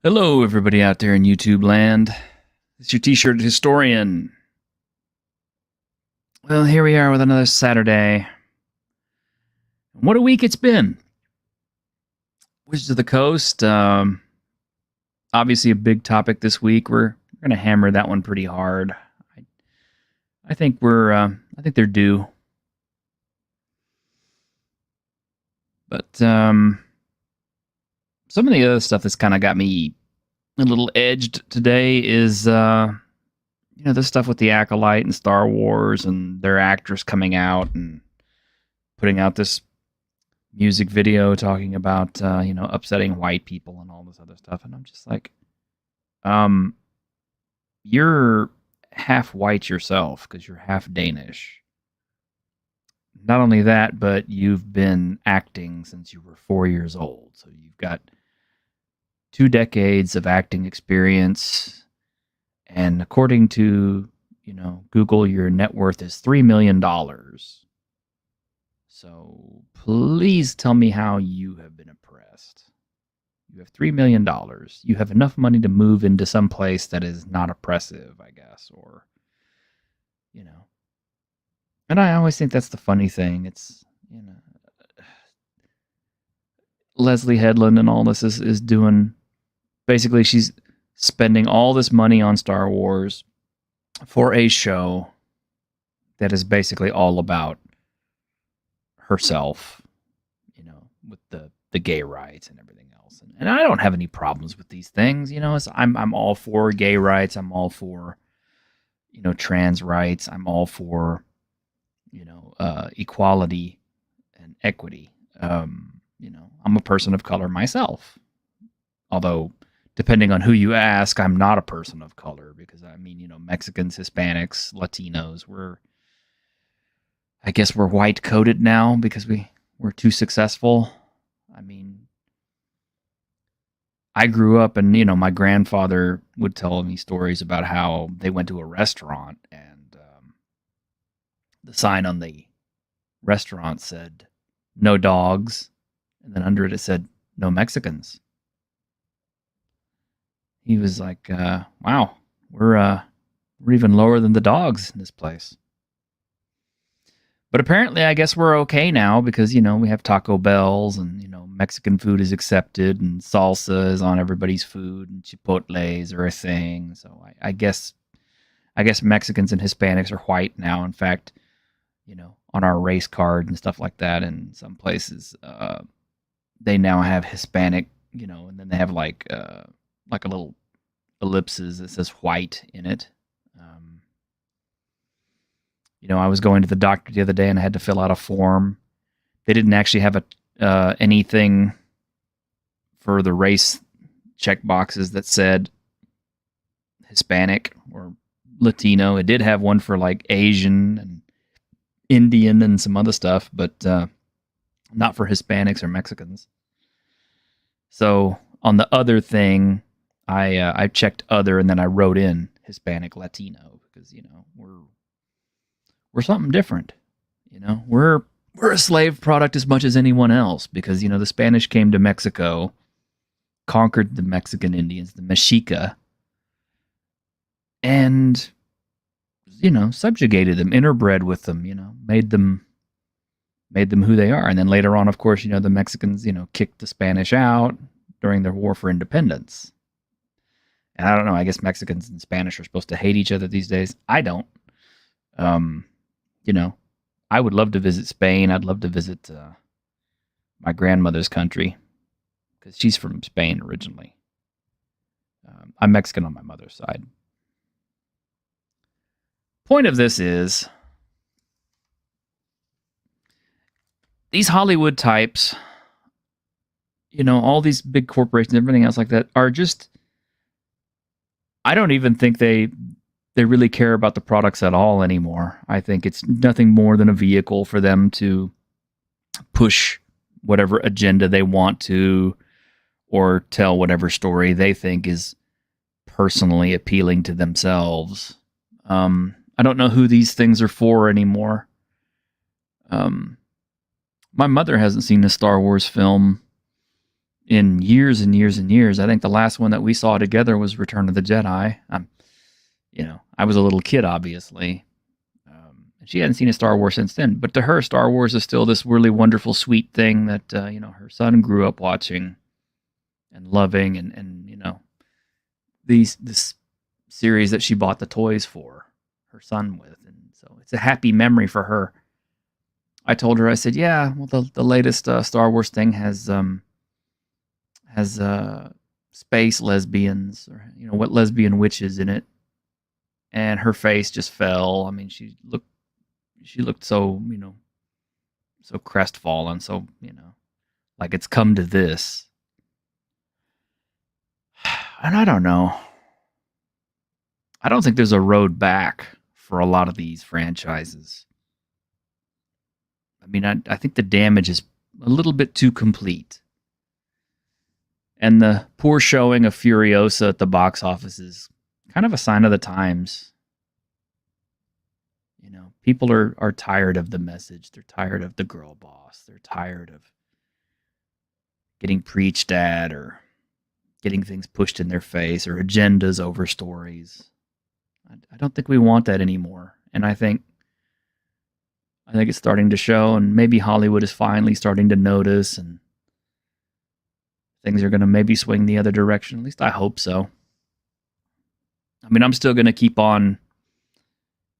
Hello, everybody out there in YouTube land. It's your T-shirt historian. Well, here we are with another Saturday. What a week it's been. Wizards of the Coast. Obviously, a big topic this week. We're going to hammer that one pretty hard. I think I think they're due. But some of the other stuff that's kind of got me a little edged today is, the stuff with the Acolyte and Star Wars and their actors coming out and putting out this music video talking about, upsetting white people and all this other stuff. And I'm just like, you're half white yourself because you're half Danish. Not only that, but you've been acting since you were 4 years old. So you've got 2 decades of acting experience. And according to, Google, your net worth is $3 million. So please tell me how you have been oppressed. You have $3 million. You have enough money to move into some place that is not oppressive, I guess, or, And I always think that's the funny thing. It's, Leslie Headland and all this is doing, basically she's spending all this money on Star Wars for a show that is basically all about herself, with the gay rights and everything else. And I don't have any problems with these things, I'm all for gay rights. I'm all for, trans rights. I'm all for, equality and equity. I'm a person of color myself. Although, depending on who you ask, I'm not a person of color because, Mexicans, Hispanics, Latinos, I guess we're white-coded now because we're too successful. I grew up and, my grandfather would tell me stories about how they went to a restaurant and the sign on the restaurant said, "No dogs," and then under it said, "No Mexicans." He was like, "Wow, we're even lower than the dogs in this place." But apparently, I guess we're okay now because, we have Taco Bells and, Mexican food is accepted and salsa is on everybody's food and Chipotles are a thing. So I guess Mexicans and Hispanics are white now. In fact, on our race card and stuff like that in some places, they now have Hispanic, and then they have like a little ellipses that says white in it. I was going to the doctor the other day and I had to fill out a form. They didn't actually have anything for the race check boxes that said Hispanic or Latino. It did have one for like Asian and Indian and some other stuff, but not for Hispanics or Mexicans. So on the other thing, I checked other and then I wrote in Hispanic Latino because we're something different. We're a slave product as much as anyone else because, the Spanish came to Mexico, conquered the Mexican Indians, the Mexica, and, subjugated them, interbred with them, made them who they are. And then later on, of course, the Mexicans, kicked the Spanish out during their war for independence. And I don't know, I guess Mexicans and Spanish are supposed to hate each other these days. I don't. I would love to visit Spain. I'd love to visit my grandmother's country because she's from Spain originally. I'm Mexican on my mother's side. Point of this is these Hollywood types, all these big corporations, everything else like that are just, I don't even think they really care about the products at all anymore. I think it's nothing more than a vehicle for them to push whatever agenda they want to or tell whatever story they think is personally appealing to themselves. I don't know who these things are for anymore. My mother hasn't seen a Star Wars film in years and years and years. I think the last one that we saw together was Return of the Jedi. I was a little kid, obviously. And she hadn't seen a Star Wars since then. But to her, Star Wars is still this really wonderful, sweet thing that, her son grew up watching and loving. And this series that she bought the toys for her son with. And so it's a happy memory for her. I told her, I said, yeah, well, the latest Star Wars thing has space lesbians, or what lesbian witches in it, and her face just fell. I mean, she looked so so crestfallen, so like it's come to this. And I don't know. I don't think there's a road back for a lot of these franchises. I mean, I think the damage is a little bit too complete. And the poor showing of Furiosa at the box office is kind of a sign of the times. People are tired of the message. They're tired of the girl boss. They're tired of getting preached at or getting things pushed in their face or agendas over stories. I don't think we want that anymore. And I think it's starting to show, and maybe Hollywood is finally starting to notice, and things are going to maybe swing the other direction. At least I hope so. I mean, I'm still going to keep on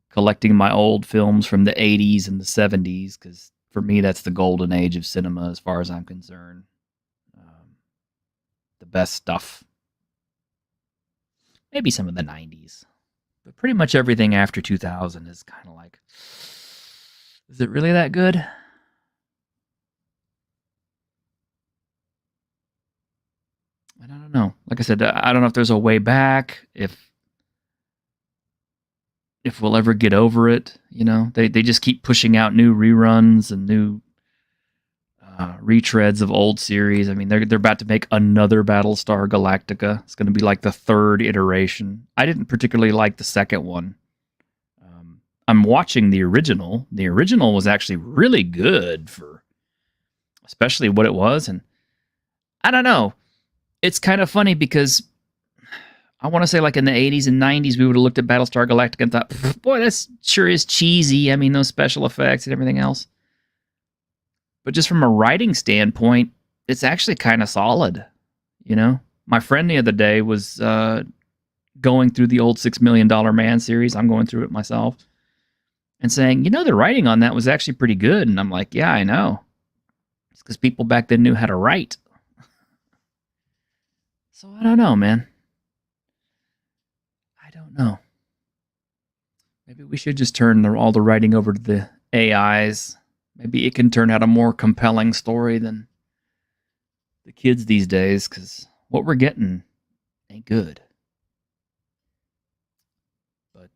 collecting my old films from the 80s and the 70s, because for me, that's the golden age of cinema as far as I'm concerned. The best stuff. Maybe some of the 90s. But pretty much everything after 2000 is kind of like, is it really that good? I don't know. Like I said, I don't know if there's a way back, if we'll ever get over it. They just keep pushing out new reruns and new retreads of old series. I mean, they're about to make another Battlestar Galactica. It's going to be like the third iteration. I didn't particularly like the second one. I'm watching the original. The original was actually really good for especially what it was. And I don't know. It's kind of funny because I want to say like in the 80s and 90s, we would have looked at Battlestar Galactica and thought, boy, that sure is cheesy. I mean, those special effects and everything else. But just from a writing standpoint, it's actually kind of solid. My friend the other day was going through the old $6 Million Man series. I'm going through it myself. And saying, the writing on that was actually pretty good. And I'm like, yeah, I know. It's because people back then knew how to write. So I don't know, man. I don't know. Maybe we should just turn all the writing over to the AIs. Maybe it can turn out a more compelling story than the kids these days, because what we're getting ain't good. But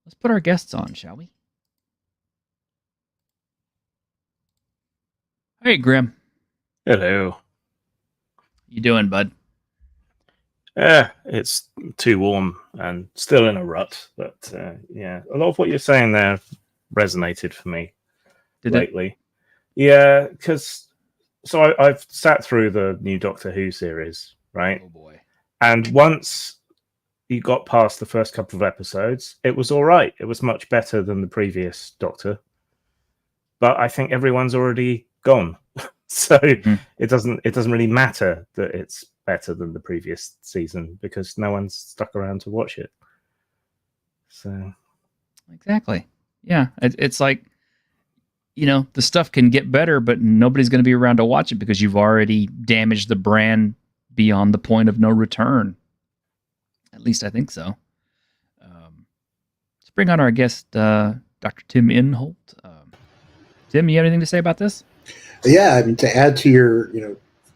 let's put our guests on, shall we? Hey, Grim. Hello. You doing, bud? It's too warm and still in a rut, but yeah, a lot of what you're saying there resonated for me lately. Yeah, because I've sat through the new Doctor Who series, right? Oh boy! And once you got past the first couple of episodes, it was all right. It was much better than the previous Doctor, but I think everyone's already gone. So it doesn't really matter that it's better than the previous season because no one's stuck around to watch it. So exactly, yeah, it's like the stuff can get better, but nobody's going to be around to watch it because you've already damaged the brand beyond the point of no return. At least I think so. Let's bring on our guest, Dr. Tim Imolt. Tim, you have anything to say about this? Yeah, I mean, to add to your,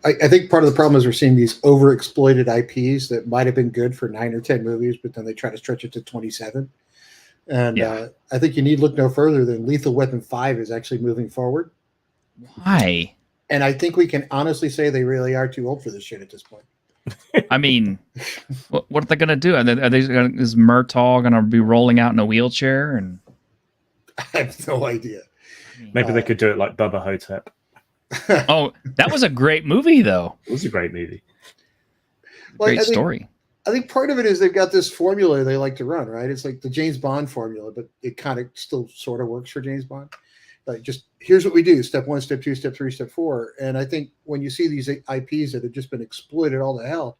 I think part of the problem is we're seeing these overexploited IPs that might have been good for 9 or 10 movies, but then they try to stretch it to 27. And yeah. I think you need look no further than Lethal Weapon 5 is actually moving forward. Why? And I think we can honestly say they really are too old for this shit at this point. I mean, what are they going to do? Is Murtaugh going to be rolling out in a wheelchair? And I have no idea. Maybe they could do it like Bubba Hotep. Oh, that was a great movie, though. It was a great movie. Great story. I think part of it is they've got this formula they like to run, right? It's like the James Bond formula, but it kind of still sort of works for James Bond. Like, just here's what we do: step 1, step 2, step 3, step 4. And I think when you see these IPs that have just been exploited all to hell,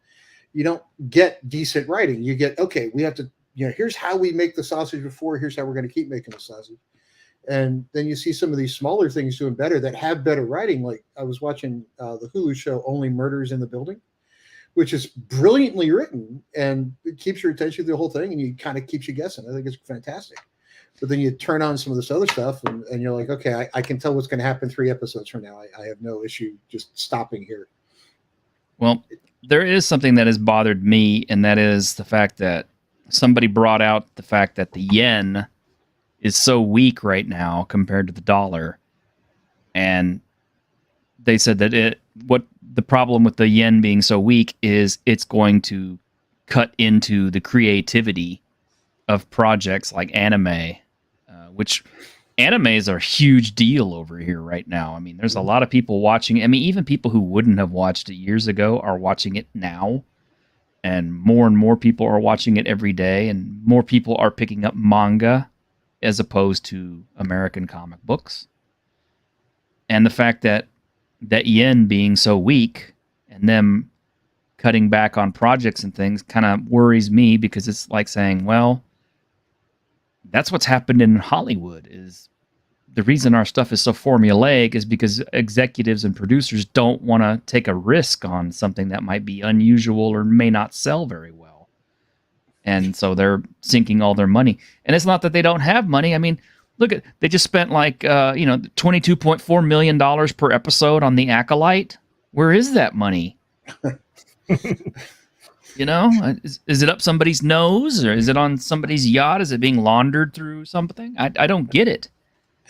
you don't get decent writing. You get, okay, we have to, here's how we make the sausage before. Here's how we're going to keep making the sausage. And then you see some of these smaller things doing better that have better writing. Like I was watching the Hulu show Only Murders in the Building, which is brilliantly written and it keeps your attention through the whole thing and you kind of keeps you guessing. I think it's fantastic. But then you turn on some of this other stuff and you're like, okay, I can tell what's going to happen 3 episodes from now. I have no issue just stopping here. Well, there is something that has bothered me, and that is the fact that somebody brought out the fact that the yen is so weak right now compared to the dollar. And they said that what the problem with the yen being so weak is it's going to cut into the creativity of projects like anime, which animes are a huge deal over here right now. I mean, there's a lot of people watching. I mean, even people who wouldn't have watched it years ago are watching it now. And more people are watching it every day. And more people are picking up manga as opposed to American comic books. And the fact that yen being so weak and them cutting back on projects and things kind of worries me, because it's like saying, well, that's what's happened in Hollywood. Is the reason our stuff is so formulaic is because executives and producers don't want to take a risk on something that might be unusual or may not sell very well. And so they're sinking all their money. And it's not that they don't have money. I mean, look at, they just spent like, $22.4 million per episode on The Acolyte. Where is that money? Is it up somebody's nose, or is it on somebody's yacht? Is it being laundered through something? I don't get it.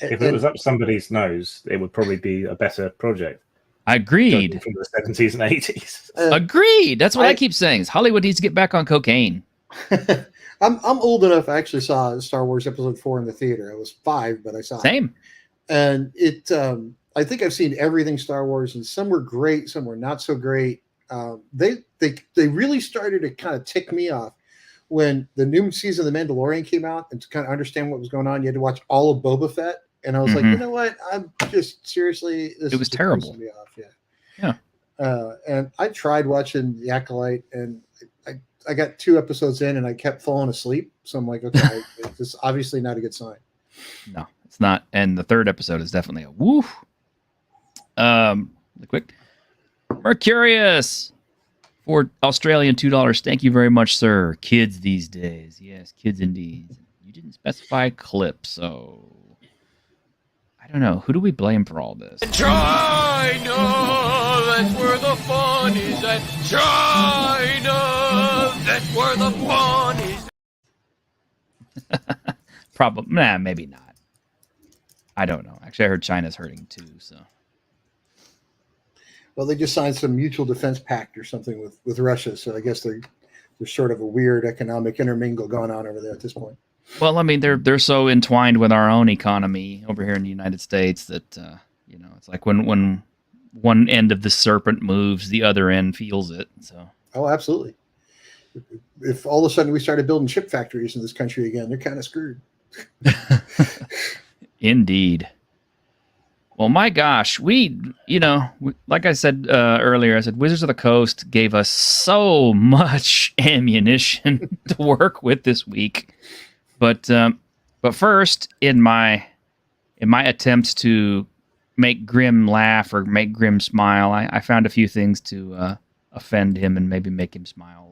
If it was up somebody's nose, it would probably be a better project. Agreed. From the 70s and 80s. Agreed. That's what I keep saying. Is Hollywood needs to get back on cocaine. I'm old enough. I actually saw Star Wars Episode 4 in the theater. I was 5, but I saw Same. it. And it, I think I've seen everything Star Wars, and some were great, some were not so great. They really started to kind of tick me off when the new season of The Mandalorian came out, and to kind of understand what was going on, you had to watch all of Boba Fett. And I was like, you know what? I'm just seriously, it was terrible. Me off. Yeah. And I tried watching The Acolyte, and I got 2 episodes in, and I kept falling asleep. So I'm like, okay, this is obviously not a good sign. No, it's not. And the 3rd episode is definitely a woo. Quick. Mercurius for Australian $2. Thank you very much, sir. Kids these days. Yes, kids indeed. You didn't specify a clip, so I don't know. Who do we blame for all this? China, that's where the fun is at. China, that's where the fun is. Probably, maybe not. I don't know. Actually, I heard China's hurting too, so. Well, they just signed some mutual defense pact or something with Russia, so I guess there's sort of a weird economic intermingle going on over there at this point. Well, I mean, they're so entwined with our own economy over here in the United States that it's like when one end of the serpent moves, the other end feels it. So. Oh, absolutely. If all of a sudden we started building chip factories in this country again, they're kind of screwed. Indeed. Well, my gosh, like I said earlier, I said Wizards of the Coast gave us so much ammunition to work with this week. But first, in my attempts to make Grim laugh or make Grim smile, I found a few things to offend him and maybe make him smile,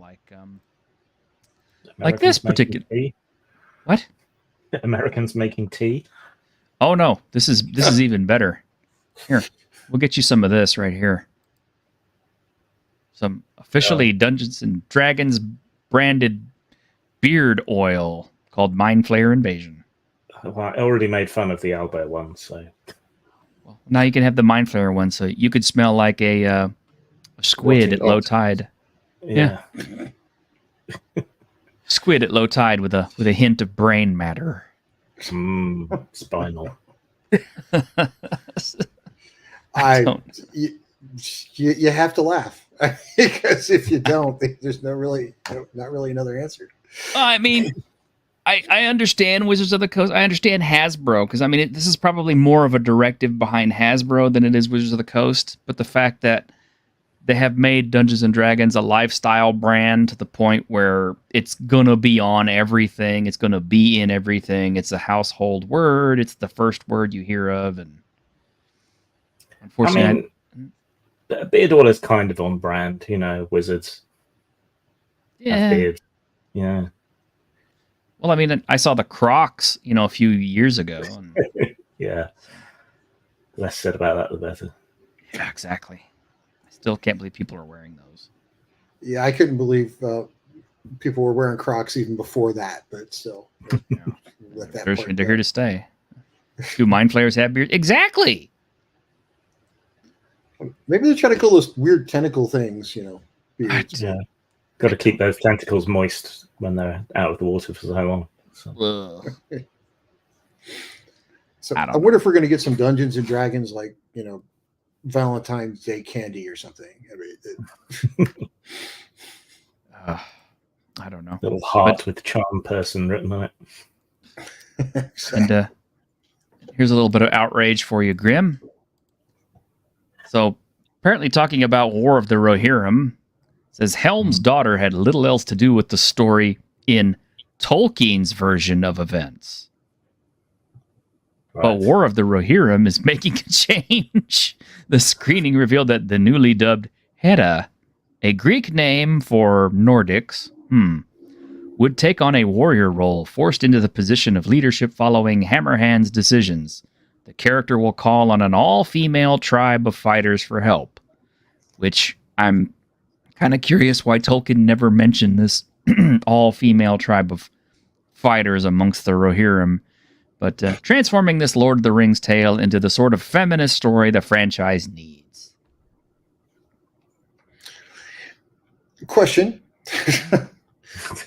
like this particular. What? Americans making tea. Oh no, this is even better. Here, we'll get you some of this right here. Some officially Dungeons and Dragons branded beard oil called Mind Flayer Invasion. Well, I already made fun of the Albert one, so. Well, now you can have the Mind Flayer one, so you could smell like a squid at low tide. Yeah. Squid at low tide with a hint of brain matter. Spinal. You have to laugh because if you don't, there's not really another answer. I mean, I understand Wizards of the Coast. I understand Hasbro because I mean this is probably more of a directive behind Hasbro than it is Wizards of the Coast. But the fact that they have made Dungeons and Dragons a lifestyle brand to the point where it's gonna be on everything, it's gonna be in everything. It's a household word. It's the first word you hear of, and unfortunately, Beardall is kind of on brand, Wizards. Yeah. Beard. Yeah. Well, I mean, I saw the Crocs, a few years ago. And... yeah. Less said about that, the better. Yeah, exactly. I still can't believe people are wearing those. Yeah, I couldn't believe people were wearing Crocs even before that, but still. They're here to stay. Do mind flayers have beards? Exactly. Maybe they're trying to call those weird tentacle things, beards. Yeah. Got to keep those tentacles moist when they're out of the water for so long. So I wonder if we're going to get some Dungeons and Dragons like, Valentine's Day candy or something. I don't know. Little heart with charm person written on it. And here's a little bit of outrage for you, Grim. So apparently talking about War of the Rohirrim, says Helm's daughter had little else to do with the story in Tolkien's version of events. Right. But War of the Rohirrim is making a change. The screening revealed that the newly dubbed Hedda, a Greek name for Nordics, would take on a warrior role, forced into the position of leadership following Hammerhand's decisions. The character will call on an all-female tribe of fighters for help, which I'm kind of curious why Tolkien never mentioned this all-female tribe of fighters amongst the Rohirrim, but transforming this Lord of the Rings tale into the sort of feminist story the franchise needs. Question.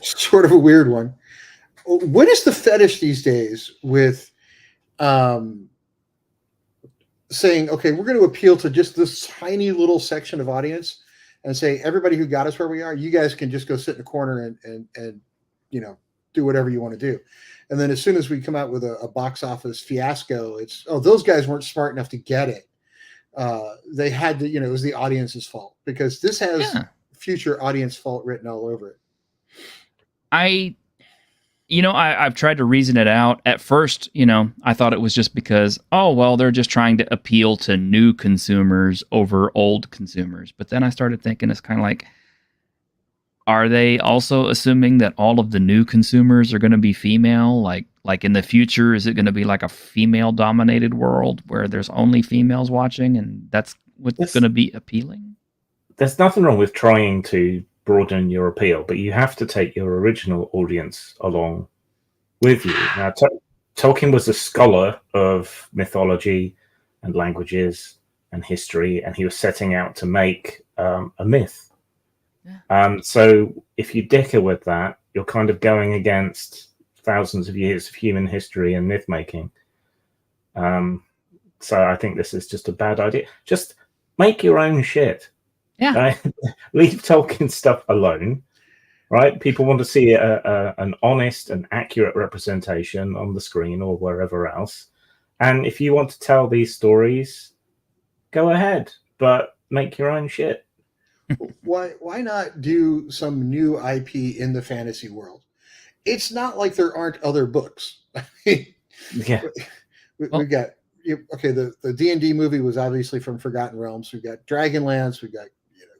Sort of a weird one. What is the fetish these days with saying, okay, we're going to appeal to just this tiny little section of audience and say, everybody who got us where we are, you guys can just go sit in a corner and do whatever you want to do. And then as soon as we come out with a box office fiasco, it's, those guys weren't smart enough to get it. They had to, it was the audience's fault because this has future audience fault written all over it. I've tried to reason it out. At first, I thought it was just because, they're just trying to appeal to new consumers over old consumers. But then I started thinking it's kind of like, are they also assuming that all of the new consumers are going to be female? Like in the future, is it going to be like a female-dominated world where there's only females watching, and that's what's going to be appealing? There's nothing wrong with trying to broaden your appeal, but you have to take your original audience along with you. Now, Tolkien was a scholar of mythology and languages and history, and he was setting out to make a myth. Yeah. So if you dicker with that, you're kind of going against thousands of years of human history and myth making. So I think this is just a bad idea. Just make your own shit. Yeah. Right? Leave Tolkien stuff alone. Right? People want to see an honest and accurate representation on the screen or wherever else. And if you want to tell these stories, go ahead, but make your own shit. Why not do some new IP in the fantasy world? It's not like there aren't other books. Yeah. We got the D&D movie was obviously from Forgotten Realms. We've got Dragonlance, we've got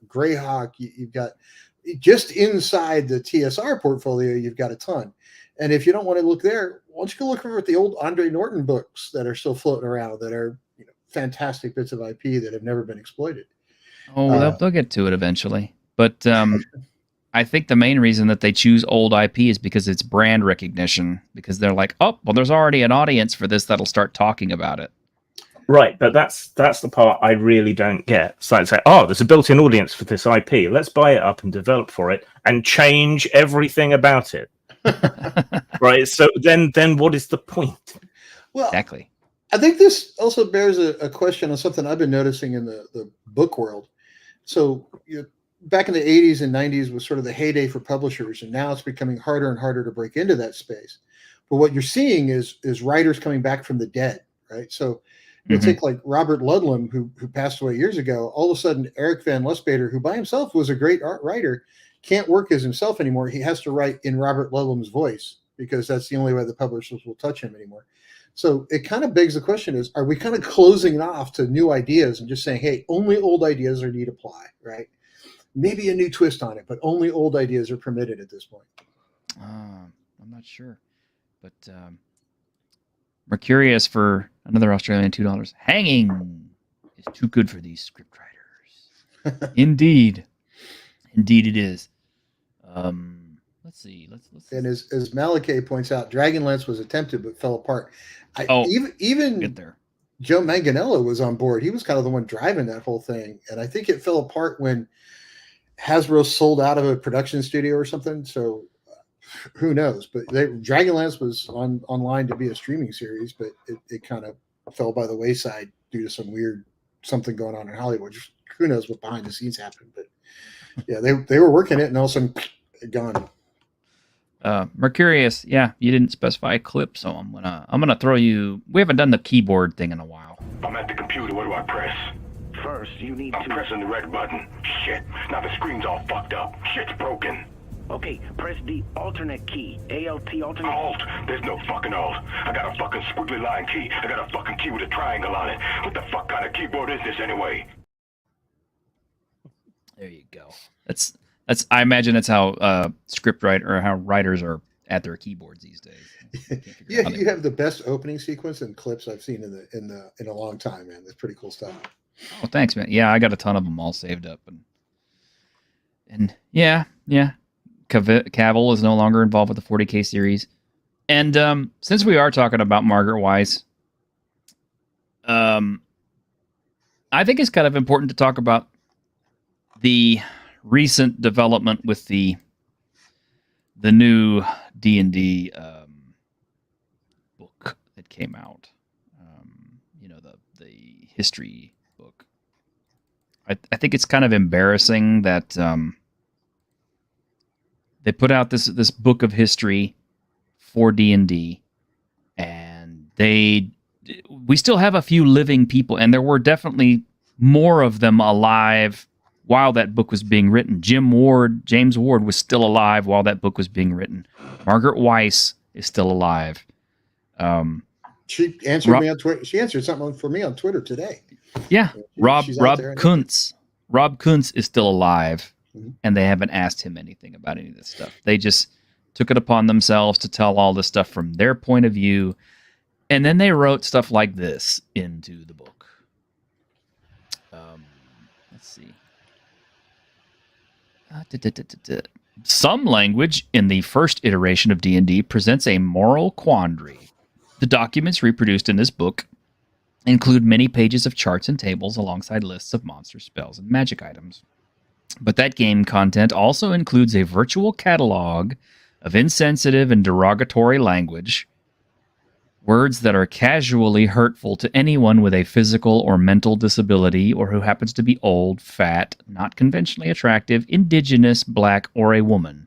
Greyhawk, you've got just inside the TSR portfolio, you've got a ton. And if you don't want to look there, why don't you go look over at the old Andre Norton books that are still floating around that are fantastic bits of IP that have never been exploited. They'll get to it eventually. But I think the main reason that they choose old IP is because it's brand recognition. Because they're like, there's already an audience for this that'll start talking about it. Right, but that's the part I really don't get. So I'd say, there's a built-in audience for this IP. Let's buy it up and develop for it and change everything about it. Right, so then what is the point? Well, exactly. I think this also bears a question on something I've been noticing in the book world. So back in the 80s and 90s was sort of the heyday for publishers, and now it's becoming harder and harder to break into that space. But what you're seeing is writers coming back from the dead, right? So you take like Robert Ludlum, who passed away years ago. All of a sudden, Eric Van Lustbader, who by himself was a great art writer, can't work as himself anymore. He has to write in Robert Ludlum's voice because that's the only way the publishers will touch him anymore. So it kind of begs the question is, are we kind of closing it off to new ideas and just saying, hey, only old ideas are need apply, right? Maybe a new twist on it, but only old ideas are permitted at this point. I'm not sure. But Mercurius for another Australian $2. Hanging is too good for these script writers. Indeed. Indeed it is. Let's see. Let's and as Malakay points out, Dragonlance was attempted but fell apart. Even get there. Joe Manganiello was on board. He was kind of the one driving that whole thing. And I think it fell apart when Hasbro sold out of a production studio or something. So who knows? But Dragonlance was online to be a streaming series, but it kind of fell by the wayside due to some weird something going on in Hollywood. Just, who knows what behind the scenes happened? But yeah, they were working it, and all of a sudden, gone. Mercurius, yeah, you didn't specify a clip, so I'm gonna throw you. We haven't done the keyboard thing in a while. I'm at the computer. What do I press? First, you need I'm to... pressing the red button. Shit. Now the screen's all fucked up. Shit's broken. Okay, press the alternate key. ALT alternate. Alt. There's no fucking alt. I got a fucking squiggly line key. I got a fucking key with a triangle on it. What the fuck kind of keyboard is this anyway? There you go. That's. I imagine that's how script writer or how writers are at their keyboards these days. Yeah, you have the best opening sequence and clips I've seen in a long time, man. That's pretty cool stuff. Oh, thanks, man. Yeah, I got a ton of them all saved up, and yeah. Cavill is no longer involved with the 40K series, and since we are talking about Margaret Weis, I think it's kind of important to talk about the recent development with the new D&D book that came out. The history book. I think it's kind of embarrassing that they put out this book of history for D&D, and we still have a few living people, and there were definitely more of them alive while that book was being written. James Ward was still alive while that book was being written. Margaret Weis is still alive. She answered me on Twitter. She answered something for me on Twitter today. Yeah, Rob there. Kuntz. Rob Kuntz is still alive, and they haven't asked him anything about any of this stuff. They just took it upon themselves to tell all this stuff from their point of view, and then they wrote stuff like this into the book. Let's see. Some language in the first iteration of D&D presents a moral quandary. The documents reproduced in this book include many pages of charts and tables alongside lists of monster spells and magic items. But that game content also includes a virtual catalog of insensitive and derogatory language, words that are casually hurtful to anyone with a physical or mental disability or who happens to be old, fat, not conventionally attractive, indigenous, black, or a woman.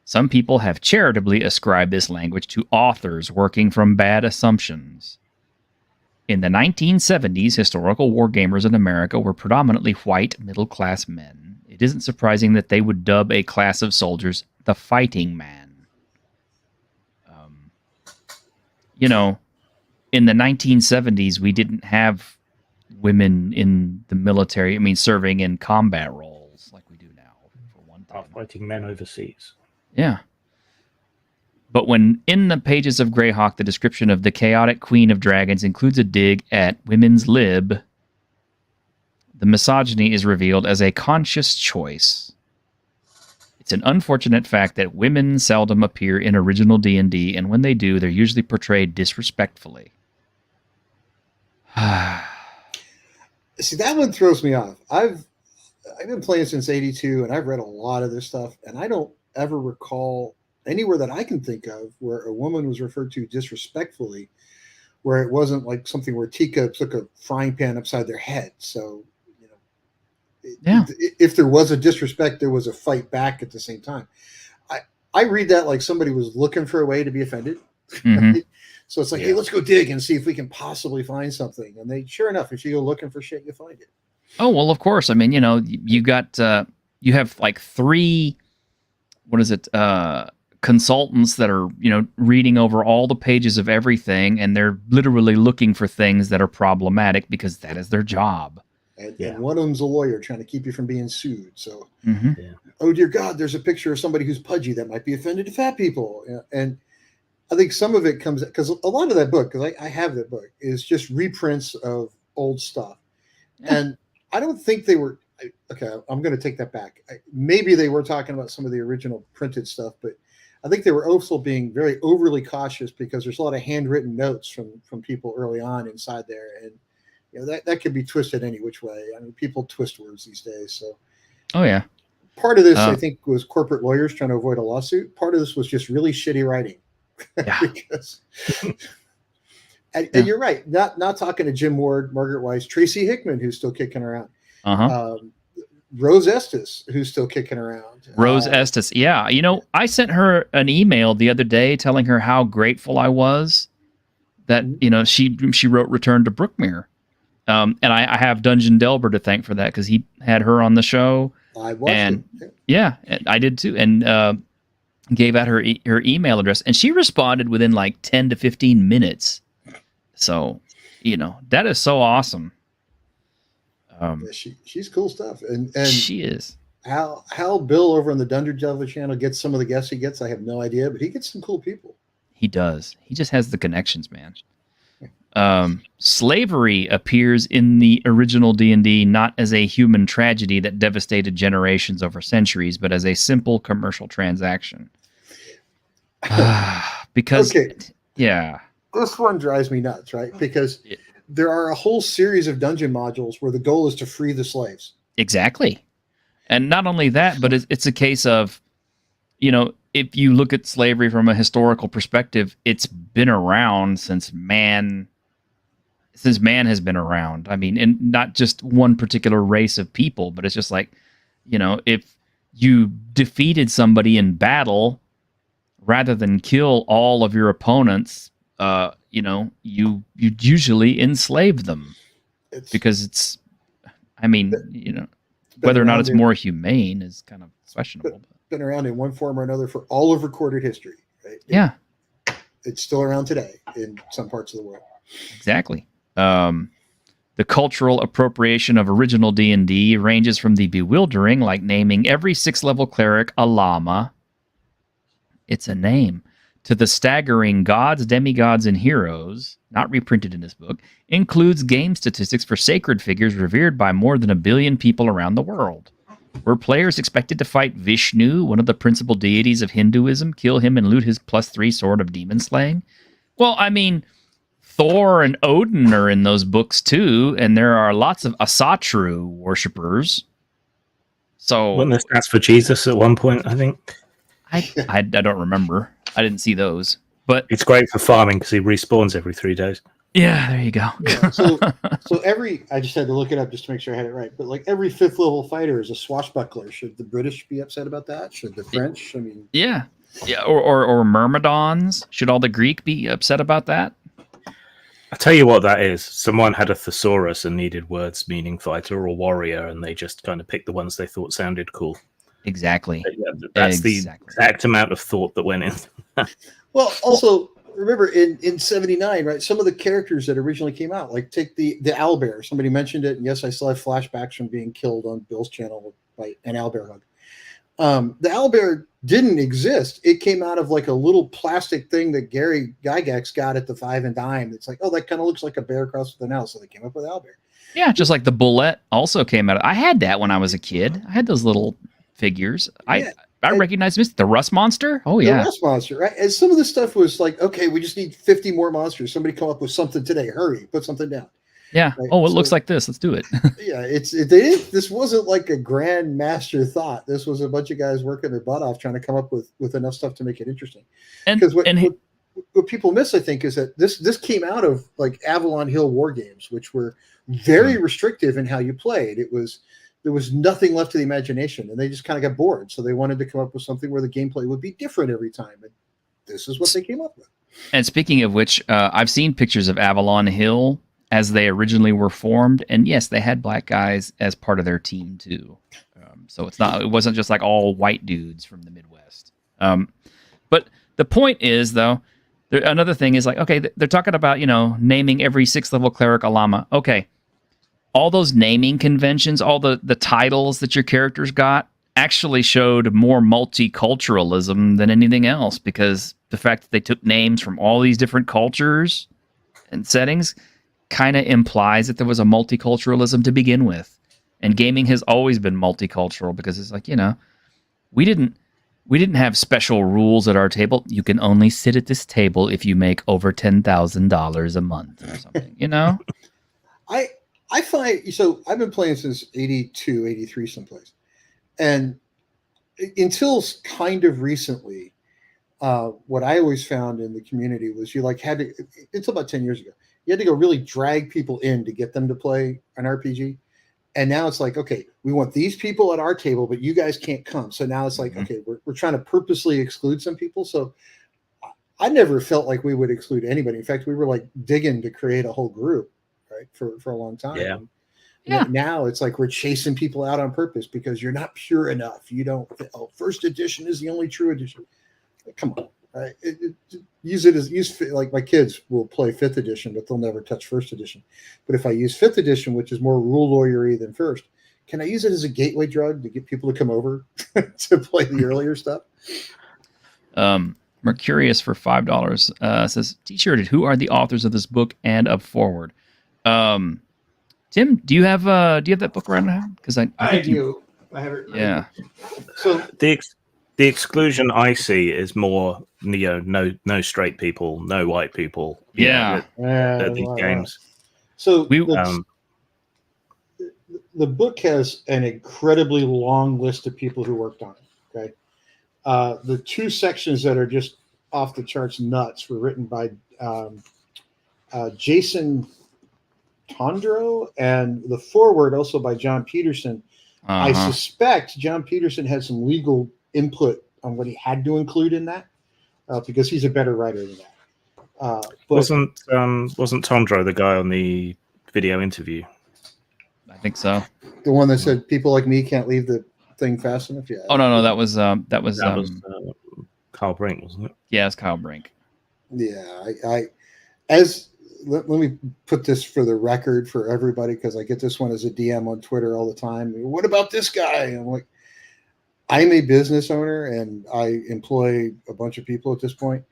Some people have charitably ascribed this language to authors working from bad assumptions. In the 1970s, historical wargamers in America were predominantly white, middle-class men. It isn't surprising that they would dub a class of soldiers the fighting man. In the 1970s, we didn't have women in the military, serving in combat roles like we do now, for one thing. Fighting men overseas. Yeah. But when in the pages of Greyhawk, the description of the chaotic queen of dragons includes a dig at women's lib, the misogyny is revealed as a conscious choice. It's an unfortunate fact that women seldom appear in original D&D, and when they do, they're usually portrayed disrespectfully. See, that one throws me off. I've been playing since '82, and I've read a lot of this stuff, and I don't ever recall anywhere that I can think of where a woman was referred to disrespectfully where it wasn't like something where Tika took a frying pan upside their head. So, if there was a disrespect, there was a fight back at the same time. I read that like somebody was looking for a way to be offended. Mm-hmm. Right? So it's like, hey, let's go dig and see if we can possibly find something. And they, sure enough, if you go looking for shit, you find it. Oh, well, of course. I mean, you got, you have like 3, consultants that are, reading over all the pages of everything, and they're literally looking for things that are problematic because that is their job. And one of them's a lawyer trying to keep you from being sued. So, mm-hmm. Oh dear God, there's a picture of somebody who's pudgy that might be offended to fat people. And I think some of it comes because a lot of that book, because I have that book, is just reprints of old stuff. Yeah. And I don't think they were, okay, I'm going to take that back. Maybe they were talking about some of the original printed stuff, but I think they were also being very overly cautious because there's a lot of handwritten notes from people early on inside there. And that could be twisted any which way. I mean, people twist words these days. So, oh yeah, part of this I think was corporate lawyers trying to avoid a lawsuit. Part of this was just really shitty writing. Yeah. Because, and you're right. Not talking to Jim Ward, Margaret Weiss, Tracy Hickman, who's still kicking around. Rose Estes, who's still kicking around. Rose Estes, yeah. I sent her an email the other day telling her how grateful I was that she wrote Return to Brookmere. And I have Dungeon Delver to thank for that because he had her on the show. I watched it. Yeah, and I did too. And gave out her email address. And she responded within like 10 to 15 minutes. So, that is so awesome. She's cool stuff. And she is. How Bill over on the Dungeon Delver channel gets some of the guests he gets, I have no idea. But he gets some cool people. He does. He just has the connections, man. Slavery appears in the original D&D not as a human tragedy that devastated generations over centuries, but as a simple commercial transaction. Because, yeah. This one drives me nuts, right? Because there are a whole series of dungeon modules where the goal is to free the slaves. Exactly. And not only that, but it's a case of, if you look at slavery from a historical perspective, it's been around since man has been around. I mean, and not just one particular race of people, but it's just like, if you defeated somebody in battle, rather than kill all of your opponents, you usually enslave them because whether or not it's more humane is kind of questionable. Been around in one form or another for all of recorded history, right? Yeah. It's still around today in some parts of the world. Exactly. The cultural appropriation of original D&D ranges from the bewildering, like naming every 6th-level cleric a llama. It's a name. To the staggering gods, demigods, and heroes, not reprinted in this book, includes game statistics for sacred figures revered by more than 1 billion people around the world. Were players expected to fight Vishnu, one of the principal deities of Hinduism, kill him and loot his +3 sword of demon slaying? Well, I mean, Thor and Odin are in those books too, and there are lots of Asatru worshippers. So, wasn't there stats for Jesus at one point, I think? I don't remember. I didn't see those. But it's great for farming because he respawns every 3 days. Yeah, there you go. Yeah, so I just had to look it up just to make sure I had it right. But like every 5th level fighter is a swashbuckler. Should the British be upset about that? Should the French? I mean, yeah, or Myrmidons. Should all the Greek be upset about that? I'll tell you what that is. Someone had a thesaurus and needed words meaning fighter or warrior, and they just kind of picked the ones they thought sounded cool. Exactly. That's the exact amount of thought that went in. Well, also remember in 79, right? Some of the characters that originally came out, like take the owlbear. Somebody mentioned it, and yes, I still have flashbacks from being killed on Bill's channel by an owlbear hug. The owlbear didn't exist. It came out of like a little plastic thing that Gary Gygax got at the 5 and Dime. It's like, oh, that kind of looks like a bear crossed with an owl, so they came up with owlbear. Yeah, just like the bullet also came out. I had that when I was a kid. I had those little figures. I recognize the Rust Monster. Oh yeah, the Rust Monster. Right, and some of the stuff was like, okay, we just need 50 more monsters. Somebody come up with something today. Hurry, put something down. Yeah. Right? Oh, it looks like this. Let's do it. Yeah, this wasn't like a grand master thought. This was a bunch of guys working their butt off trying to come up with enough stuff to make it interesting. And because what what people miss, I think, is that this came out of like Avalon Hill war games, which were very restrictive in how you played. There was nothing left to the imagination, and they just kind of got bored. So they wanted to come up with something where the gameplay would be different every time. And this is what they came up with. And speaking of which, I've seen pictures of Avalon Hill as they originally were formed, and yes, they had black guys as part of their team too. So it wasn't just like all white dudes from the Midwest. But the point is, though, another thing is like, okay, they're talking about, naming every 6th level cleric a llama. Okay, all those naming conventions, all the titles that your characters got actually showed more multiculturalism than anything else, because the fact that they took names from all these different cultures and settings kind of implies that there was a multiculturalism to begin with. And gaming has always been multicultural, because it's like, we didn't have special rules at our table. You can only sit at this table if you make over $10,000 a month or something, I find, so I've been playing since 82, 83 someplace. And until kind of recently, what I always found in the community was you had to, until about 10 years ago, you had to go really drag people in to get them to play an RPG. And now it's like, okay, we want these people at our table, but you guys can't come. So now it's like, okay, we're trying to purposely exclude some people. So I never felt like we would exclude anybody. In fact, we were like digging to create a whole group, right, for a long time. Yeah. Yeah. Now it's like we're chasing people out on purpose because you're not pure enough. You don't. First edition is the only true edition. Come on, right? Use like my kids will play 5th edition, but they'll never touch 1st edition. But if I use 5th edition, which is more rule lawyery than 1st, can I use it as a gateway drug to get people to come over to play the earlier stuff? Mercurius for $5 says, T-shirted, who are the authors of this book and of Forward? Tim, do you have that book right now? Because I do. I have it. Yeah. So the exclusion I see is more, no straight people, no white people. Yeah. At these games. So the book has an incredibly long list of people who worked on it. Okay. The 2 sections that are just off the charts nuts were written by Jason Tondro, and the foreword also by John Peterson. I suspect John Peterson had some legal input on what he had to include in that, because he's a better writer than that. But wasn't Tondro the guy on the video interview? I think so. The one that said people like me can't leave the thing fast enough. Yeah. Oh no, that was Carl Brink, wasn't it? Yeah, it's Kyle Brink. Yeah, let me put this for the record for everybody, because I get this one as a DM on Twitter all the time. What about this guy? I'm like, I'm a business owner and I employ a bunch of people at this point.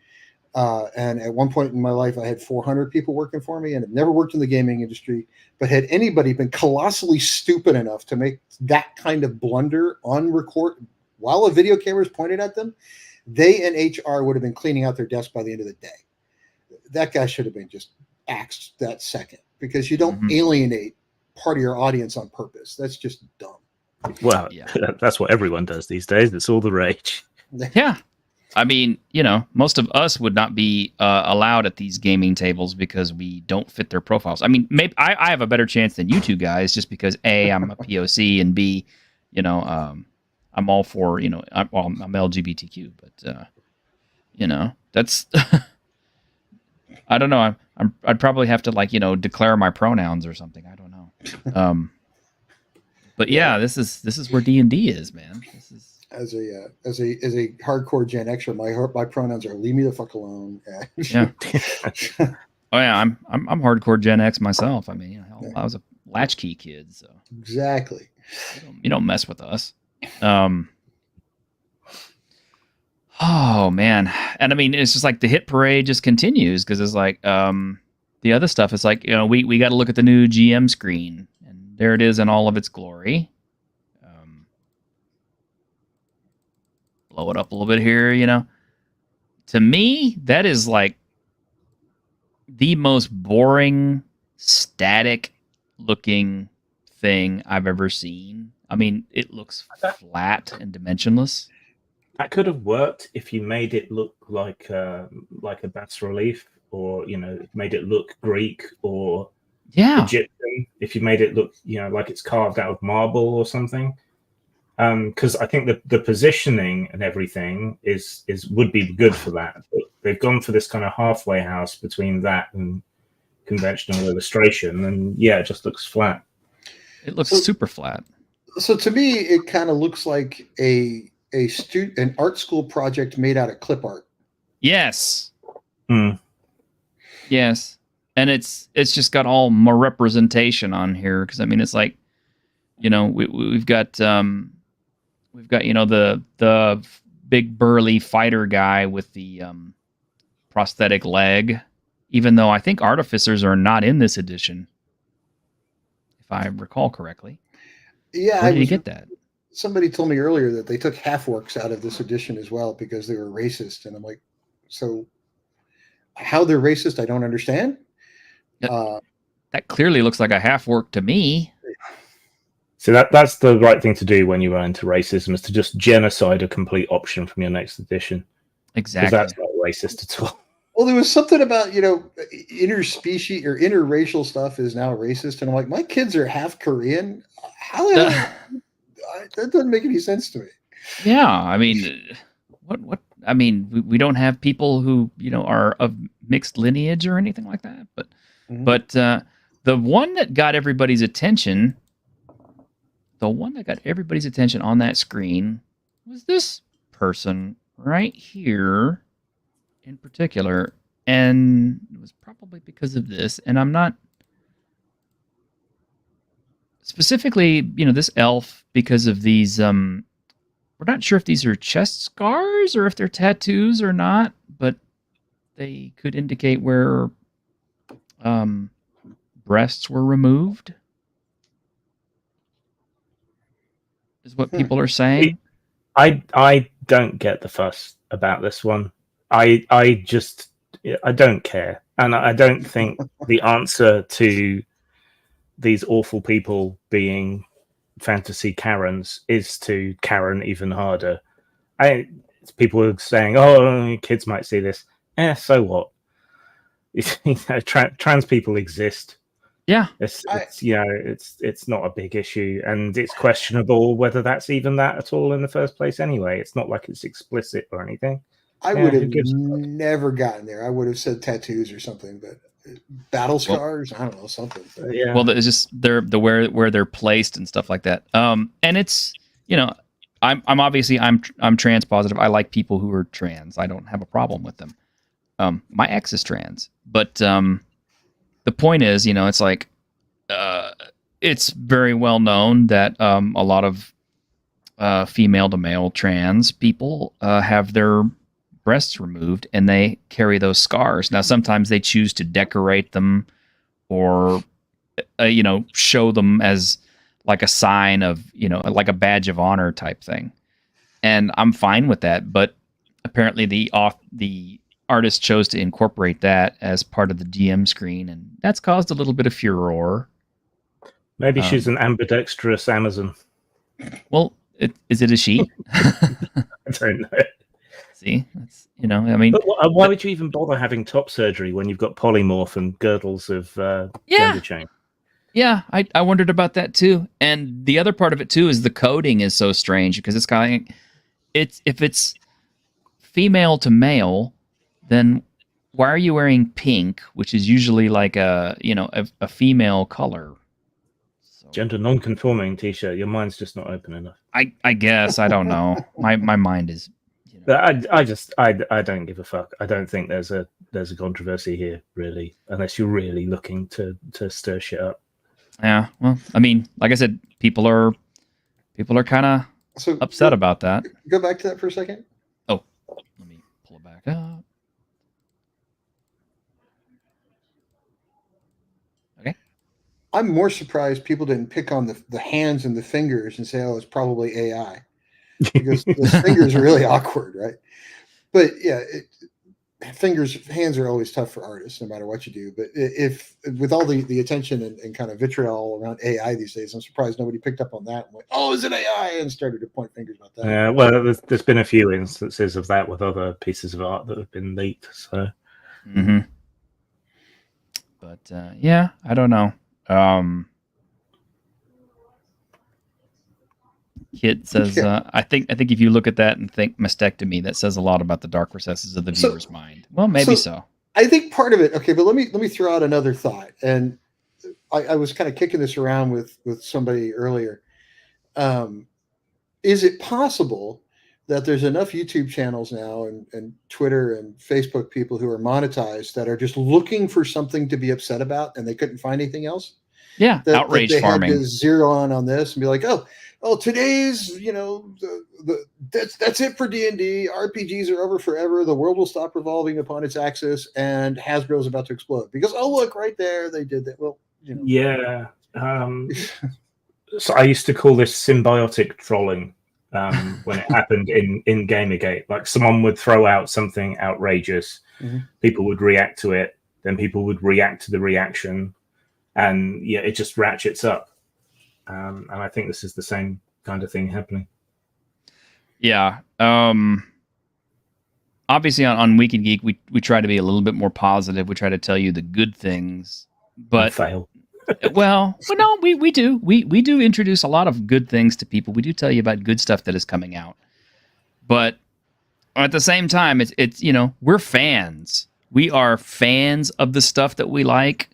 And at one point in my life, I had 400 people working for me, and I've never worked in the gaming industry. But had anybody been colossally stupid enough to make that kind of blunder on record while a video camera is pointed at them, they and HR would have been cleaning out their desk by the end of the day. That guy should have been just axed that second, because you don't alienate part of your audience on purpose. That's just dumb. Well, that's what everyone does these days. It's all the rage. Yeah. I mean, most of us would not be allowed at these gaming tables because we don't fit their profiles. I mean, maybe I have a better chance than you 2 guys, just because A, I'm a POC, and B, I'm all for, I'm LGBTQ, but that's I don't know. I'd probably have to declare my pronouns or something. I don't know. But yeah, this is where D&D is, man. This is as a hardcore Gen Xer, my pronouns are leave me the fuck alone. Yeah. Oh yeah, I'm hardcore Gen X myself. I mean, I was a latchkey kid, so exactly. You don't mess with us. Oh man, and I mean, it's just like the hit parade just continues, because it's like the other stuff. It's like we got to look at the new GM screen, and there it is in all of its glory. Blow it up a little bit here, To me, that is like the most boring, static looking thing I've ever seen. I mean, it looks flat and dimensionless. That could have worked if you made it look like a bas relief, or made it look Greek or Egyptian. If you made it look like it's carved out of marble or something, because I think the positioning and everything is would be good for that. But they've gone for this kind of halfway house between that and conventional illustration, and it just looks flat. It looks super flat. So to me, it kind of looks like an art school project made out of clip art. Yes. Yes. And it's just got all more representation on here, because I mean it's like, we've got the big burly fighter guy with the prosthetic leg, even though I think artificers are not in this edition, if I recall correctly. Yeah, where did you get that? Somebody told me earlier that they took half-orcs out of this edition as well because they were racist, and I'm like, so how they're racist, I don't understand. That clearly looks like a half-orc to me. So that's the right thing to do when you run into racism, is to just genocide a complete option from your next edition. Exactly. Because that's not racist at all. Well, there was something about, interspecies or interracial stuff is now racist. And I'm like, my kids are half Korean. How the hell? That doesn't make any sense to me. Yeah. I mean, what? I mean, we don't have people who, are of mixed lineage or anything like that. But, the one that got everybody's attention, on that screen was this person right here in particular, and it was probably because of this. And I'm not specifically, this elf, because of these. We're not sure if these are chest scars or if they're tattoos or not, but they could indicate where breasts were removed. Is what people are saying. I don't get the fuss about this one. I don't care, and I don't think the answer to these awful people being fantasy Karens is to Karen even harder. People are saying, "Oh, kids might see this." So what? Trans people exist. Yeah, it's not a big issue, and it's questionable whether that's even that at all in the first place. Anyway, it's not like it's explicit or anything. I would have never gotten there. I would have said tattoos or something, but battle scars, I don't know, something. But, yeah. Well, it's just where they're placed and stuff like that. And it's I'm obviously I'm trans positive. I like people who are trans. I don't have a problem with them. My ex is trans, but the point is, it's like it's very well known that a lot of female to male trans people have their breasts removed, and they carry those scars. Now, sometimes they choose to decorate them or, show them as like a sign of, like a badge of honor type thing. And I'm fine with that. But apparently the artist chose to incorporate that as part of the DM screen, and that's caused a little bit of furor. Maybe she's an ambidextrous Amazon. Well, is it a she? I don't know. See, that's, I mean, but why would you even bother having top surgery when you've got polymorph and girdles of gender change? Yeah, I wondered about that too. And the other part of it too is the coding is so strange, because if it's female to male, then why are you wearing pink, which is usually like a female color? So, gender non-conforming t-shirt. Your mind's just not open enough. I guess, I don't know. My mind is. I don't give a fuck. I don't think there's a controversy here, really, unless you're really looking to stir shit up. Yeah, well, I mean, like I said, people are kind of upset about that. Go back to that for a second. Oh, let me pull it back up. Okay. I'm more surprised people didn't pick on the hands and the fingers and say, "Oh, it's probably AI," because the fingers are really awkward, right? But yeah, hands are always tough for artists, no matter what you do. But if with all the attention and kind of vitriol around AI these days, I'm surprised nobody picked up on that and went, "Oh, is it AI?" and started to point fingers about that. Yeah, well, there's been a few instances of that with other pieces of art that have been leaked. So, but yeah, I don't know. Kid says, I think if you look at that and think mastectomy, that says a lot about the dark recesses of the viewer's mind. Well, maybe so. I think part of it. Okay, but let me throw out another thought. And I was kind of kicking this around with somebody earlier. Is it possible that there's enough YouTube channels now and Twitter and Facebook people who are monetized that are just looking for something to be upset about and they couldn't find anything else? Yeah, outrage they farming. Had to zero on this and be like, oh, today's, that's it for D&D. RPGs are over forever. The world will stop revolving upon its axis, and Hasbro's about to explode because look right there, they did that. Well, yeah. So I used to call this symbiotic trolling when it happened in Gamergate. Like someone would throw out something outrageous, people would react to it, then people would react to the reaction, and it just ratchets up. And I think this is the same kind of thing happening. Yeah. Obviously, on Week in Geek, we try to be a little bit more positive. We try to tell you the good things, but fail. well, no, we do. We do introduce a lot of good things to people. We do tell you about good stuff that is coming out, but at the same time, it's we're fans. We are fans of the stuff that we like,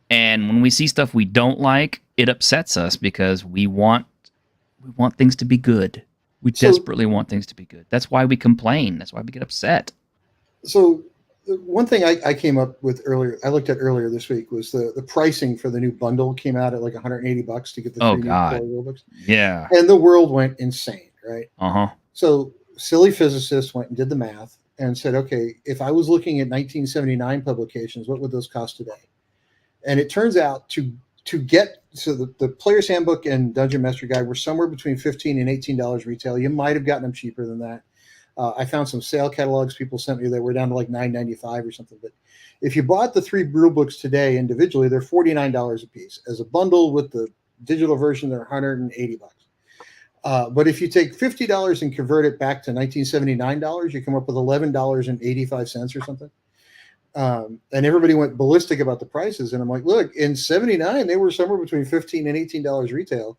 and when we see stuff we don't like, it upsets us because we want things to be good. We desperately want things to be good. That's why we complain. That's why we get upset. So one thing I came up with earlier, I looked at earlier this week, was the pricing for the new bundle came out at like $180 to get the 3 new core rulebooks. Yeah. And the world went insane, right? So silly physicists went and did the math and said, okay, if I was looking at 1979 publications, what would those cost today? And it turns out to get, so the Player's Handbook and Dungeon Master Guide were somewhere between $15 and $18 retail. You might have gotten them cheaper than that. I found some sale catalogs people sent me that were down to like $9.95 or something. But if you bought the 3 rule books today individually, they're $49 a piece. As a bundle with the digital version, they're $180. But if you take $50 and convert it back to $1979, you come up with $11.85 or something. And everybody went ballistic about the prices. And I'm like, look, in 79, they were somewhere between $15 and $18 retail,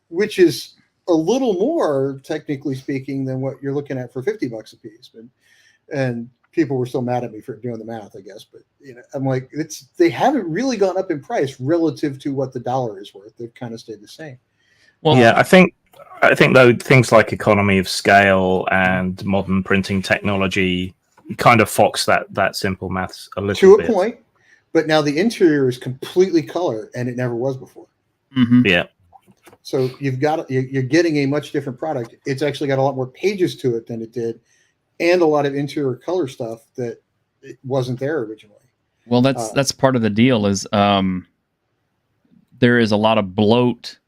which is a little more, technically speaking, than what you're looking at for $50 a piece. And people were still mad at me for doing the math, I guess. But I'm like, they haven't really gone up in price relative to what the dollar is worth. They've kind of stayed the same. Well, yeah, I think though things like economy of scale and modern printing technology kind of fox that simple maths a little bit. To a point, but now the interior is completely color, and it never was before. Yeah. So you're getting a much different product. It's actually got a lot more pages to it than it did, and a lot of interior color stuff that it wasn't there originally. Well, that's part of the deal. Is there is a lot of bloat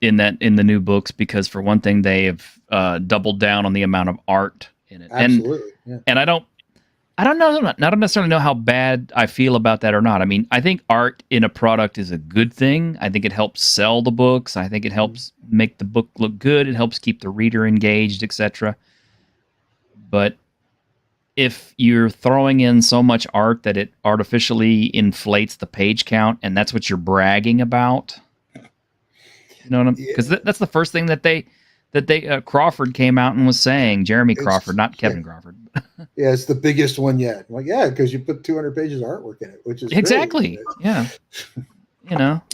in the new books because, for one thing, they have doubled down on the amount of art in it. Absolutely. And I don't necessarily know how bad I feel about that or not. I mean, I think art in a product is a good thing. I think it helps sell the books. I think it helps make the book look good. It helps keep the reader engaged, etc. But if you're throwing in so much art that it artificially inflates the page count, and that's what you're bragging about, you know what I'm? Because that's the first thing that they Crawford came out and was saying. Jeremy Crawford, not Kevin Crawford. Yeah, it's the biggest one yet. I'm like, yeah, because you put 200 pages of artwork in it, which is exactly great. Yeah.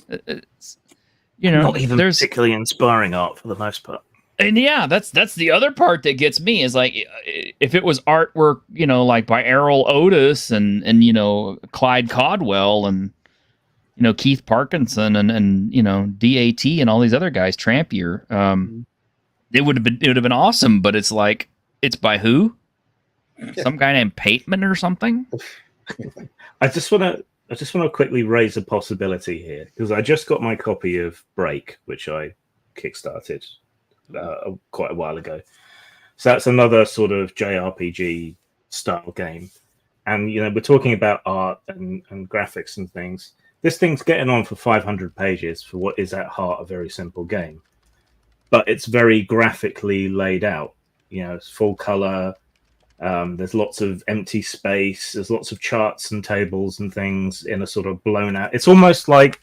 It's not even particularly inspiring art for the most part. And yeah, that's the other part that gets me is like, if it was artwork, like by Errol Otis and Clyde Caldwell and Keith Parkinson and DAT and all these other guys, Trampier, it would have been awesome. But it's like, it's by who? Some guy named Pateman or something. I just want to quickly raise a possibility here, because I just got my copy of Break, which I kickstarted quite a while ago. So that's another sort of JRPG style game, And we're talking about art and graphics and things. This thing's getting on for 500 pages for what is at heart a very simple game, but it's very graphically laid out. It's full color. There's lots of empty space. There's lots of charts and tables and things in a sort of blown out. It's almost like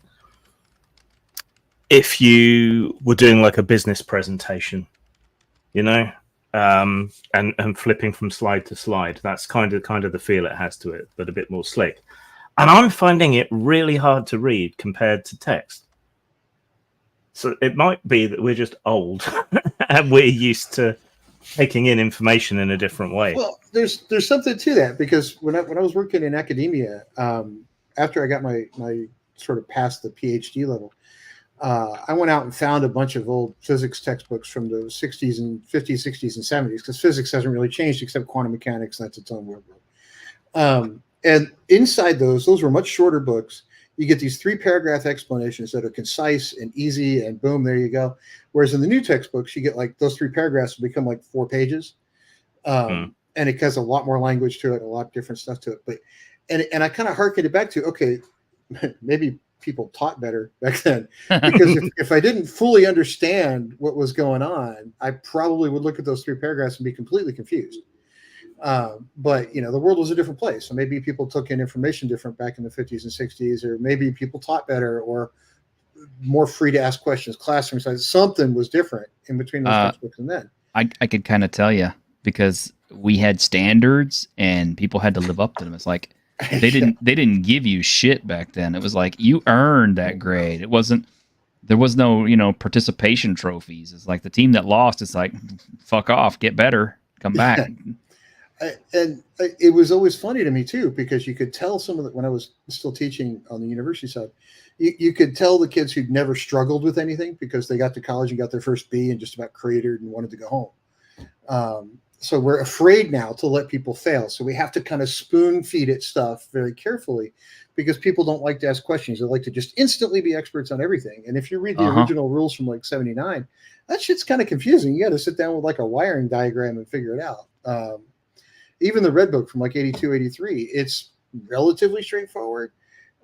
if you were doing like a business presentation, and flipping from slide to slide. That's kind of the feel it has to it, but a bit more slick. And I'm finding it really hard to read compared to text. So it might be that we're just old and we're used to taking in information in a different way. Well, there's something to that, because when I was working in academia, after I got my sort of past the PhD level, I went out and found a bunch of old physics textbooks from the 60s and 50s, 60s, and 70s, because physics hasn't really changed except quantum mechanics. That's its own world. And inside those were much shorter books. You get these 3-paragraph explanations that are concise and easy, and boom, there you go. Whereas in the new textbooks, you get like those 3 paragraphs become like 4 pages. And it has a lot more language to it, a lot of different stuff to it. But and I kind of harken it back to, okay, maybe people taught better back then, because if I didn't fully understand what was going on, I probably would look at those 3 paragraphs and be completely confused. But the world was a different place, so maybe people took in information different back in the 50s and 60s, or maybe people taught better or more free to ask questions. Classroom size, something was different in between those textbooks and then. I could kind of tell you, because we had standards and people had to live up to them. It's like they didn't give you shit back then. It was like you earned that grade. There was no participation trophies. It's like the team that lost, it's like, fuck off, get better, come back. And it was always funny to me too, because you could tell some of the, when I was still teaching on the university side, you could tell the kids who'd never struggled with anything because they got to college and got their first B and just about cratered and wanted to go home. So we're afraid now to let people fail. So we have to kind of spoon feed it stuff very carefully, because people don't like to ask questions. They like to just instantly be experts on everything. And if you read the original rules from like 79, that shit's kind of confusing. You got to sit down with like a wiring diagram and figure it out. Even the Red Book from like 82, 83, it's relatively straightforward.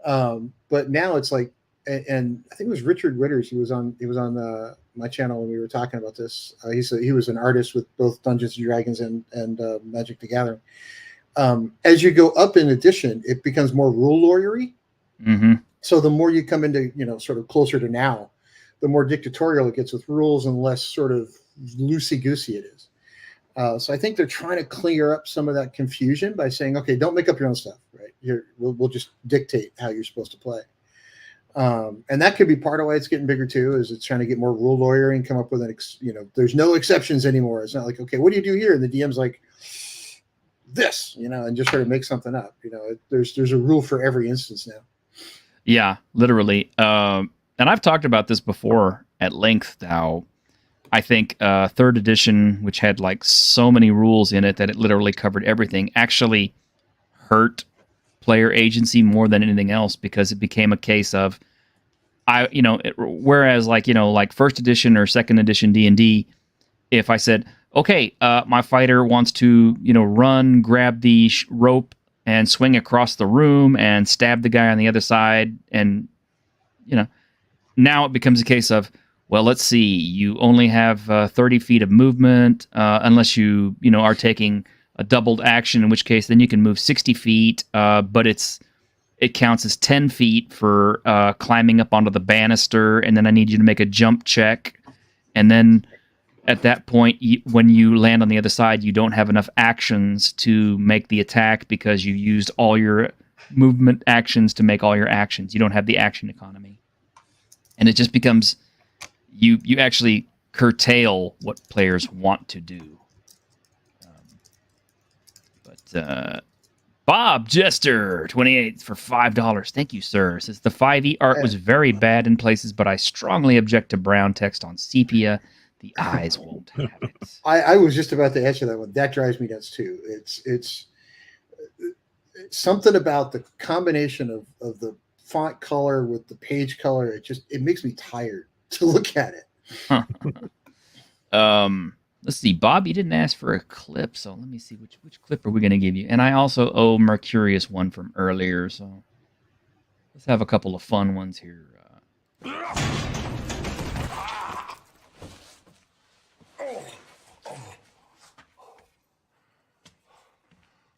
But now it's like, and I think it was Richard Witters. He was on my channel when we were talking about this. He was an artist with both Dungeons and Dragons and Magic the Gathering. As you go up in edition, it becomes more rule lawyery. Mm-hmm. So the more you come into, sort of closer to now, the more dictatorial it gets with rules and less sort of loosey-goosey it is. So I think they're trying to clear up some of that confusion by saying, okay, don't make up your own stuff, right? We'll just dictate how you're supposed to play. And that could be part of why it's getting bigger too, is it's trying to get more rule lawyering, come up with there's no exceptions anymore. It's not like, okay, what do you do here? And the DM's like this, and just sort of make something up. There's a rule for every instance now. Yeah, literally. And I've talked about this before at length, how I think 3rd edition, which had like so many rules in it that it literally covered everything, actually hurt player agency more than anything else, because it became a case of whereas like 1st edition or 2nd edition D&D, if I said, okay, my fighter wants to run, grab the rope and swing across the room and stab the guy on the other side, and now it becomes a case of, well, let's see, you only have 30 feet of movement unless you are taking a doubled action, in which case then you can move 60 feet, but it counts as 10 feet for climbing up onto the banister, and then I need you to make a jump check. And then at that point, when you land on the other side, you don't have enough actions to make the attack because you used all your movement actions to make all your actions. You don't have the action economy. And it just becomes, you actually curtail what players want to do. Bob Jester 28 for $5. Thank you, sir. Says the 5e art was very bad in places, but I strongly object to brown text on sepia. The eyes won't have it. I was just about to answer that one. That drives me nuts too. It's something about the combination of the font color with the page color. It makes me tired to look at it. let's see, Bob, you didn't ask for a clip, so let me see which clip are we going to give you. And I also owe Mercurius one from earlier, so let's have a couple of fun ones here.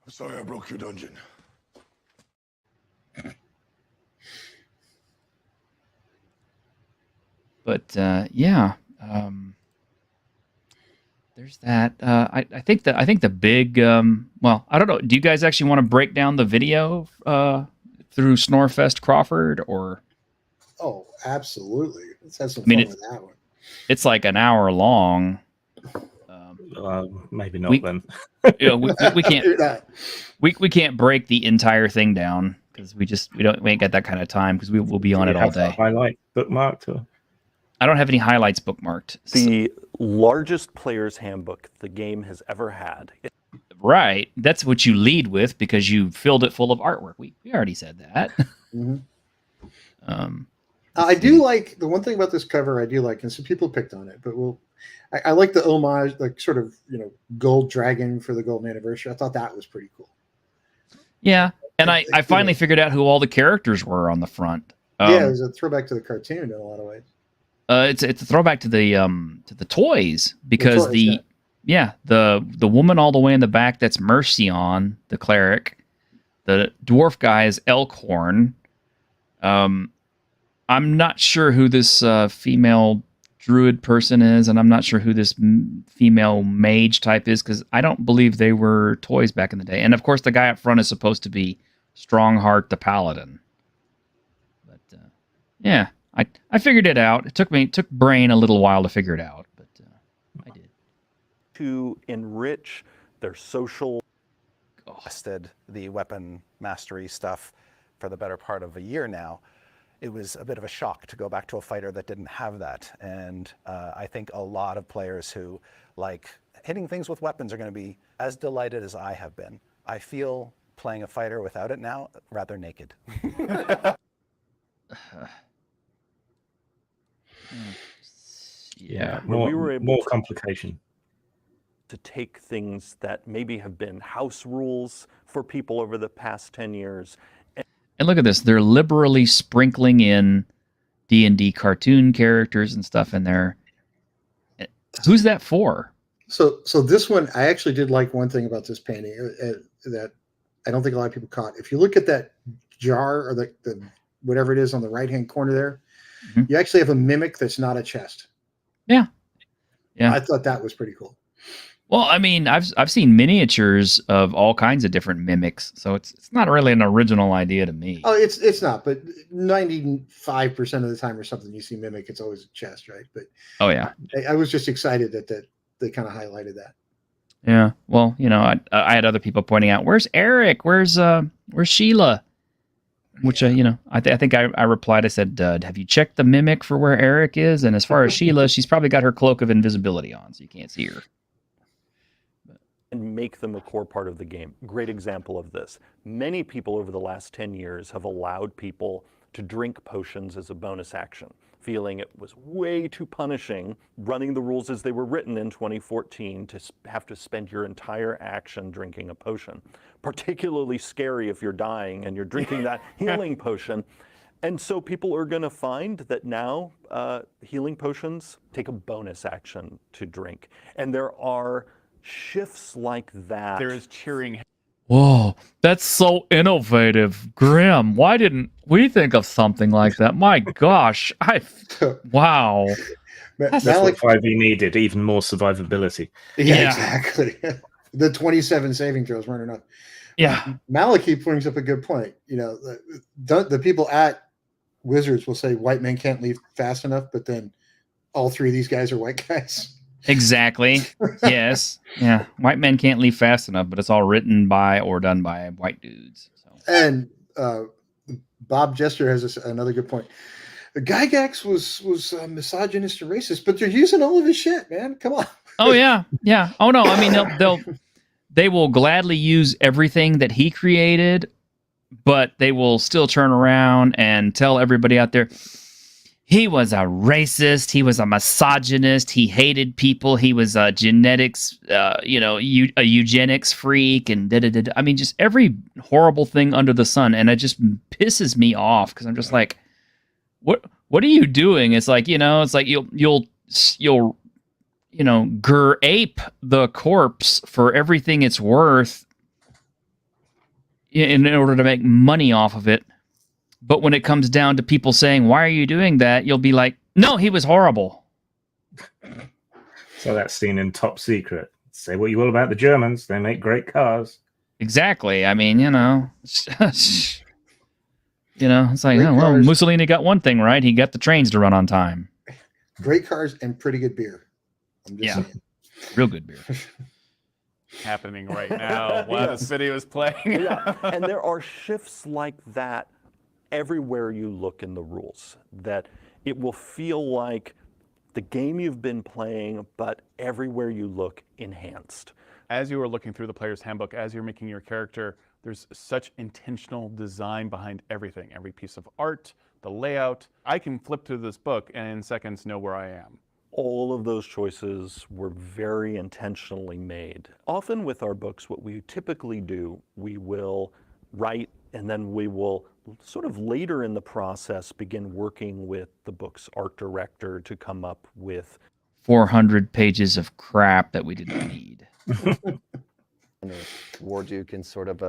Sorry I broke your dungeon. But yeah, there's that. I think the big well, I don't know. Do you guys actually want to break down the video through Snorefest Crawford, or? Oh, absolutely. Let's have some I mean, fun with that one. It's like an hour long. Maybe not then. You know, we can't we can't break the entire thing down because we ain't got that kind of time because we'll be on it all day. Highlight bookmarked or? I don't have any highlights bookmarked. The largest player's handbook the game has ever had. Right. That's what you lead with because you filled it full of artwork. We already said that. Mm-hmm. I do like the one thing about this cover. I do like, and some people picked on it, but I like the homage, like sort of gold dragon for the golden anniversary. I thought that was pretty cool. Yeah, and I finally figured out who all the characters were on the front. Yeah, it was a throwback to the cartoon in a lot of ways. It's a throwback to the toys because the woman all the way in the back, that's Mercion, the cleric. The dwarf guy is Elkhorn. I'm not sure who this female druid person is, and I'm not sure who this female mage type is because I don't believe they were toys back in the day. And of course, the guy up front is supposed to be Strongheart the Paladin. But yeah, I figured it out. It took Brain a little while to figure it out, but I did. To enrich their social. Tested the weapon mastery stuff for the better part of a year now. It was a bit of a shock to go back to a fighter that didn't have that. And I think a lot of players who like hitting things with weapons are going to be as delighted as I have been. I feel playing a fighter without it now rather naked. Yeah, more complication. To take things that maybe have been house rules for people over the past 10 years. And look at this. They're liberally sprinkling in D&D cartoon characters and stuff in there. Who's that for? So this one, I actually did like one thing about this painting that I don't think a lot of people caught. If you look at that jar or the whatever it is on the right-hand corner there, you actually have a mimic that's not a chest. Yeah. I thought that was pretty cool. Well, I mean, I've seen miniatures of all kinds of different mimics, so it's not really an original idea to me. Oh, it's not, but 95% of the time or something you see mimic, it's always a chest, right? But oh yeah, I was just excited that they kind of highlighted that. Yeah, well, I had other people pointing out, where's Eric? Where's Sheila? Which I think I replied. I said, have you checked the mimic for where Eric is? And as far as Sheila, she's probably got her cloak of invisibility on, so you can't see her. And make them a core part of the game. Great example of this. Many people over the last 10 years have allowed people to drink potions as a bonus action, feeling it was way too punishing running the rules as they were written in 2014 to have to spend your entire action drinking a potion. Particularly scary if you're dying and you're drinking that healing potion. And so people are going to find that now healing potions take a bonus action to drink. And there are shifts like that. There is cheering. Whoa, that's so innovative. Grim, why didn't we think of something like that? My gosh, wow. That's what 5e needed, even more survivability. Yeah. Exactly. The 27 saving throws weren't enough. Yeah. Maliki brings up a good point. The people at Wizards will say white men can't leave fast enough, but then all three of these guys are white guys. Exactly. Yes. Yeah. White men can't leave fast enough, but it's all written by or done by white dudes. So. And Bob Jester has another good point. Gygax was misogynist and racist, but they're using all of his shit, man. Come on. Oh yeah, yeah. Oh no. I mean, they will gladly use everything that he created, but they will still turn around and tell everybody out there, he was a racist. He was a misogynist. He hated people. He was a genetics, a eugenics freak, and da-da-da-da. I mean, just every horrible thing under the sun, and it just pisses me off because I'm just like, what are you doing? It's like, it's like you'll ape the corpse for everything it's worth in order to make money off of it. But when it comes down to people saying, why are you doing that? You'll be like, no, he was horrible. So that's seen in Top Secret. Say what you will about the Germans. They make great cars. Exactly. I mean, it's like, Great well, cars. Mussolini got one thing right. He got the trains to run on time. Great cars and pretty good beer. I'm just saying. Real good beer. Happening right now while this video is playing. And there are shifts like that everywhere you look in the rules, that it will feel like the game you've been playing, but everywhere you look, enhanced. As you were looking through the player's handbook, as you're making your character, there's such intentional design behind everything, every piece of art, the layout. I can flip through this book and in seconds know where I am. All of those choices were very intentionally made. Often with our books, what we typically do, we will write and then we will sort of later in the process begin working with the book's art director to come up with 400 pages of crap that we didn't need. War Duke and sort of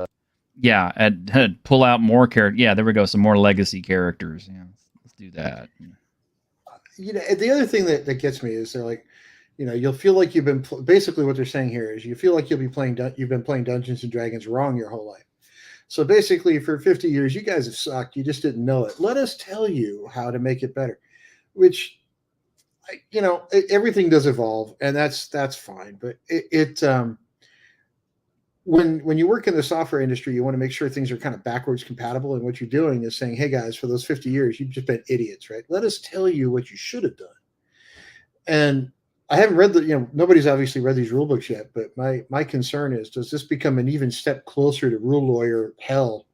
Yeah, and pull out more characters. Yeah, there we go. Some more legacy characters. Yeah, let's do that. The other thing that gets me is they're like, you'll feel like you've been basically what they're saying here is you feel like you've been playing Dungeons and Dragons wrong your whole life. So basically, for 50 years, you guys have sucked. You just didn't know it. Let us tell you how to make it better, which, everything does evolve, and that's fine. But when you work in the software industry, you want to make sure things are kind of backwards compatible. And what you're doing is saying, hey, guys, for those 50 years, you've just been idiots, right? Let us tell you what you should have done. And I haven't read nobody's obviously read these rule books yet, but my concern is, does this become an even step closer to rule lawyer hell,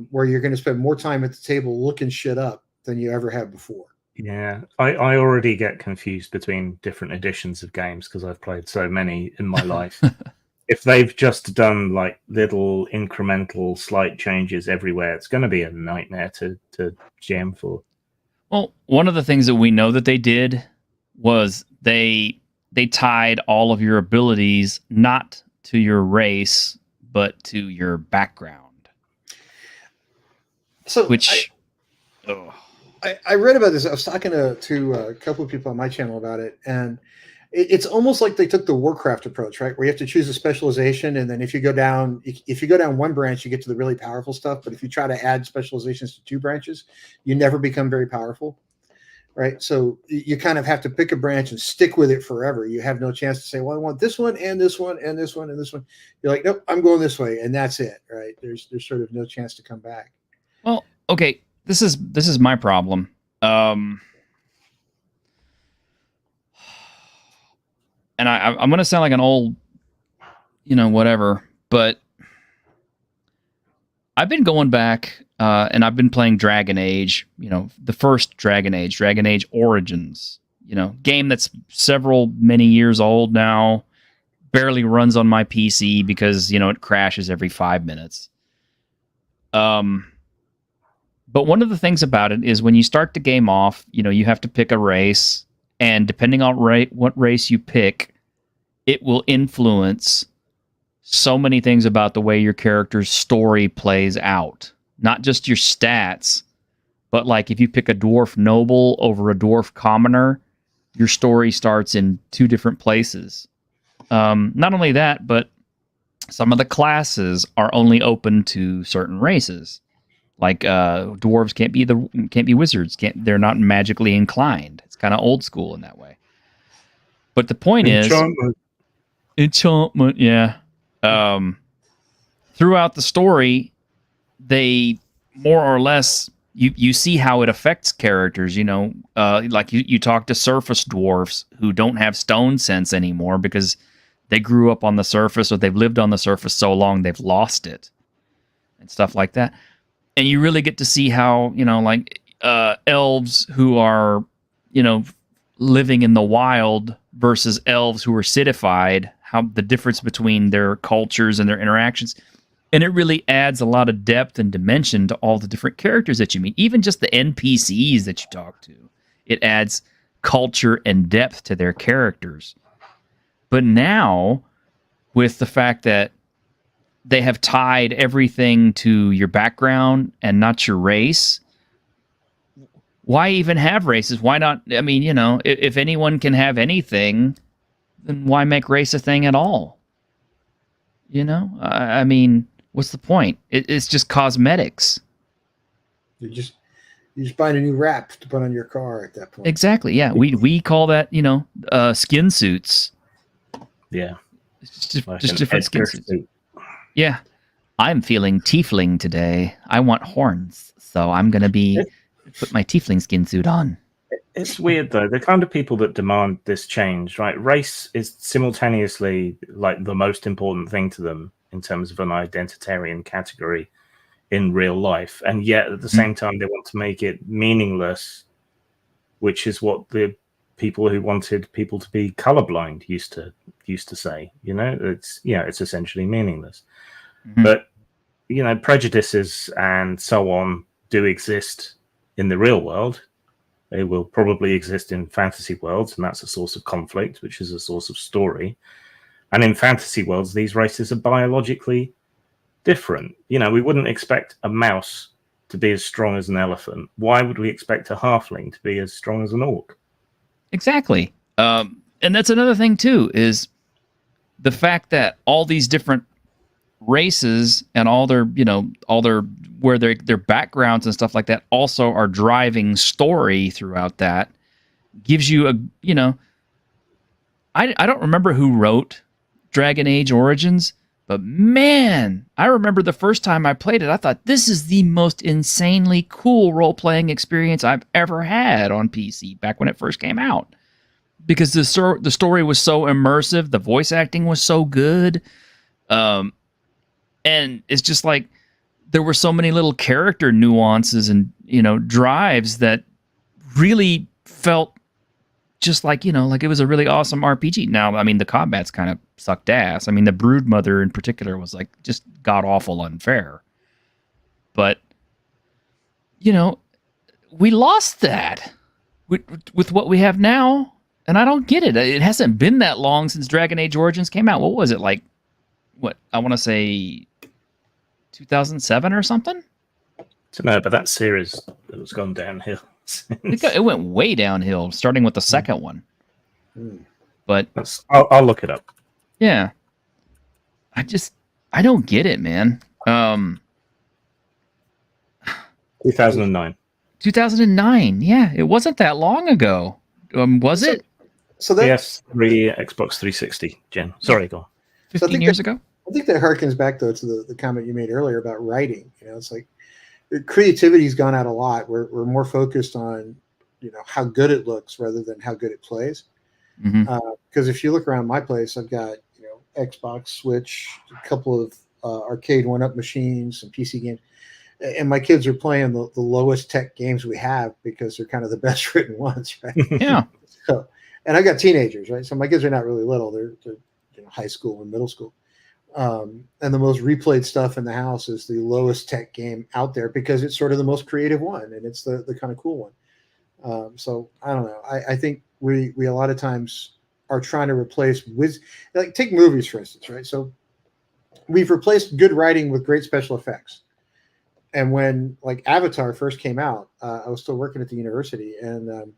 where you're going to spend more time at the table looking shit up than you ever have before? Yeah, I already get confused between different editions of games because I've played so many in my life. If they've just done like little incremental slight changes everywhere, it's going to be a nightmare to jam for. Well, one of the things that we know that they did was they tied all of your abilities not to your race, but to your background. So I read about this. I was talking to a couple of people on my channel about it, and it's almost like they took the Warcraft approach, right? Where you have to choose a specialization, and then if you go down one branch, you get to the really powerful stuff. But if you try to add specializations to 2 branches, you never become very powerful, right? So you kind of have to pick a branch and stick with it forever. You have no chance to say, well, I want this one and this one and this one and this one. You're like, nope, I'm going this way, and that's it, right? There's sort of no chance to come back. Well, okay, this is my problem. And I'm going to sound like an old, whatever, but I've been going back and I've been playing Dragon Age, the first Dragon Age Origins, game that's many years old now, barely runs on my PC because, it crashes every 5 minutes. But one of the things about it is when you start the game off, you have to pick a race. And depending on what race you pick, it will influence so many things about the way your character's story plays out. Not just your stats, but like if you pick a dwarf noble over a dwarf commoner, your story starts in 2 different places. Not only that, but some of the classes are only open to certain races. Like dwarves can't be wizards. They're not magically inclined. It's kind of old school in that way. But the point is, enchantment, yeah. Throughout the story, they more or less you see how it affects characters. Like you talk to surface dwarves who don't have stone sense anymore because they grew up on the surface or they've lived on the surface so long they've lost it, and stuff like that. And you really get to see how, like elves who are, living in the wild versus elves who are citified, how the difference between their cultures and their interactions. And it really adds a lot of depth and dimension to all the different characters that you meet, even just the NPCs that you talk to. It adds culture and depth to their characters. But now, with the fact that they have tied everything to your background and not your race, why even have races? Why not? I mean, if anyone can have anything, then why make race a thing at all? I mean, what's the point? It's just cosmetics. You just buying a new wrap to put on your car at that point. Exactly. Yeah, we call that skin suits. Yeah, it's just like different skin suits. Yeah, I'm feeling tiefling today. I want horns, so I'm gonna put my tiefling skin suit on. It's weird though. The kind of people that demand this change, right? Race is simultaneously like the most important thing to them in terms of an identitarian category in real life, and yet at the same time they want to make it meaningless, which is what the people who wanted people to be colorblind used to say. It's essentially meaningless. But prejudices and so on do exist in the real world. They will probably exist in fantasy worlds, and that's a source of conflict, which is a source of story. And in fantasy worlds, these races are biologically different. We wouldn't expect a mouse to be as strong as an elephant. Why would we expect a halfling to be as strong as an orc? Exactly. And that's another thing too, is the fact that all these different races and all their where their backgrounds and stuff like that also are driving story throughout that gives you I don't remember who wrote Dragon Age Origins, but man, I remember the first time I played it, I thought this is the most insanely cool role-playing experience I've ever had on PC back when it first came out. Because the story was so immersive, the voice acting was so good. And it's just like there were so many little character nuances and, drives that really felt just like, like it was a really awesome RPG. Now, I mean, the combat's kind of sucked ass. I mean, the Broodmother in particular was like just god-awful unfair. But, we lost that with what we have now. And I don't get it. It hasn't been that long since Dragon Age Origins came out. What was it, like, I want to say 2007 or something? I don't know, but that series has gone downhill. It went way downhill, starting with the second one. But I'll look it up. Yeah. I don't get it, man. 2009. 2009. Yeah, it wasn't that long ago. Was it? So that PS3, Xbox 360, Jen. Sorry, go on. 15 years ago? I think that harkens back, though, to the comment you made earlier about writing. It's like creativity's gone out a lot. We're more focused on, how good it looks rather than how good it plays. Because if you look around my place, I've got, Xbox, Switch, a couple of arcade one-up machines, some PC games. And my kids are playing the lowest tech games we have because they're kind of the best written ones, right? Yeah. And I got teenagers, right? So my kids are not really little. They're high school and middle school. And the most replayed stuff in the house is the lowest tech game out there because it's sort of the most creative one and it's the kind of cool one. So I don't know. I think we a lot of times are trying to replace like take movies, for instance, right? So we've replaced good writing with great special effects. And when like Avatar first came out, I was still working at the university, and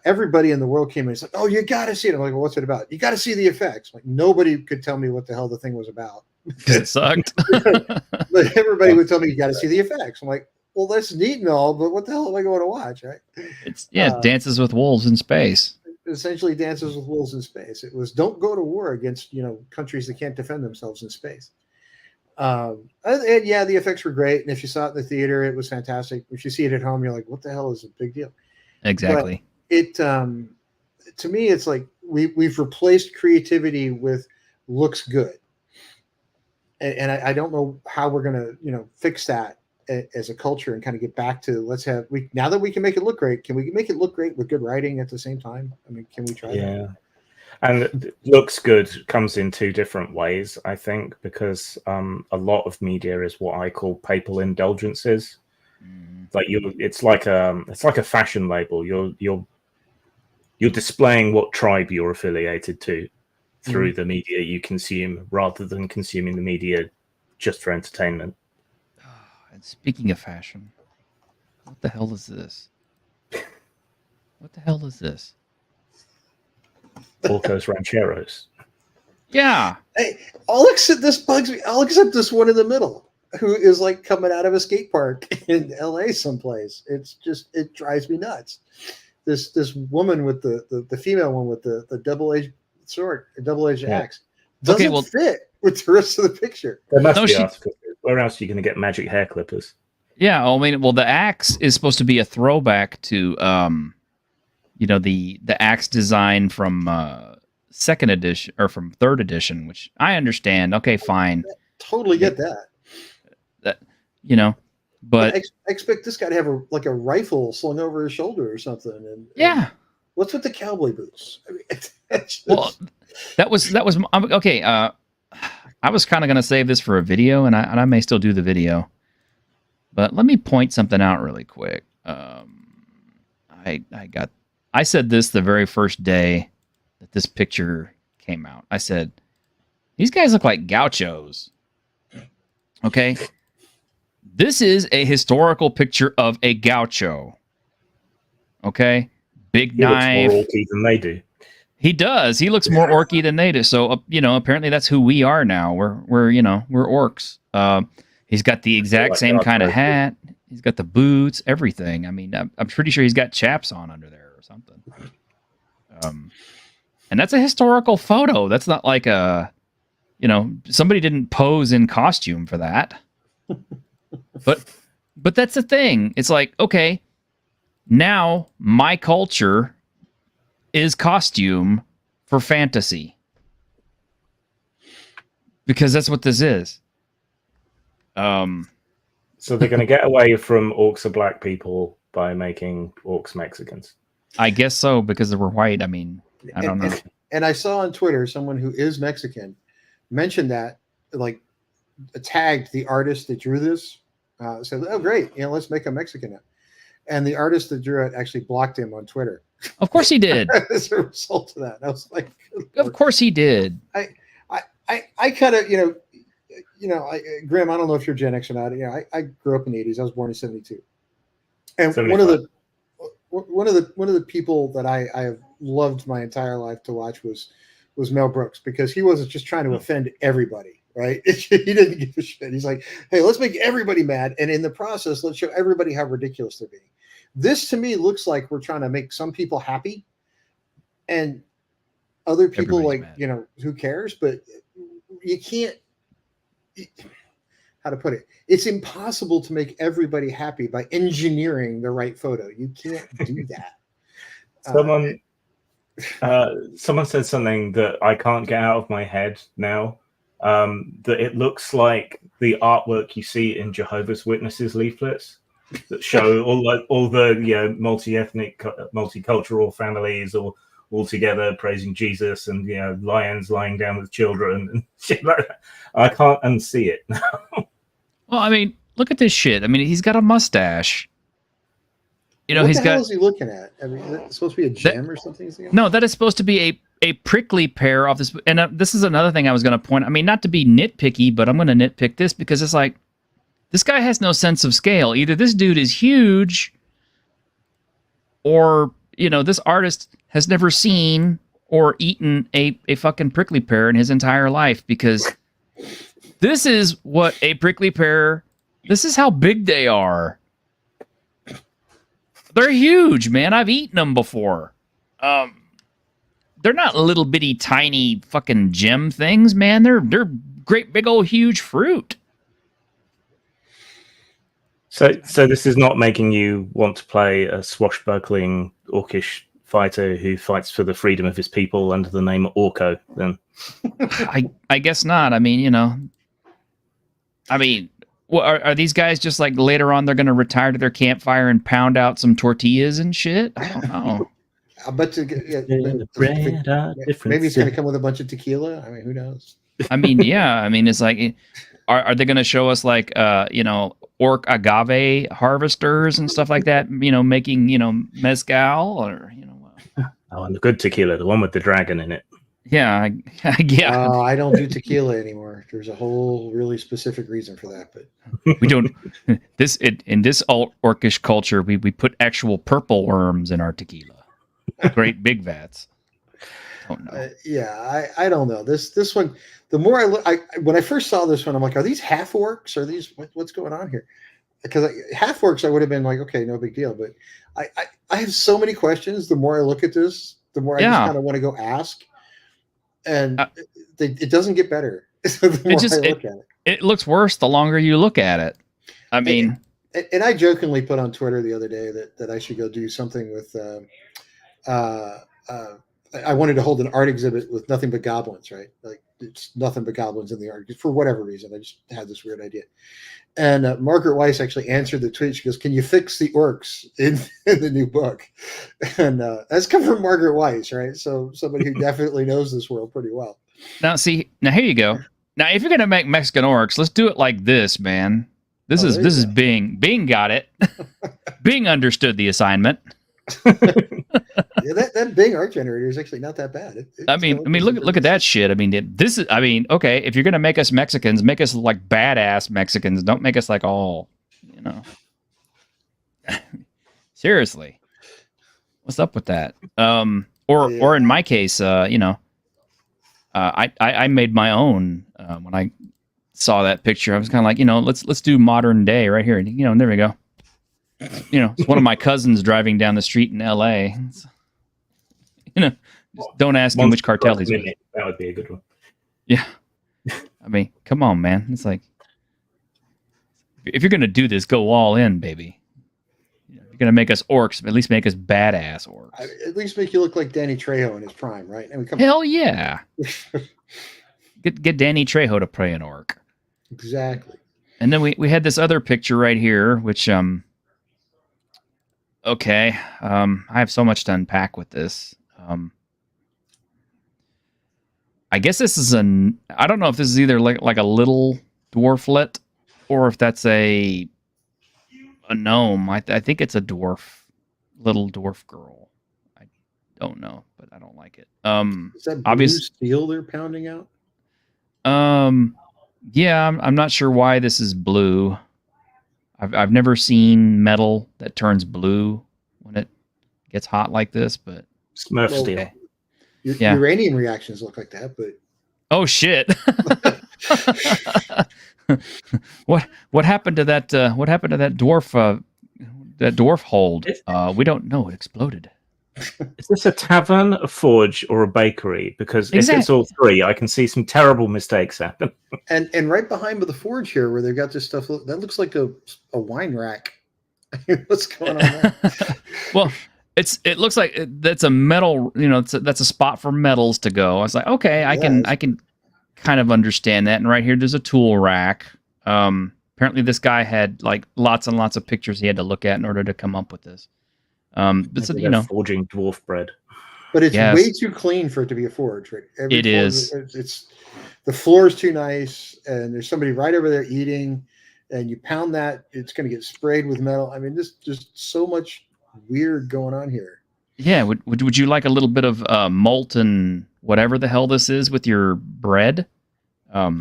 everybody in the world came in and said, "Oh, you got to see it." I'm like, "Well, what's it about?" "You got to see the effects." Like nobody could tell me what the hell the thing was about. It sucked. But everybody would tell me, "You got to see the effects." I'm like, "Well, that's neat and all, but what the hell am I going to watch?" Right? It's Dances with Wolves in space. Essentially, Dances with Wolves in space. It was don't go to war against countries that can't defend themselves in space. And yeah, the effects were great, and if you saw it in the theater, it was fantastic. If you see it at home, you're like, "What the hell is a big deal?" Exactly. But it to me, it's like we've replaced creativity with looks good, and I don't know how we're gonna fix that as a culture and kind of get back to now that we can make it look great, can we make it look great with good writing at the same time? I mean, can we try that? Yeah. And looks good comes in two different ways, I think, because a lot of media is what I call papal indulgences. Like it's like a fashion label. You're displaying what tribe you're affiliated to through the media you consume, rather than consuming the media just for entertainment. And speaking of fashion, what the hell is this? What the hell is this? Orcos Rancheros. Yeah. Hey, this bugs me. All except this one in the middle, who is like coming out of a skate park in LA someplace. It drives me nuts. This woman with the female one with the double-edged sword, double-edged axe, doesn't fit with the rest of the picture. There must be artificial. Where else are you going to get magic hair clippers? Yeah, I mean, well, the axe is supposed to be a throwback to, the axe design from second edition or from third edition, which I understand. Okay, fine. Totally get that. But I expect this guy to have a rifle slung over his shoulder or something. And what's with the cowboy boots? I mean, well, that was okay. I was kind of going to save this for a video, and I may still do the video. But let me point something out really quick. I said this the very first day that this picture came out. I said, these guys look like gauchos. Okay? This is a historical picture of a gaucho. Okay? Big knife. He looks more orky than they do. He does. He looks more orky than they do. So, apparently that's who we are now. We're orcs. He's got the exact same kind of hat. He's got the boots, everything. I mean, I'm pretty sure he's got chaps on under there or something. And that's a historical photo. That's not like somebody didn't pose in costume for that. But that's the thing. It's like, okay, now my culture is costume for fantasy. Because that's what this is. So they're going to get away from orcs are black people by making orcs Mexicans. I guess so, because they were white. I mean, I don't know. And I saw on Twitter someone who is Mexican mentioned that, like, tagged the artist that drew this. Said, "Oh, great! Let's make a Mexican now." And the artist that drew it actually blocked him on Twitter. Of course he did. As a result of that, I was like, "Of course he did." I kind of, Grim, I don't know if you're Gen X or not. I grew up in the 80s. I was born in 72. And 75. one of the people that I have loved my entire life to watch was Mel Brooks, because he wasn't just trying to offend everybody, right? He didn't give a shit. He's like, hey, let's make everybody mad, and in the process, let's show everybody how ridiculous they're being. This to me looks like we're trying to make some people happy, and other people who cares? But you can't. How to put it? It's impossible to make everybody happy by engineering the right photo. You can't do that. Someone said something that I can't get out of my head now. That it looks like the artwork you see in Jehovah's Witnesses leaflets that show all the multi-ethnic, multicultural families all together praising Jesus, and lions lying down with children and shit like that. I can't unsee it now. Well, I mean, look at this shit. I mean, he's got a mustache. What the hell is he looking at? I mean, is it supposed to be a gem or something? No, that is supposed to be a prickly pear off this. And this is another thing I was going to point. I mean, not to be nitpicky, but I'm going to nitpick this because it's like, this guy has no sense of scale. Either this dude is huge, or, this artist has never seen or eaten a fucking prickly pear in his entire life, because this is what a prickly pear, this is how big they are. They're huge, man. I've eaten them before. They're not little bitty tiny fucking gem things, man. They're great big old huge fruit. So this is not making you want to play a swashbuckling orcish fighter who fights for the freedom of his people under the name Orco, then? I guess not. I mean, Well, are these guys just like later on they're going to retire to their campfire and pound out some tortillas and shit? I don't know. I bet you, maybe it's going to come with a bunch of tequila. I mean, who knows? I mean, yeah. I mean, it's like, are they going to show us like, orc agave harvesters and stuff like that? Making mezcal or Oh, and the good tequila, the one with the dragon in it. Yeah, yeah. I don't do tequila anymore. There's a whole really specific reason for that, but We don't. In this orcish culture, we put actual purple worms in our tequila. Great big vats. Don't know. I don't know. This one, the more I look, when I first saw this one, I'm like, are these half orcs? Are these what's going on here? Because half orcs, I would have been like, okay, no big deal. But I have so many questions. The more I look at this, the more I just kind of want to go ask. And it doesn't get better. The more I look at it. It looks worse the longer you look at it. I mean, and I jokingly put on Twitter the other day that I should go do something with. I wanted to hold an art exhibit with nothing but goblins, right? Like it's nothing but goblins in the art for whatever reason. I just had this weird idea. And Margaret Weiss actually answered the tweet. She goes, "Can you fix the orcs in the new book?" And that's come from Margaret Weiss, right? So somebody who definitely knows this world pretty well. Now here you go. Now, if you're gonna make Mexican orcs, let's do it like this, man. This is Bing. Bing got it. Bing understood the assignment. Yeah, that Bing art generator is actually not that bad. I mean, look at that shit. I mean, okay. If you're gonna make us Mexicans, make us like badass Mexicans. Don't make us like all, Seriously, what's up with that? Or in my case, I made my own when I saw that picture. I was kind of like, let's do modern day right here. And there we go. It's one of my cousins driving down the street in L.A. Don't ask him which cartel he's with. That would be a good one. Yeah. I mean, come on, man. It's like, if you're going to do this, go all in, baby. If you're going to make us orcs, at least make us badass orcs. At least make you look like Danny Trejo in his prime, right? Hell yeah. Get Danny Trejo to play an orc. Exactly. And then we had this other picture right here, which, okay. I have so much to unpack with this. I guess this is I don't know if this is either like a little dwarflet or if that's a gnome. I think it's a little dwarf girl. I don't know, but I don't like it. Is that blue steel they're pounding out? Yeah, I'm not sure why this is blue. I've never seen metal that turns blue when it gets hot like this, but Smurf steel. Okay. Uranium reactions look like that, but oh shit! What happened to that? What happened to that dwarf? That dwarf hold? We don't know. It exploded. Is this a tavern, a forge, or a bakery? Because if it's all three, I can see some terrible mistakes happen. And right behind the forge here, where they've got this stuff, that looks like a wine rack. What's going on there? Well, it looks like that's a metal. That's a spot for metals to go. I was like, okay, I can kind of understand that. And right here, there's a tool rack. Apparently, this guy had like lots and lots of pictures he had to look at in order to come up with this. But forging dwarf bread. But it's way too clean for it to be a forge, right? It is. It's the floor is too nice, and there's somebody right over there eating, and you pound that, it's going to get sprayed with metal. I mean, there's just so much weird going on here. Yeah, would you like a little bit of molten whatever the hell this is with your bread? But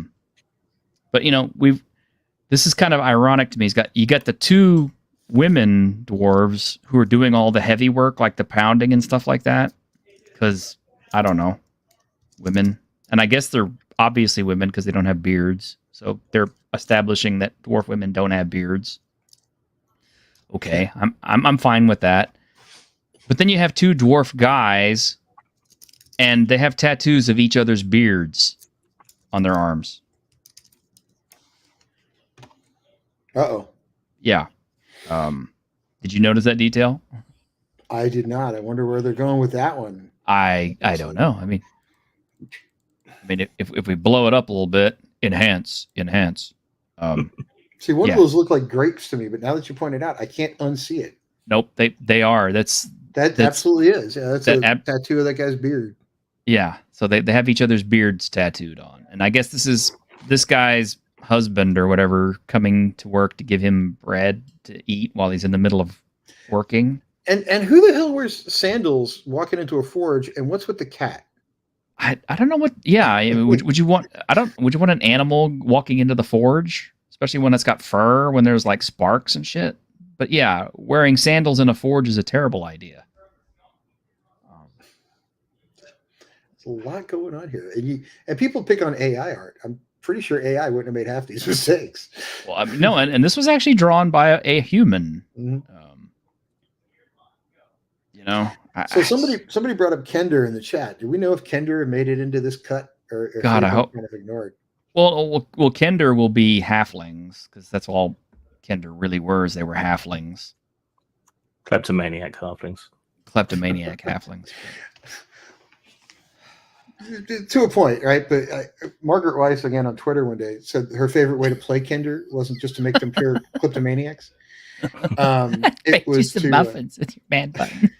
this is kind of ironic to me. You got the two women dwarves who are doing all the heavy work, like the pounding and stuff like that. Because I don't know, women, and I guess they're obviously women because they don't have beards. So they're establishing that dwarf women don't have beards. Okay, I'm fine with that. But then you have two dwarf guys, and they have tattoos of each other's beards on their arms. Uh-oh. Yeah. Did you notice that detail? I did not. I wonder where they're going with that one. I don't know. I mean, if we blow it up a little bit, enhance. See, one of those look like grapes to me, but now that you pointed out, I can't unsee it. Nope, they are. That's absolutely is. Yeah, that's a tattoo of that guy's beard. Yeah, so they have each other's beards tattooed on, and I guess this is this guy's husband or whatever coming to work to give him bread to eat while he's in the middle of working. And who the hell wears sandals walking into a forge? And what's with the cat? I don't know what. Yeah, I mean, would you want? Would you want an animal walking into the forge, especially when it's got fur, when there's like sparks and shit? But yeah, wearing sandals in a forge is a terrible idea. There's a lot going on here, and people pick on AI art. I'm pretty sure AI wouldn't have made half these mistakes. Well, no, and this was actually drawn by a human. Mm-hmm. So somebody brought up Kender in the chat. Do we know if Kender made it into this cut, or God, I hope kind of ignored? Well, Kender will be halflings because that's all Kender really were. Is they were halflings, Kleptomaniac halflings. Kleptomaniac halflings. To a point, right? But Margaret Weiss, again on Twitter one day, said her favorite way to play Kender wasn't just to make them pure kleptomaniacs. It was to muffins with your man button.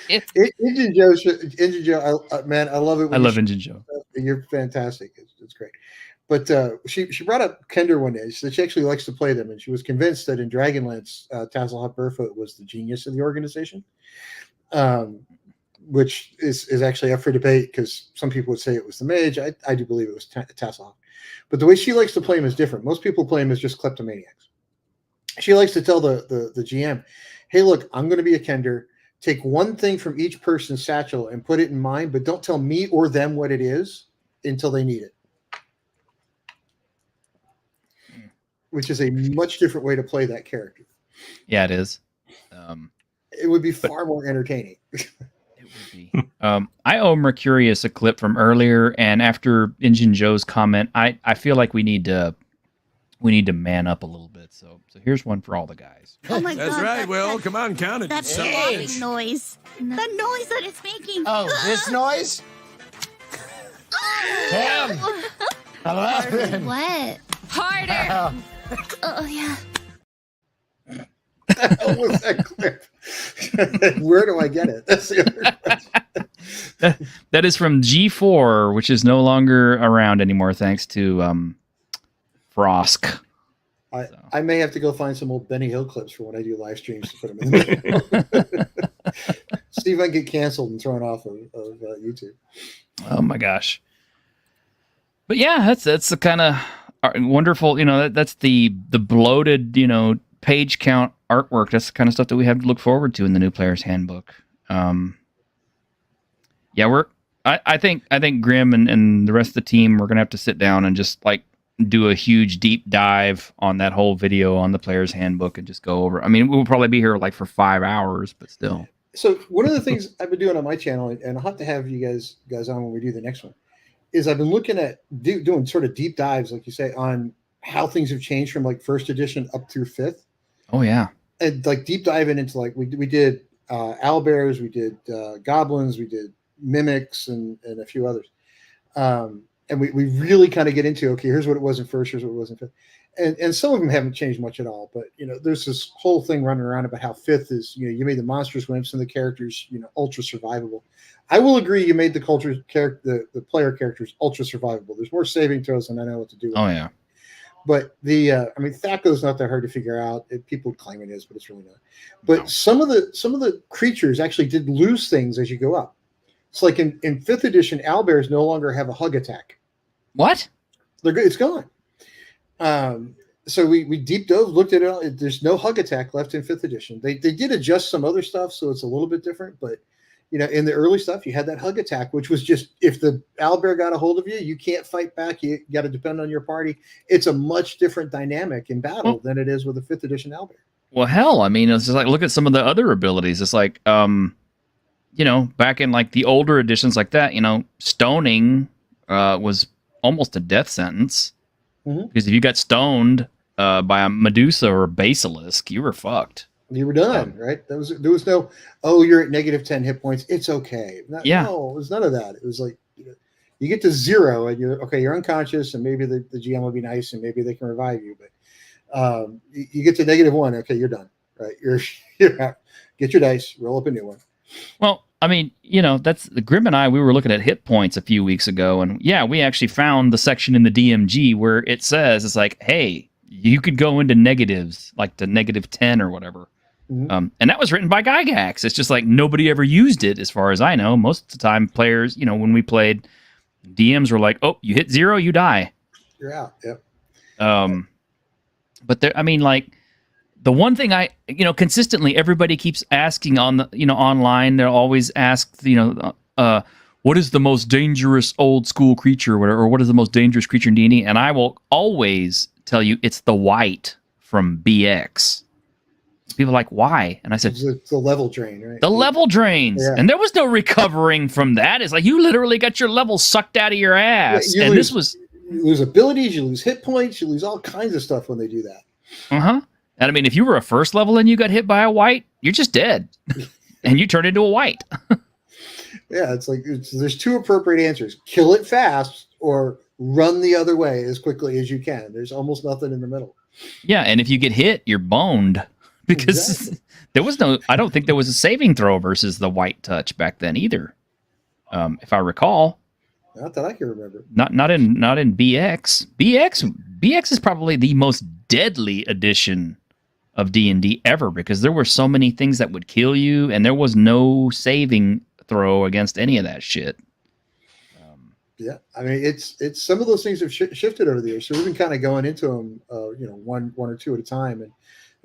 Injun Joe, man, I love it. I love Injun Joe. You're fantastic. It's great. But she brought up Kender one day. She said she actually likes to play them, and she was convinced that in Dragonlance, Tasselhoff Barefoot was the genius of the organization, which is actually up for debate because some people would say it was the mage. I do believe it was Tasselhoff. But the way she likes to play him is different. Most people play him as just kleptomaniacs. She likes to tell the GM, hey, look, I'm going to be a Kender. Take one thing from each person's satchel and put it in mine, but don't tell me or them what it is until they need it. Which is a much different way to play that character. Yeah, it is. It would be far more entertaining. It would be. I owe Mercurius a clip from earlier, and after Injun Joe's comment, I feel like we need to man up a little bit. So here's one for all the guys. Oh my God. That's right, Will. Come on, count it. That popping noise. The noise that it's making. Oh, this noise? Damn. 11. What? Harder. Oh, yeah. What was that clip? Where do I get it? That's the other question. That is from G4, which is no longer around anymore, thanks to Frosk. I may have to go find some old Benny Hill clips for when I do live streams to put them in the see if I can get canceled and thrown off of YouTube. Oh my gosh. But yeah, that's the kind of wonderful, that's the bloated, page count artwork. That's the kind of stuff that we have to look forward to in the new player's handbook. Yeah, I think Grim and the rest of the team, we're gonna have to sit down and just like do a huge deep dive on that whole video on the player's handbook and just go over. I mean, we'll probably be here like for 5 hours, but still. So one of the things I've been doing on my channel, and I'll have to have you guys on when we do the next one, is I've been looking at doing sort of deep dives, like you say, on how things have changed from like first edition up through 5th. Oh yeah. And like deep diving into like we did owlbears, we did goblins, we did mimics, and a few others. And we really kind of get into, okay, here's what it was in first, here's what it was in 5th. And some of them haven't changed much at all. But, there's this whole thing running around about how 5th is, you made the monsters wimps and the characters, ultra survivable. I will agree you made the player characters ultra survivable. There's more saving throws than I know what to do with. Oh, yeah. But Thaco's not that hard to figure out. People claim it is, but it's really not. But some of the creatures actually did lose things as you go up. It's like in 5th edition, owlbears no longer have a hug attack. What? It's gone. So we deep dove, looked at it. There's no hug attack left in 5th edition. They did adjust some other stuff, so it's a little bit different. But in the early stuff, you had that hug attack, which was just if the owlbear got a hold of you, you can't fight back. You got to depend on your party. It's a much different dynamic in battle than it is with a 5th edition owlbear. Well, hell, I mean, it's just like look at some of the other abilities. It's like back in like the older editions like that, stoning was almost a death sentence. Mm-hmm. Because if you got stoned by a Medusa or a Basilisk, you were fucked. You were done, right? There was no, you're at -10 hit points. It's okay. No, it was none of that. It was like, You get to 0 and you're unconscious, and maybe the GM will be nice and maybe they can revive you. But you get to -1, okay, you're done. Right? You're out. Get your dice, roll up a new one. Well, I mean, that's Grim and I. We were looking at hit points a few weeks ago, and yeah, we actually found the section in the DMG where it says it's like, hey, you could go into negatives, like to -10 or whatever. Mm-hmm. And that was written by Gygax. It's just like nobody ever used it, as far as I know. Most of the time, players, when we played, DMs were like, "Oh, you hit 0, you die." You're out. Yep. But there, I mean, like, the one thing consistently everybody keeps asking on the, online, they'll always ask, what is the most dangerous old school creature, or what is the most dangerous creature in D&D? And I will always tell you it's the white from BX. People are like, why? And I said, it's the level drain, right? The level drains. Yeah. And there was no recovering from that. It's like you literally got your level sucked out of your ass. Yeah, you lose abilities, you lose hit points, you lose all kinds of stuff when they do that. Uh-huh. And I mean, if you were a first level and you got hit by a white, you're just dead. And you turn into a white. Yeah, it's like there's 2 appropriate answers. Kill it fast or run the other way as quickly as you can. There's almost nothing in the middle. Yeah, and if you get hit, you're boned. Because there was I don't think there was a saving throw versus the white touch back then either. If I recall. Not that I can remember. Not in BX. BX is probably the most deadly edition of D&D ever, because there were so many things that would kill you, and there was no saving throw against any of that shit. Yeah, I mean, it's some of those things have shifted over the years, so we've been kind of going into them, one or two at a time, and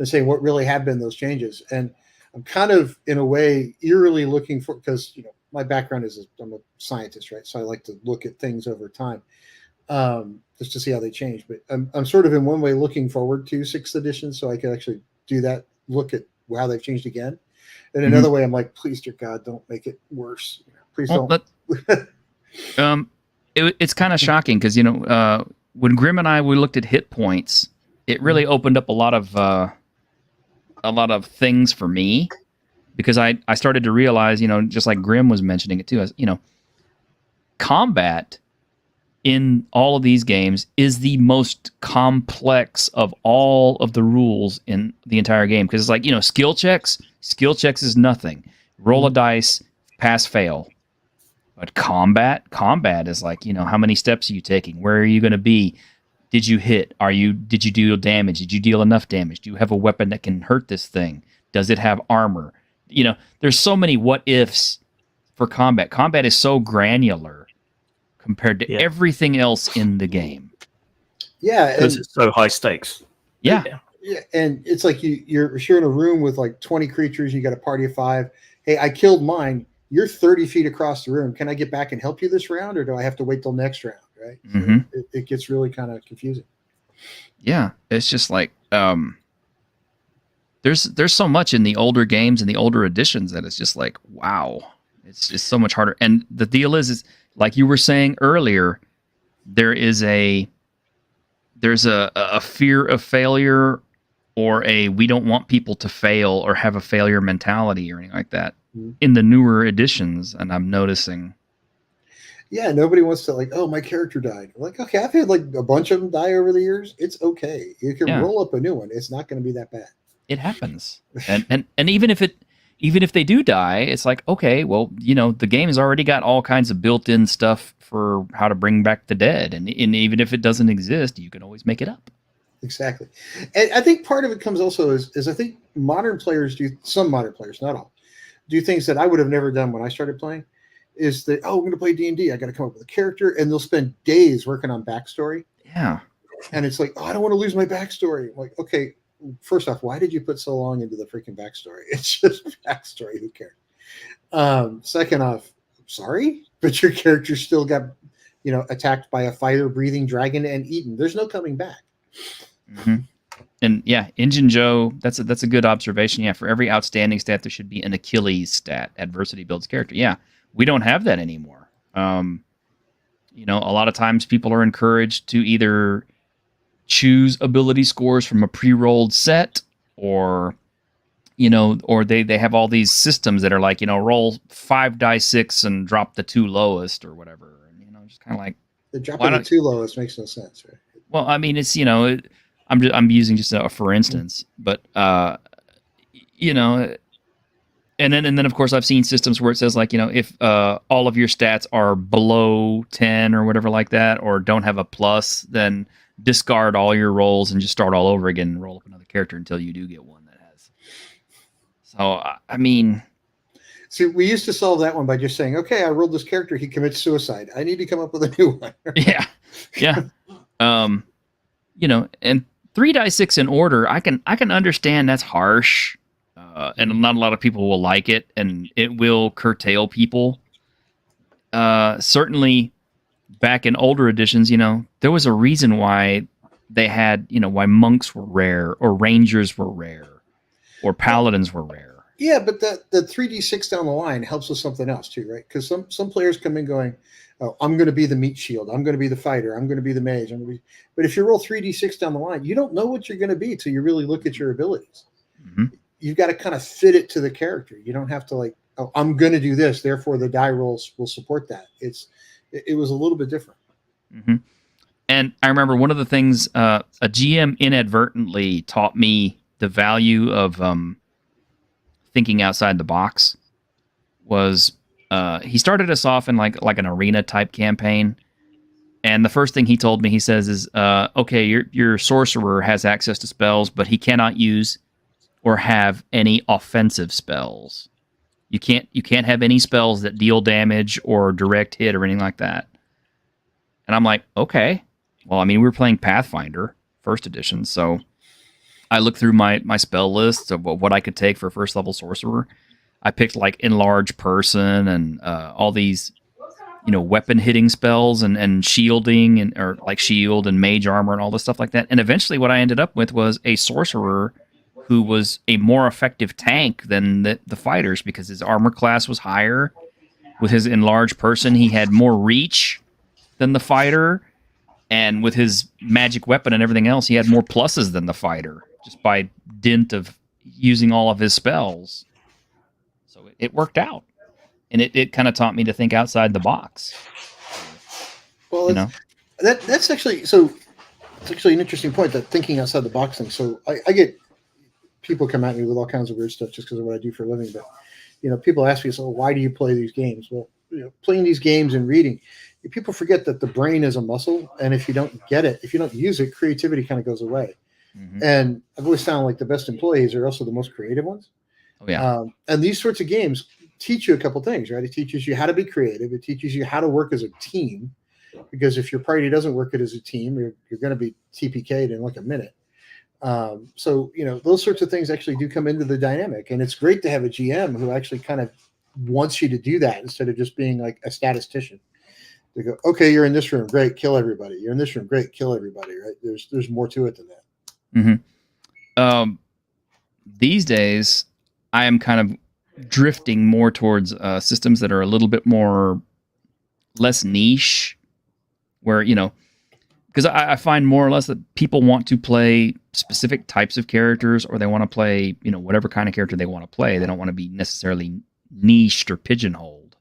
saying what really have been those changes. And I'm kind of, in a way, eerily looking for, because my background is I'm a scientist, right? So I like to look at things over time, just to see how they change. But I'm sort of in one way looking forward to 6th edition, so I can actually do that, look at how they've changed again. And another way, I'm like, please, dear God, don't make it worse. Please don't. It's kind of shocking because when Grim and we looked at hit points, it really opened up a lot of things for me, because I started to realize, just like Grim was mentioning it too, as combat in all of these games is the most complex of all of the rules in the entire game, because it's like, skill checks is nothing. Roll a dice, pass, fail. But combat is like, how many steps are you taking? Where are you going to be? Did you hit? Did you deal damage? Did you deal enough damage? Do you have a weapon that can hurt this thing? Does it have armor? There's so many what ifs for combat. Combat is so granular compared to everything else in the game. Yeah, because it's so high stakes. Yeah. Yeah, and it's like you're in a room with like 20 creatures. You got a party of 5. Hey, I killed mine. You're 30 feet across the room. Can I get back and help you this round, or do I have to wait till next round? Right? Mm-hmm. So it gets really kind of confusing. Yeah, it's just like there's so much in the older games and the older editions that it's just like, wow, it's just so much harder. And the deal is like you were saying earlier, there's a fear of failure, or we don't want people to fail or have a failure mentality or anything like that in the newer editions, and I'm noticing. Yeah, nobody wants to like, oh, my character died. I'm like, okay, I've had like a bunch of them die over the years. It's okay. You can roll up a new one. It's not going to be that bad. It happens. and even if they do die, it's like, okay, well, the game has already got all kinds of built-in stuff for how to bring back the dead, and even if it doesn't exist, you can always make it up. Exactly. And I think part of it comes also is I think some modern players, not all, do things that I would have never done when I started playing. Is that, we're going to play D&D. I got to come up with a character, and they'll spend days working on backstory. Yeah. And it's like, I don't want to lose my backstory. I'm like, okay, first off, why did you put so long into the freaking backstory? It's just backstory. Who cares? Second off, sorry, but your character still got, attacked by a fire-breathing dragon and eaten. There's no coming back. Mm-hmm. And yeah, Injun Joe, that's a good observation. Yeah, for every outstanding stat, there should be an Achilles stat. Adversity builds character. Yeah, we don't have that anymore. A lot of times people are encouraged to either choose ability scores from a pre-rolled set, or they have all these systems that are like, roll 5 die 6 and drop the 2 lowest or whatever. just kind of like The dropping the two lowest makes no sense, right? Well, I mean, it's I'm using just a for instance, but and then of course I've seen systems where it says like if all of your stats are below 10 or whatever like that, or don't have a plus, then discard all your rolls and just start all over again and roll up another character until you do get one that has. So I mean, see, we used to solve that one by just saying, okay, I rolled this character, he commits suicide. I need to come up with a new one. yeah. And 3-6 in order, I can understand that's harsh, and not a lot of people will like it, and it will curtail people. Certainly, back in older editions, there was a reason why they had, why monks were rare, or rangers were rare, or paladins were rare. Yeah, but the 3d6 down the line helps with something else too, right? Because some players come in going, oh, I'm going to be the meat shield, I'm going to be the fighter, I'm going to be the mage, but if you roll 3d6 down the line, you don't know what you're going to be till you really look at your abilities. Mm-hmm. You've got to kind of fit it to the character. You don't have to like, oh, I'm going to do this, therefore the die rolls will support that. It was a little bit different. Mm-hmm. And I remember one of the things a GM inadvertently taught me the value of thinking outside the box was he started us off in like an arena type campaign, and the first thing he told me, he says, is okay, your sorcerer has access to spells, but he cannot use or have any offensive spells. You can't have any spells that deal damage or direct hit or anything like that. And I'm like, okay. Well, I mean, we were playing Pathfinder first edition, so I looked through my spell list of what I could take for first level sorcerer. I picked like enlarge person and all these, weapon hitting spells and shielding or like shield and mage armor and all this stuff like that. And eventually, what I ended up with was a sorcerer who was a more effective tank than the fighters because his armor class was higher. With his enlarged person, he had more reach than the fighter, and with his magic weapon and everything else, he had more pluses than the fighter just by dint of using all of his spells. So it worked out, and it kind of taught me to think outside the box. Well, that's actually so. It's actually an interesting point, that thinking outside the box thing. So I get people come at me with all kinds of weird stuff just because of what I do for a living. But people ask me, so why do you play these games? Well, playing these games and reading, people forget that the brain is a muscle, and if you don't get it, if you don't use it, creativity kind of goes away. Mm-hmm. And I've always found like the best employees are also the most creative ones. Oh, yeah. And these sorts of games teach you a couple things, right? It teaches you how to be creative. It teaches you how to work as a team, because if your party doesn't work it as a team, you're going to be TPK'd in like a minute. So those sorts of things actually do come into the dynamic, and it's great to have a GM who actually kind of wants you to do that instead of just being like a statistician. They go, okay, you're in this room, great, kill everybody. You're in this room, great, kill everybody. Right? There's more to it than that. Mm-hmm. These days, I am kind of drifting more towards systems that are a little bit less niche, where because I find more or less that people want to play specific types of characters, or they want to play, whatever kind of character they want to play. They don't want to be necessarily niched or pigeonholed,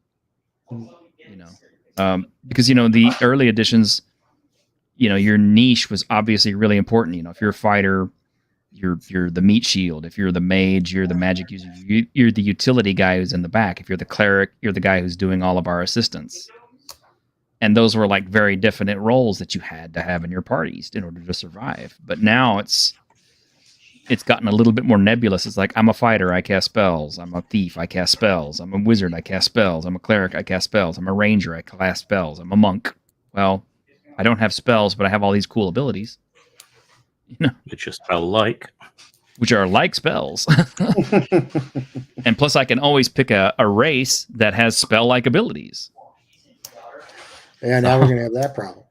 because, the early editions, your niche was obviously really important. If you're a fighter, you're the meat shield. If you're the mage, you're the magic user. You're the utility guy who's in the back. If you're the cleric, you're the guy who's doing all of our assistance. And those were like very definite roles that you had to have in your parties in order to survive. But now it's gotten a little bit more nebulous. It's like, I'm a fighter, I cast spells. I'm a thief, I cast spells. I'm a wizard, I cast spells. I'm a cleric, I cast spells. I'm a ranger, I cast spells. I'm a monk. Well, I don't have spells, but I have all these cool abilities. Which are spell-like. Which are like spells. And plus I can always pick a race that has spell-like abilities. Yeah, now we're going to have that problem.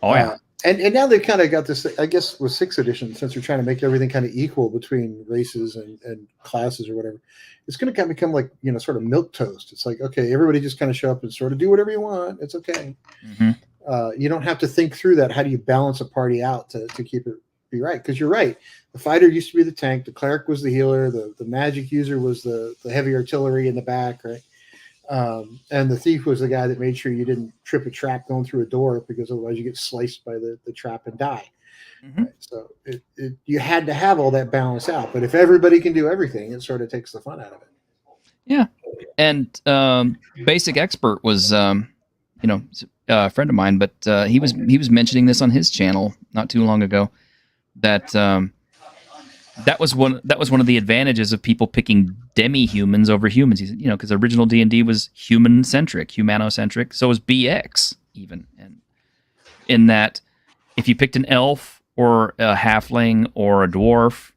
Oh, yeah. And now they've kind of got this, I guess, with 6th edition, since they're trying to make everything kind of equal between races and classes or whatever, it's going to kind of become like, sort of milquetoast. It's like, okay, everybody just kind of show up and sort of do whatever you want. It's okay. Mm-hmm. You don't have to think through that. How do you balance a party out to keep it be right? Because you're right. The fighter used to be the tank. The cleric was the healer. The magic user was the heavy artillery in the back, right? And the thief was the guy that made sure you didn't trip a trap going through a door, because otherwise you get sliced by the trap and die. Mm-hmm. Right? So you had to have all that balance out. But if everybody can do everything, it sort of takes the fun out of it. Yeah. And Basic Expert was, a friend of mine, but he was mentioning this on his channel not too long ago, that that was one of the advantages of people picking demi-humans over humans. He said, because original D&D was human-centric, humanocentric. So was BX even, and in that, if you picked an elf or a halfling or a dwarf,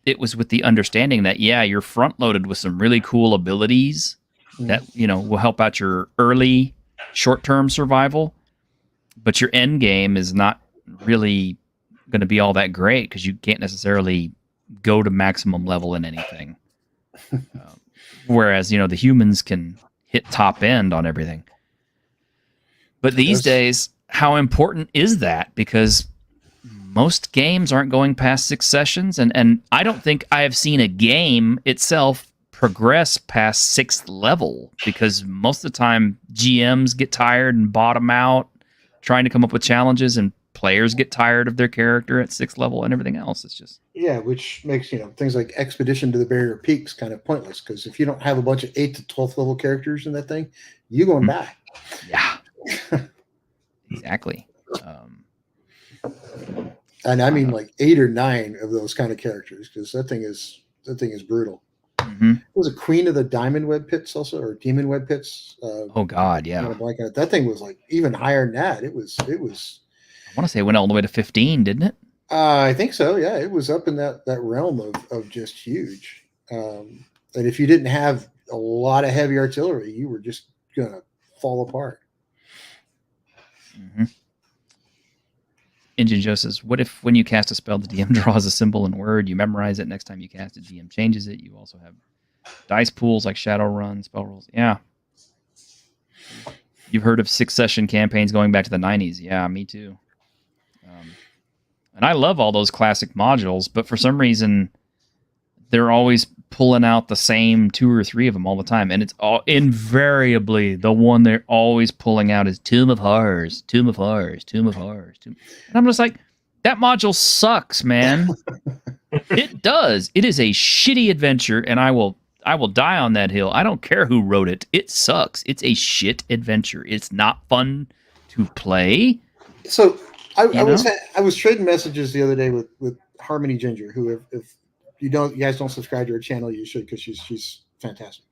it was with the understanding that you're front-loaded with some really cool abilities that will help out your early short-term survival, but your end game is not really going to be all that great because you can't necessarily go to maximum level in anything. Whereas, the humans can hit top end on everything. But these days, how important is that? Because most games aren't going past 6 sessions, and I don't think I have seen a game itself progress past 6th level, because most of the time GMs get tired and bottom out trying to come up with challenges, and players get tired of their character at 6th level and everything else. It's just which makes things like Expedition to the Barrier Peaks kind of pointless, because if you don't have a bunch of 8th to 12th level characters in that thing, you're going back. Yeah, exactly. And I mean like 8 or 9 of those kind of characters, because that thing is brutal. Mm-hmm. Was it Queen of the Diamond Web Pits also, or Demon Web Pits? Oh God, yeah. That thing was like even higher than that. It was. I want to say it went all the way to 15, didn't it? I think so. Yeah, it was up in that realm of just huge. And if you didn't have a lot of heavy artillery, you were just gonna fall apart. Mm-hmm. Engine Joe says, what if when you cast a spell, the DM draws a symbol and word, you memorize it, next time you cast it, DM changes it. You also have dice pools like Shadowrun, spell rolls. Yeah. You've heard of 6-session campaigns going back to the 90s. Yeah, me too. And I love all those classic modules, but for some reason, they're always pulling out the same 2 or 3 of them all the time. And it's all invariably the one they're always pulling out is Tomb of Horrors, Tomb of Horrors, Tomb of Horrors. And I'm just like, that module sucks, man. It does. It is a shitty adventure, and I will die on that hill. I don't care who wrote it. It sucks. It's a shit adventure. It's not fun to play. So I was trading messages the other day with Harmony Ginger, who if you guys don't subscribe to her channel, you should, because she's fantastic.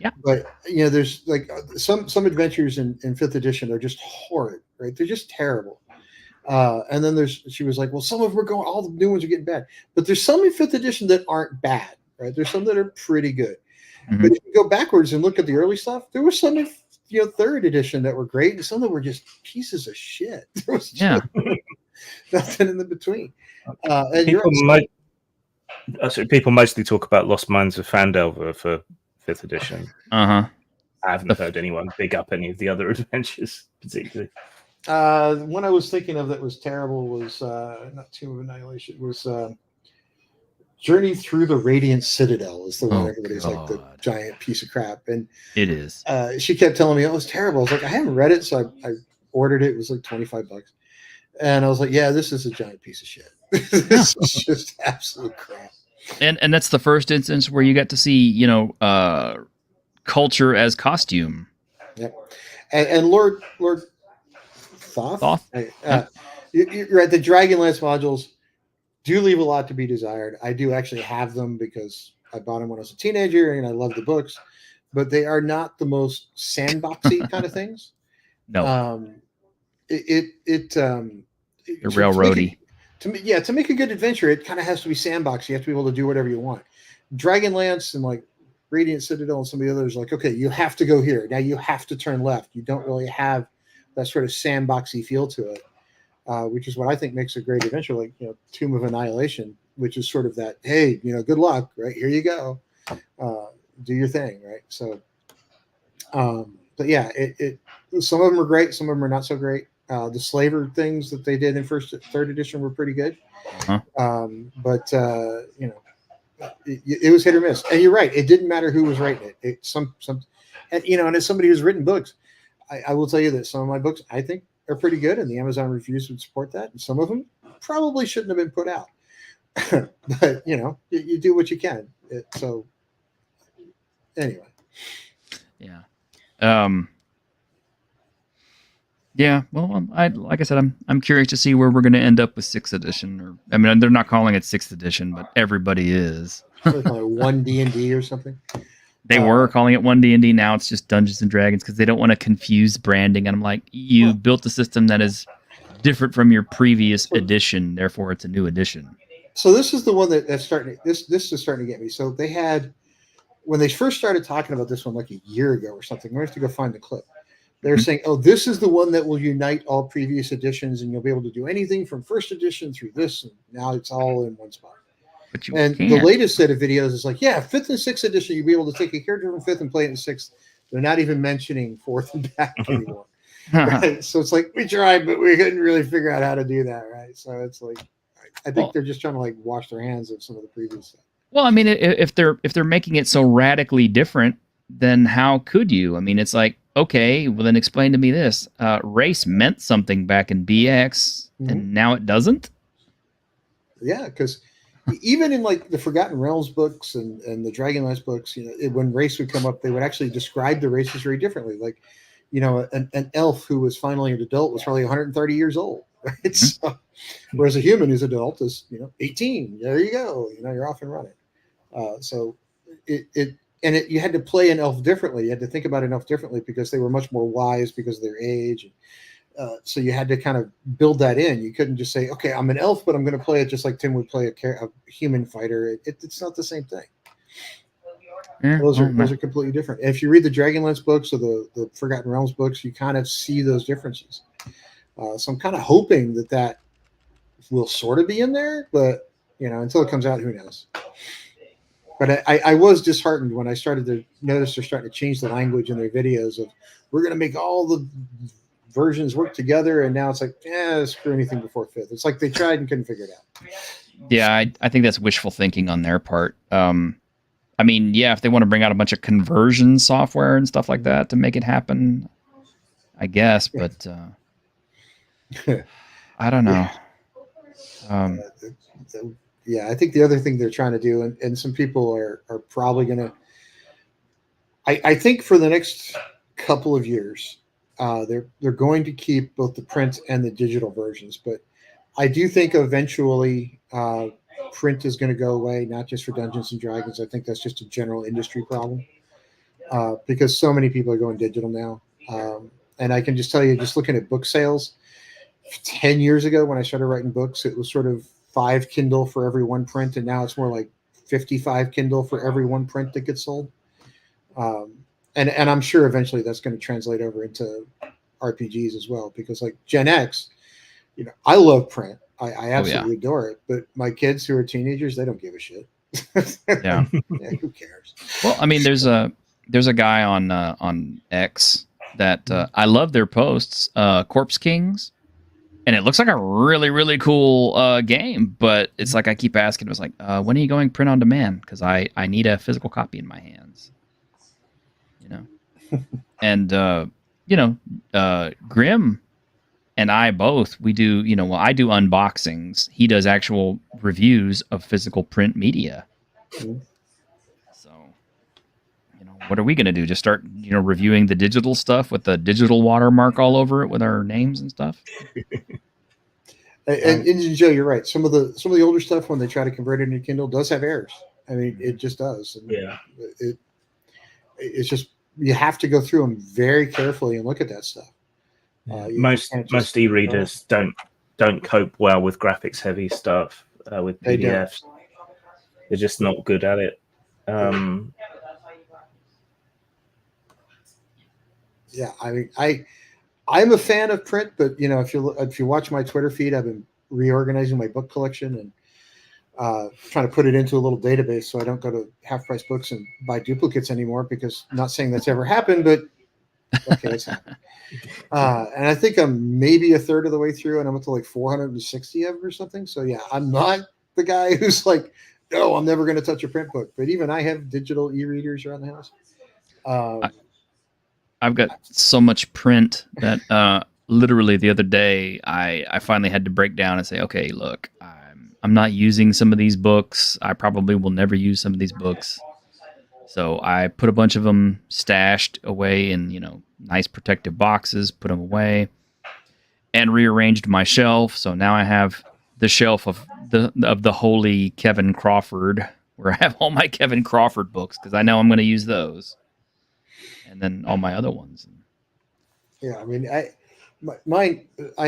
Yeah. But there's like some adventures in 5th edition are just horrid, right? They're just terrible. And then she was like, well, some of them are going, all the new ones are getting bad, but there's some in 5th edition that aren't bad, right? There's some that are pretty good. Mm-hmm. But if you go backwards and look at the early stuff, there was some in 3rd edition that were great, and some that were just pieces of shit. There was just nothing in the between. And people mostly talk about Lost Mines of Phandelver for 5th edition. I haven't heard anyone big up any of the other adventures particularly. One I was thinking of that was terrible was not Tomb of Annihilation. It was Journey Through the Radiant Citadel is the one everybody's like the giant piece of crap. And it is. She kept telling me, it was terrible. I was like, I haven't read it, so I ordered it. It was like $25. And I was like, yeah, this is a giant piece of shit. This is just absolute crap. And that's the first instance where you got to see, culture as costume. Yep. And Lord Thoth? You're right. The Dragonlance modules do leave a lot to be desired. I do actually have them because I bought them when I was a teenager and I love the books, but they are not the most sandboxy kind of things. No. They're railroady. To make a good adventure, it kind of has to be sandbox. You have to be able to do whatever you want. Dragonlance and like Radiant Citadel and some of the others, like, okay, you have to go here. Now you have to turn left. You don't really have that sort of sandboxy feel to it, which is what I think makes a great adventure. Like, Tomb of Annihilation, which is sort of that, hey, good luck, right? Here you go. Do your thing, right? So, but yeah, some of them are great. Some of them are not so great. The slaver things that they did in 3rd edition were pretty good. But it was hit or miss. And you're right. It didn't matter who was writing it. And and as somebody who's written books, I will tell you that some of my books I think are pretty good, and the Amazon reviews would support that. And some of them probably shouldn't have been put out. But you do what you can. So anyway, Yeah. Yeah. Well, like I said, I'm curious to see where we're going to end up with 6th edition. Or I mean, they're not calling it 6th edition, but everybody is. Like 1 D&D or something. They were calling it 1 D&D. Now it's just Dungeons and Dragons because they don't want to confuse branding. And I'm like, you built a system that is different from your previous edition, therefore it's a new edition. So this is the one that's starting. This is starting to get me. So they had when they first started talking about this one like a year ago or something. We have to go find the clip. They're saying, "Oh, this is the one that will unite all previous editions, and you'll be able to do anything from first edition through this. And now it's all in one spot." But the latest set of videos is like, yeah, 5th and 6th edition, you'll be able to take a character from 5th and play it in 6th. They're not even mentioning 4th and back anymore. Right? So it's like, we tried, but we couldn't really figure out how to do that, right? So it's like, I think they're just trying to like wash their hands of some of the previous stuff. Well, I mean, if they're making it so radically different, then how could you? I mean, it's like, okay, well then explain to me this. Race meant something back in BX, and now it doesn't? Yeah, because even in like the Forgotten Realms books and the Dragonlance books, when race would come up, they would actually describe the races very differently. Like, an elf who was finally an adult was probably 130 years old, right? So, whereas a human who's adult is 18. There you go. You're off and running. So you had to play an elf differently. You had to think about an elf differently because they were much more wise because of their age. So you had to kind of build that in. You couldn't just say, okay, I'm an elf, but I'm going to play it just like Tim would play a human fighter. It's not the same thing. Yeah, those are completely different. If you read the Dragonlance books or the Forgotten Realms books, you kind of see those differences. So I'm kind of hoping that will sort of be in there, but until it comes out, who knows? But I was disheartened when I started to notice they're starting to change the language in their videos of we're going to make all the versions work together, and now it's like, screw anything before 5th. It's like they tried and couldn't figure it out. Yeah, I think that's wishful thinking on their part. I mean, yeah, if they want to bring out a bunch of conversion software and stuff like that to make it happen, I guess, but I don't know. Yeah, I think the other thing they're trying to do, and some people are probably going to, I think for the next couple of years, they're going to keep both the print and the digital versions. But I do think eventually print is going to go away, not just for Dungeons and Dragons. I think that's just a general industry problem because so many people are going digital now. And I can just tell you, just looking at book sales, 10 years ago when I started writing books, it was sort of 5 Kindle for every 1 print, and now it's more like 55 Kindle for every 1 print that gets sold. And I'm sure eventually that's going to translate over into RPGs as well, because like Gen X, I love print. I absolutely adore it, but my kids who are teenagers, they don't give a shit. Yeah. Who cares? Well, I mean, there's a guy on X that I love their posts, Corpse Kings. And it looks like a really, really cool game, but it's like I keep asking, when are you going print on demand? Because I need a physical copy in my hands. And Grim and I both, we do, I do unboxings. He does actual reviews of physical print media. So, what are we going to do? Just start, reviewing the digital stuff with the digital watermark all over it with our names and stuff? And Joe, you're right. Some of the older stuff, when they try to convert it into Kindle, does have errors. I mean, it just does. And it's just, you have to go through them very carefully and look at that stuff. Most e-readers don't cope well with graphics heavy stuff with PDFs. They're just not good at it. Yeah, I mean, I'm a fan of print, but if you watch my Twitter feed, I've been reorganizing my book collection and trying to put it into a little database so I don't go to Half Price Books and buy duplicates anymore, because I'm not saying that's ever happened, but okay, it's happened. And I think I'm maybe a third of the way through, and I'm up to like 460 of them or something. So yeah, I'm not the guy who's like, no, I'm never going to touch a print book. But even I have digital e-readers around the house. I've got so much print that literally the other day I finally had to break down and say, okay, look, I'm not using some of these books. I probably will never use some of these books. So I put a bunch of them stashed away in, nice protective boxes, put them away, and rearranged my shelf. So now I have the shelf of the holy Kevin Crawford, where I have all my Kevin Crawford books because I know I'm going to use those, and then all my other ones. Yeah, I mean, I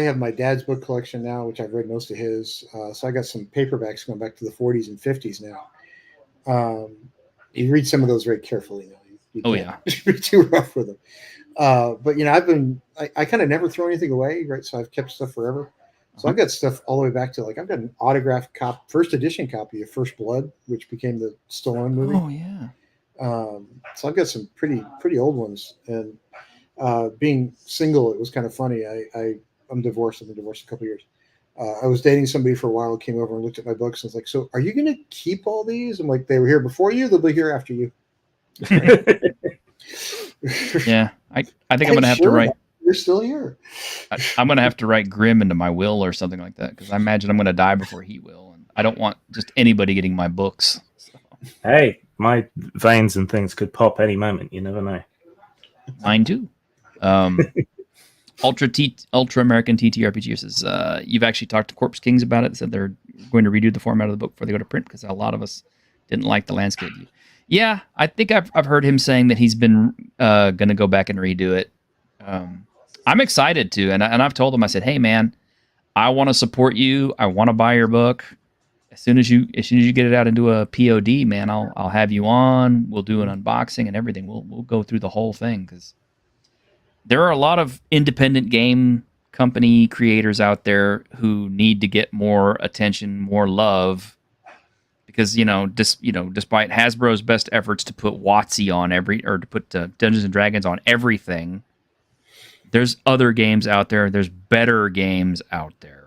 have my dad's book collection now, which I've read most of his. So I got some paperbacks going back to the 40s and 50s now. You read some of those very carefully now. You can't be too rough with them. But I kind of never throw anything away, right? So I've kept stuff forever. So I've got stuff all the way back to I've got an autographed first edition copy of First Blood, which became the Stallone movie. Oh yeah. So I've got some pretty old ones. And being single, it was kind of funny. I'm divorced. I've been divorced a couple of years. I was dating somebody for a while who came over and looked at my books and was like, "So are you going to keep all these?" I'm like, "They were here before you. They'll be here after you." Yeah, I think I'm going to have to write. You're still here. I'm going to have to write Grimm into my will or something like that because I imagine I'm going to die before he will, and I don't want just anybody getting my books. So. Hey, my veins and things could pop any moment. You never know. Mine too. Ultra American TTRPG says you've actually talked to Corpse Kings about it. Said they're going to redo the format of the book before they go to print because a lot of us didn't like the landscape view. Yeah, I think I've heard him saying that he's been going to go back and redo it. I'm excited to, and I've told him, I said, hey man, I want to support you. I want to buy your book. As soon as you get it out into a POD, man, I'll have you on. We'll do an unboxing and everything. We'll go through the whole thing because there are a lot of independent game company creators out there who need to get more attention, more love, because despite Hasbro's best efforts to put WotC on to put Dungeons and Dragons on everything, there's other games out there. There's better games out there,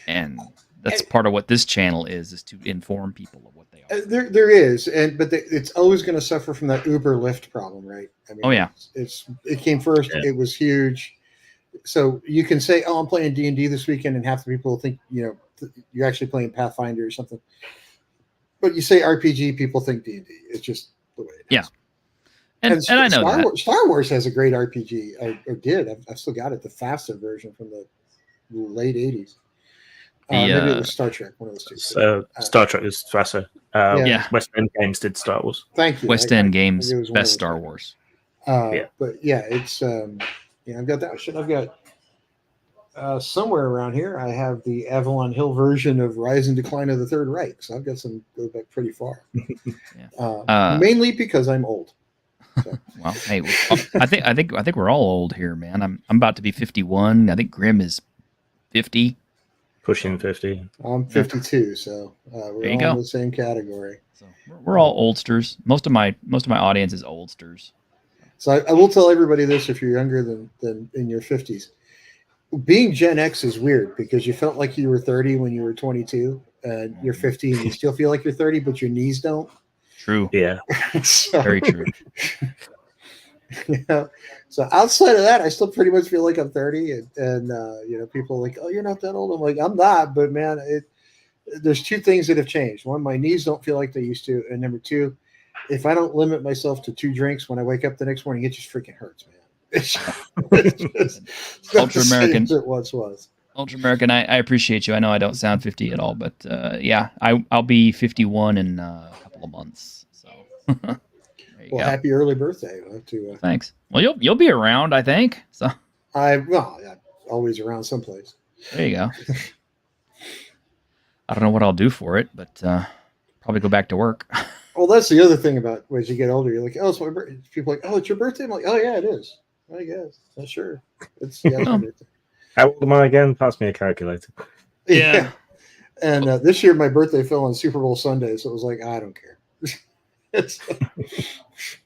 and that's part of what this channel is to inform people of what they are. There is, but it's always going to suffer from that Uber Lyft problem, right? I mean, it came first. Yeah. It was huge. So you can say, "Oh, I'm playing D&D this weekend," and half the people think you're actually playing Pathfinder or something. But you say RPG, people think D&D. It's just the way it is. And I know Star Wars has a great RPG. Or did. I've still got it, the FAFSA version from the late 80s. Maybe it was Star Trek, one of those two. Star Trek is FAFSA. West End Games did Star Wars. Thank you. West End Games, best Star Wars. But yeah, it's I've got that. I've got somewhere around here. I have the Avalon Hill version of Rise and Decline of the Third Reich. So I've got some go back pretty far. Mainly because I'm old. So. Well, hey, I think we're all old here, man. I'm about to be 51. I think Grimm is 50. Pushing 50. I'm 52, so we're all in the same category. So we're all oldsters. Most of my audience is oldsters. So I will tell everybody this: if you're younger than in your 50s, being Gen X is weird because you felt like you were 30 when you were 22, and you're 50 and you still feel like you're 30, but your knees don't. True. Yeah. Very true. So outside of that, I still pretty much feel like I'm 30, and people are like, "Oh, you're not that old." I'm like, "I'm not," but man, there's two things that have changed. One, my knees don't feel like they used to, and number two, if I don't limit myself to 2 drinks when I wake up the next morning, it just freaking hurts, man. It's Ultra American. It once was. Ultra American, I appreciate you. I know I don't sound 50 at all, but I'll be 51 in a couple of months. So, well, happy early birthday! Thanks. Well, you'll be around, I think. So I'm always around someplace. There you go. I don't know what I'll do for it, but probably go back to work. Well, that's the other thing about as you get older. You're like, "Oh, it's my birthday." People are like, "Oh, it's your birthday." I'm like, "Oh yeah, it is." I guess. Sure. It's my birthday. How old am I again? Pass me a calculator. Yeah. And this year my birthday fell on Super Bowl Sunday, so it was like, I don't care.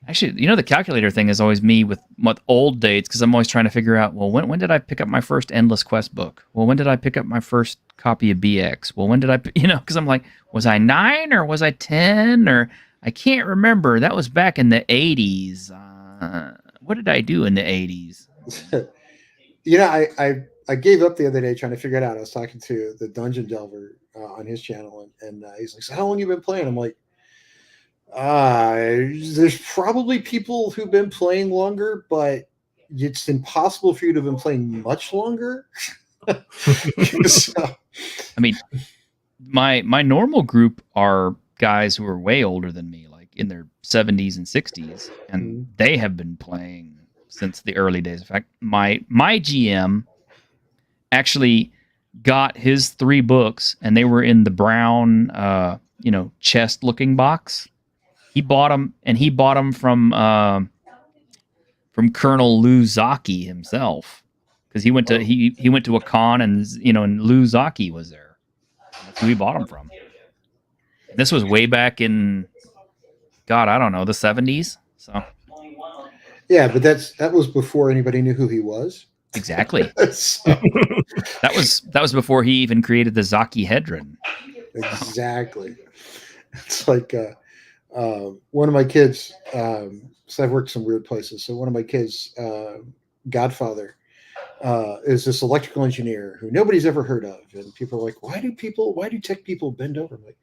Actually, the calculator thing is always me with old dates because I'm always trying to figure out, well, when did I pick up my first Endless Quest book? Well, when did I pick up my first copy of BX? Well, when did I, because I'm like, was I 9 or was I 10 or I can't remember. That was back in the 80s. what did I do in the 80s? I gave up the other day trying to figure it out. I was talking to the Dungeon Delver on his channel, and he's like, "So how long you been playing?" I'm like, there's probably people who've been playing longer, but it's impossible for you to have been playing much longer. So, I mean, my normal group are guys who are way older than me, like in their 70s and 60s, and they have been playing since the early days. In fact, my GM actually got his 3 books, and they were in the brown, chest looking box. He bought them from Colonel Lou Zaki himself, because he went to a con, and and Lou Zaki was there. That's who he bought them from. This was way back in, God, I don't know, the 70s. So yeah, but that was before anybody knew who he was. Exactly. That was before he even created the Zaki Hedron. Exactly. It's like one of my kids. So I've worked some weird places. So one of my kids' godfather is this electrical engineer who nobody's ever heard of, and people are like, "Why do tech people bend over?" I'm like,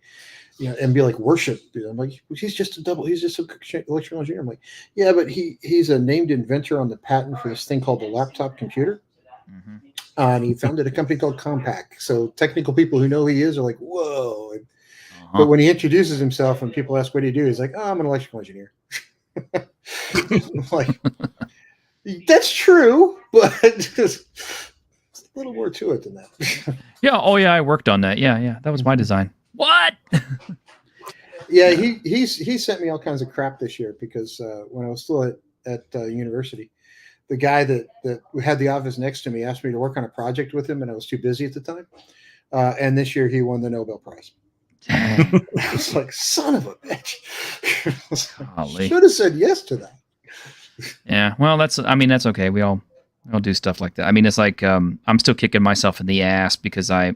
and be like worship. I'm like, he's just an electrical engineer. I'm like, yeah, but he's a named inventor on the patent for this thing called the laptop computer. Mm-hmm. And he founded a company called Compaq. So technical people who know who he is are like, whoa. But when he introduces himself and people ask what do you do, he's like, oh, I'm an electrical engineer. Like, that's true, but there's a little more to it than that. Yeah. Oh, yeah. I worked on that. Yeah. That was my design. What? Yeah, he sent me all kinds of crap this year because when I was still at university, the guy that had the office next to me asked me to work on a project with him, and I was too busy at the time. And this year he won the Nobel Prize. I was like, son of a bitch. Should have said yes to that. Yeah, well, that's okay. We all do stuff like that. I mean, it's like I'm still kicking myself in the ass because I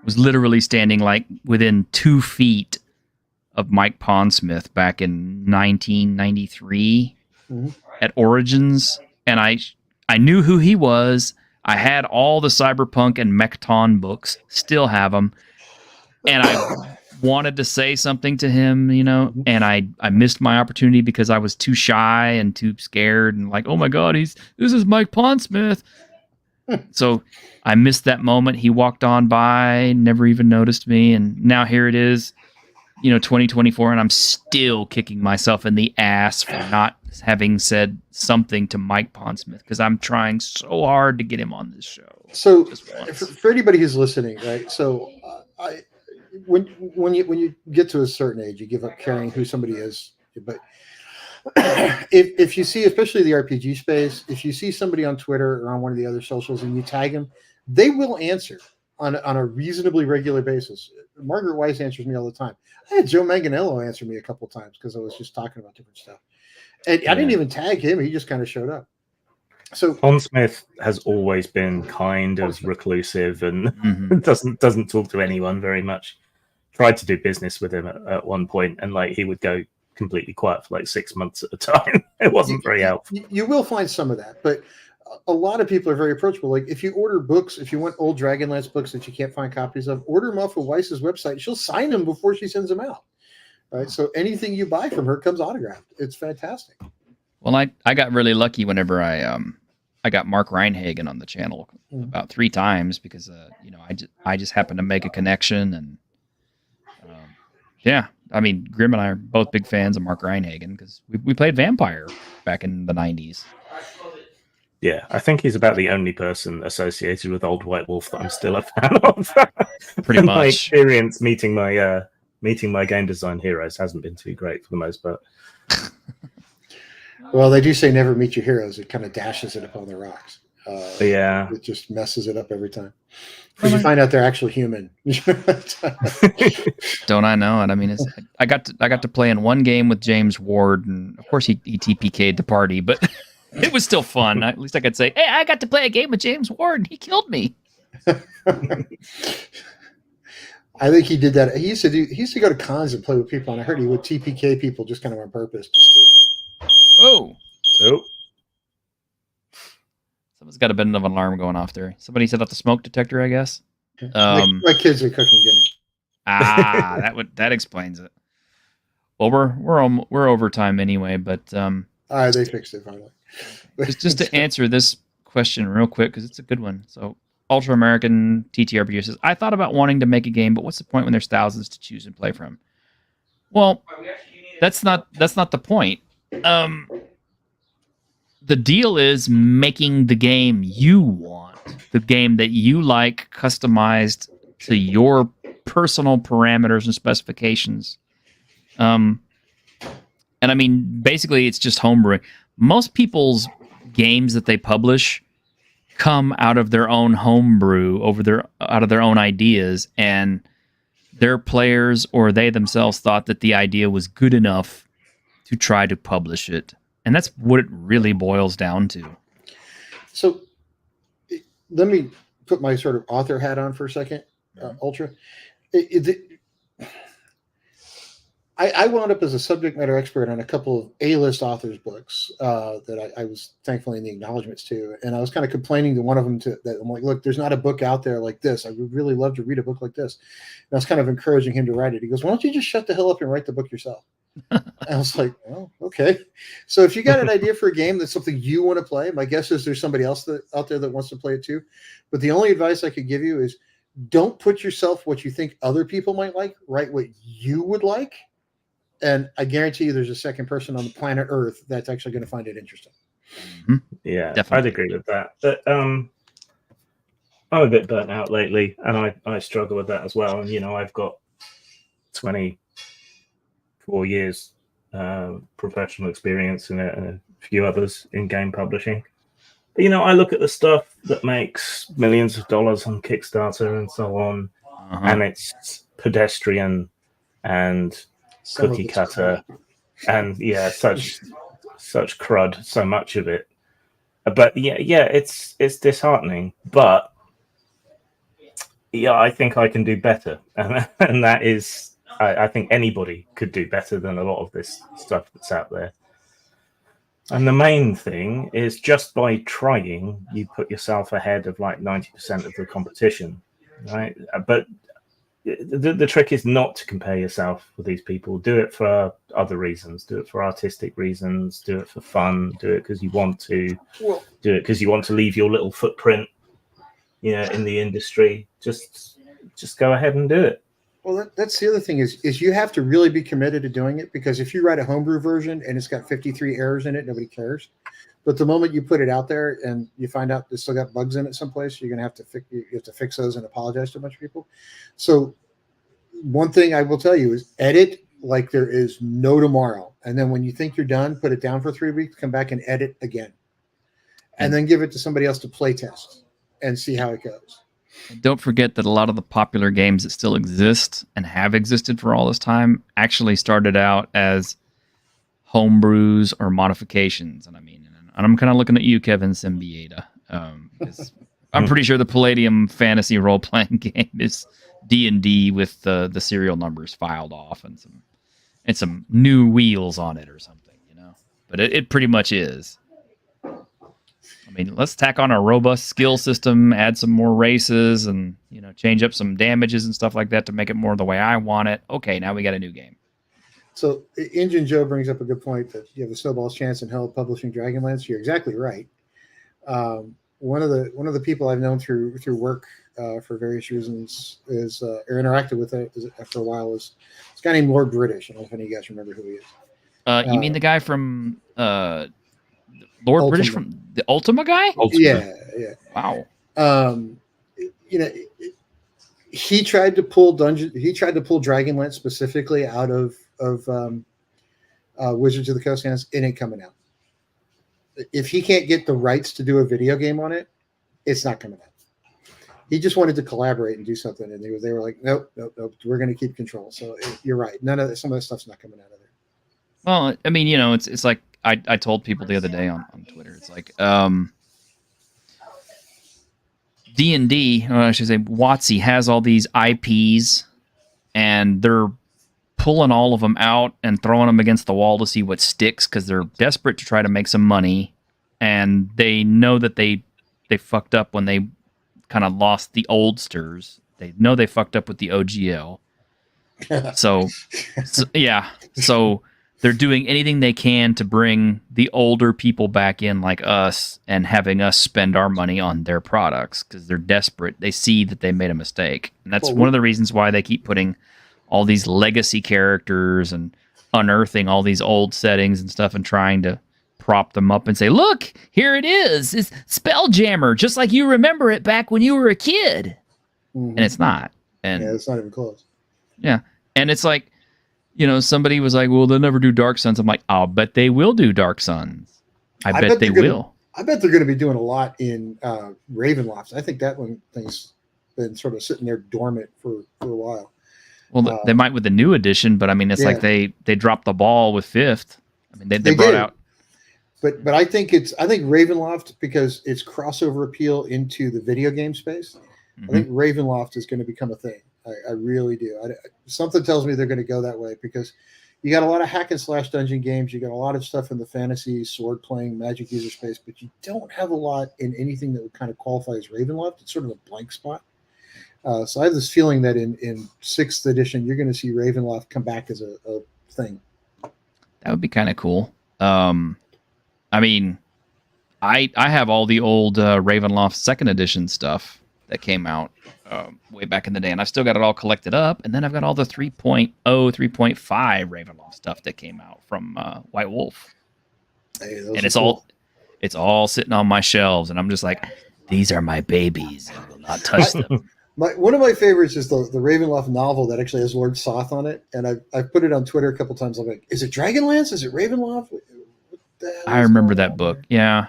was literally standing like within 2 feet of Mike Pondsmith back in 1993 at Origins, and I knew who he was. I had all the Cyberpunk and Mechton books, still have them, and I wanted to say something to him, and I missed my opportunity because I was too shy and too scared, and like, oh my God, this is Mike Pondsmith. So I missed that moment. He walked on by, never even noticed me, and now here it is, 2024, and I'm still kicking myself in the ass for not having said something to Mike Pondsmith because I'm trying so hard to get him on this show. So for anybody who's listening, right? So when you get to a certain age, you give up caring who somebody is. But if you see, especially the RPG space, if you see somebody on Twitter or on one of the other socials and you tag them, they will answer on a reasonably regular basis. Margaret Weiss answers me all the time. I had Joe Manganiello answer me a couple of times because I was just talking about different stuff. And I didn't even tag him. He just kind of showed up. So Pondsmith has always been kind of reclusive and doesn't talk to anyone very much. Tried to do business with him at one point, and like he would go completely quiet for like 6 months at a time. It wasn't very helpful. You will find some of that, but a lot of people are very approachable. Like if you order books, if you want old Dragonlance books that you can't find copies of, order them off of Weiss's website. She'll sign them before she sends them out. Right. So anything you buy from her comes autographed. It's fantastic. Well, I got really lucky whenever I got Mark Reinhagen on the channel about 3 times because I just happened to make a connection, and yeah, I mean Grim and I are both big fans of Mark Reinhagen because we played Vampire back in the 90s. Yeah, I think he's about the only person associated with Old White Wolf that I'm still a fan of. Pretty much. My experience meeting my game design heroes hasn't been too great for the most part. Well, they do say never meet your heroes. It kind of dashes it up on the rocks. Yeah, it just messes it up every time because you find out they're actually human. Don't I know it? I mean, I got to play in one game with James Ward, and of course he TPK'd the party, but it was still fun. At least I could say, hey, I got to play a game with James Ward, and he killed me. I think he did that. He used to go to cons and play with people, and I heard he would TPK people just kind of on purpose, just to. Oh. Someone's got a bit of an alarm going off there. Somebody set off the smoke detector, I guess. My kids are cooking dinner. That explains it. Well, we're overtime anyway, but They fixed it finally. just to answer this question real quick because it's a good one. So, Ultra American TTRPG says, I thought about wanting to make a game, but what's the point when there's thousands to choose and play from? Well, that's not the point. The deal is making the game you want, the game that you like, customized to your personal parameters and specifications. And I mean, basically, it's just homebrewing. Most people's games that they publish come out of their own homebrew, out of their own ideas, and their players or they themselves thought that the idea was good enough to try to publish it. And that's what it really boils down to. So let me put my sort of author hat on for a second, Ultra. I wound up as a subject matter expert on a couple of A-list authors' books that I was thankfully in the acknowledgments to. And I was kind of complaining to one of them that I'm like, look, there's not a book out there like this. I would really love to read a book like this. And I was kind of encouraging him to write it. He goes, why don't you just shut the hell up and write the book yourself? And I was like, oh, okay. So if you got an idea for a game that's something you want to play, my guess is there's somebody else out there that wants to play it too. But the only advice I could give you is don't put yourself what you think other people might like. Write what you would like. And I guarantee you there's a second person on the planet Earth that's actually going to find it interesting. Mm-hmm. Yeah, definitely. I'd agree with that. But I'm a bit burnt out lately, and I struggle with that as well. And, I've got 24 years professional experience in it and a few others in game publishing. But, I look at the stuff that makes millions of dollars on Kickstarter and so on, and it's pedestrian and cookie cutter and such crud, so much of it. But it's disheartening. But I think I can do better, and that is I think anybody could do better than a lot of this stuff that's out there. And the main thing is just by trying, you put yourself ahead of like 90% of the competition, right? But the trick is not to compare yourself with these people. Do it for other reasons. Do it for artistic reasons. Do it for fun. Do it because you want to. Do it because you want to leave your little footprint, in the industry. Just go ahead and do it. Well, that's the other thing is you have to really be committed to doing it, because if you write a homebrew version and it's got 53 errors in it, nobody cares. But the moment you put it out there and you find out it's still got bugs in it someplace, you're going to have to fix those and apologize to a bunch of people. So one thing I will tell you is edit like there is no tomorrow. And then when you think you're done, put it down for 3 weeks, come back and edit again. And then give it to somebody else to play test and see how it goes. Don't forget that a lot of the popular games that still exist and have existed for all this time actually started out as homebrews or modifications. And I'm kind of looking at you, Kevin Symbieta. I'm pretty sure the Palladium fantasy role-playing game is D&D with the serial numbers filed off and some new wheels on it or something, But it pretty much is. Let's tack on a robust skill system, add some more races, and change up some damages and stuff like that to make it more the way I want it. Okay, now we got a new game. So Engine Joe brings up a good point that you have a snowball's chance in hell publishing Dragonlance. You're exactly right. One of the people I've known through work for various reasons is or interacted with it for a while is this guy named Lord British. I don't know if any of you guys remember who he is. You mean the guy from Lord Ultima. British from the Ultima guy? Yeah. Wow. He tried to pull Dragonlance specifically out of Wizards of the Coast, and it ain't coming out. If he can't get the rights to do a video game on it, it's not coming out. He just wanted to collaborate and do something, and they were like, nope, we're going to keep control. So you're right. Some of that stuff's not coming out of there. Well, it's like I told people the other day on Twitter. It's like D&D, or I should say WotC, has all these IPs, and they're pulling all of them out and throwing them against the wall to see what sticks because they're desperate to try to make some money, and they know that they they fucked up when they kind of lost the oldsters. They know they fucked up with the OGL. So yeah. So they're doing anything they can to bring the older people back in like us and having us spend our money on their products because they're desperate. They see that they made a mistake. And that's one of the reasons why they keep putting all these legacy characters and unearthing all these old settings and stuff and trying to prop them up and say, look, here it is. It's Spelljammer, just like you remember it back when you were a kid. And it's not. And it's not even close. Yeah. And it's like, somebody was like, well, they'll never do Dark Suns. I'm like, I'll bet they will do Dark Suns. I bet they will. I bet they're going to be doing a lot in Ravenloft. I think that one thing's been sort of sitting there dormant for a while. Well, they might with the new edition, but I mean, it's like they dropped the ball with Fifth. I mean, they brought out. But I think Ravenloft, because it's crossover appeal into the video game space. I think Ravenloft is going to become a thing. I really do. Something tells me they're going to go that way because you got a lot of hack and slash dungeon games. You got a lot of stuff in the fantasy, sword playing, magic user space, but you don't have a lot in anything that would kind of qualify as Ravenloft. It's sort of a blank spot. So I have this feeling that in 6th edition, you're going to see Ravenloft come back as a thing. That would be kind of cool. I mean, I have all the old Ravenloft 2nd edition stuff that came out way back in the day, and I've still got it all collected up. And then I've got all the 3.0, 3.5 Ravenloft stuff that came out from White Wolf, and it's all sitting on my shelves, and I'm just like, these are my babies. I will not touch them. One of my favorites is the Ravenloft novel that actually has Lord Soth on it, and I've put it on Twitter a couple times. I'm like, is it Dragonlance? Is it Ravenloft? What the hell I remember that book. Yeah.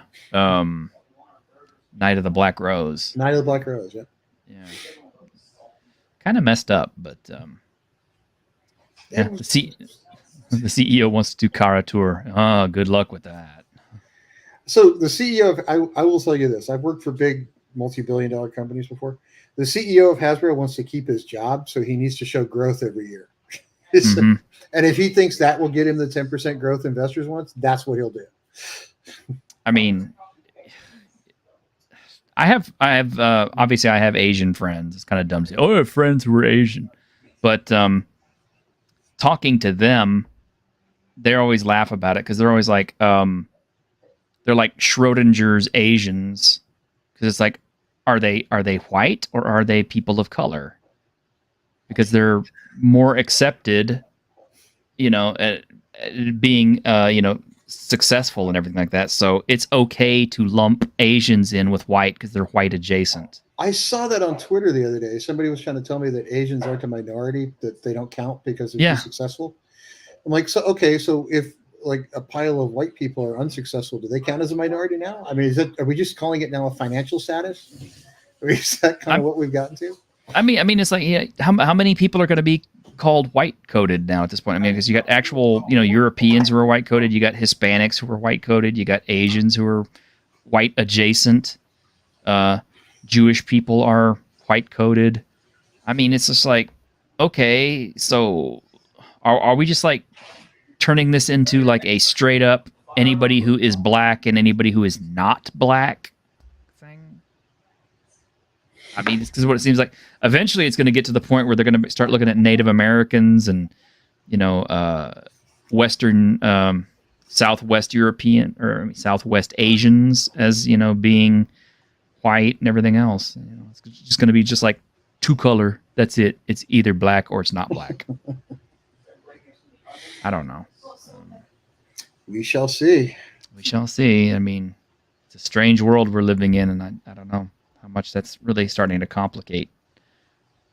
Night of the Black Rose. Night of the Black Rose, yeah. Yeah. Kind of messed up, but the CEO wants to do Kara Tour. Oh, good luck with that. So the CEO of, I will tell you this. I've worked for big multi-billion-dollar companies before. The CEO of Hasbro wants to keep his job, so he needs to show growth every year. And if he thinks that will get him the 10% growth investors want, that's what he'll do. I mean, I have obviously I have Asian friends. It's kind of dumb to say, oh, I have friends who are Asian. But talking to them, they always laugh about it because they're always like, they're like Schrodinger's Asians. Because it's like, are they white or are they people of color? Because they're more accepted, being, successful and everything like that. So it's okay to lump Asians in with white because they're white adjacent. I saw that on Twitter the other day. Somebody was trying to tell me that Asians aren't a minority, that they don't count because they're too successful. I'm like, so if like a pile of white people are unsuccessful, do they count as a minority now? I mean, are we just calling it now a financial status? Or is that kind of what we've gotten to? I mean, it's like, how many people are going to be called white coded now at this point? I mean, because you got actual, Europeans who are white coded, you got Hispanics who are white coded, you got Asians who are white adjacent, Jewish people are white coded. I mean, it's just like, okay, so are we just like turning this into like a straight up anybody who is black and anybody who is not black thing? I mean, this is what it seems like. Eventually, it's going to get to the point where they're going to start looking at Native Americans and, Western, Southwest European or Southwest Asians as, being white and everything else. It's just going to be just like two color. That's it. It's either black or it's not black. I don't know. We shall see. We shall see. I mean, it's a strange world we're living in, and I don't know how much that's really starting to complicate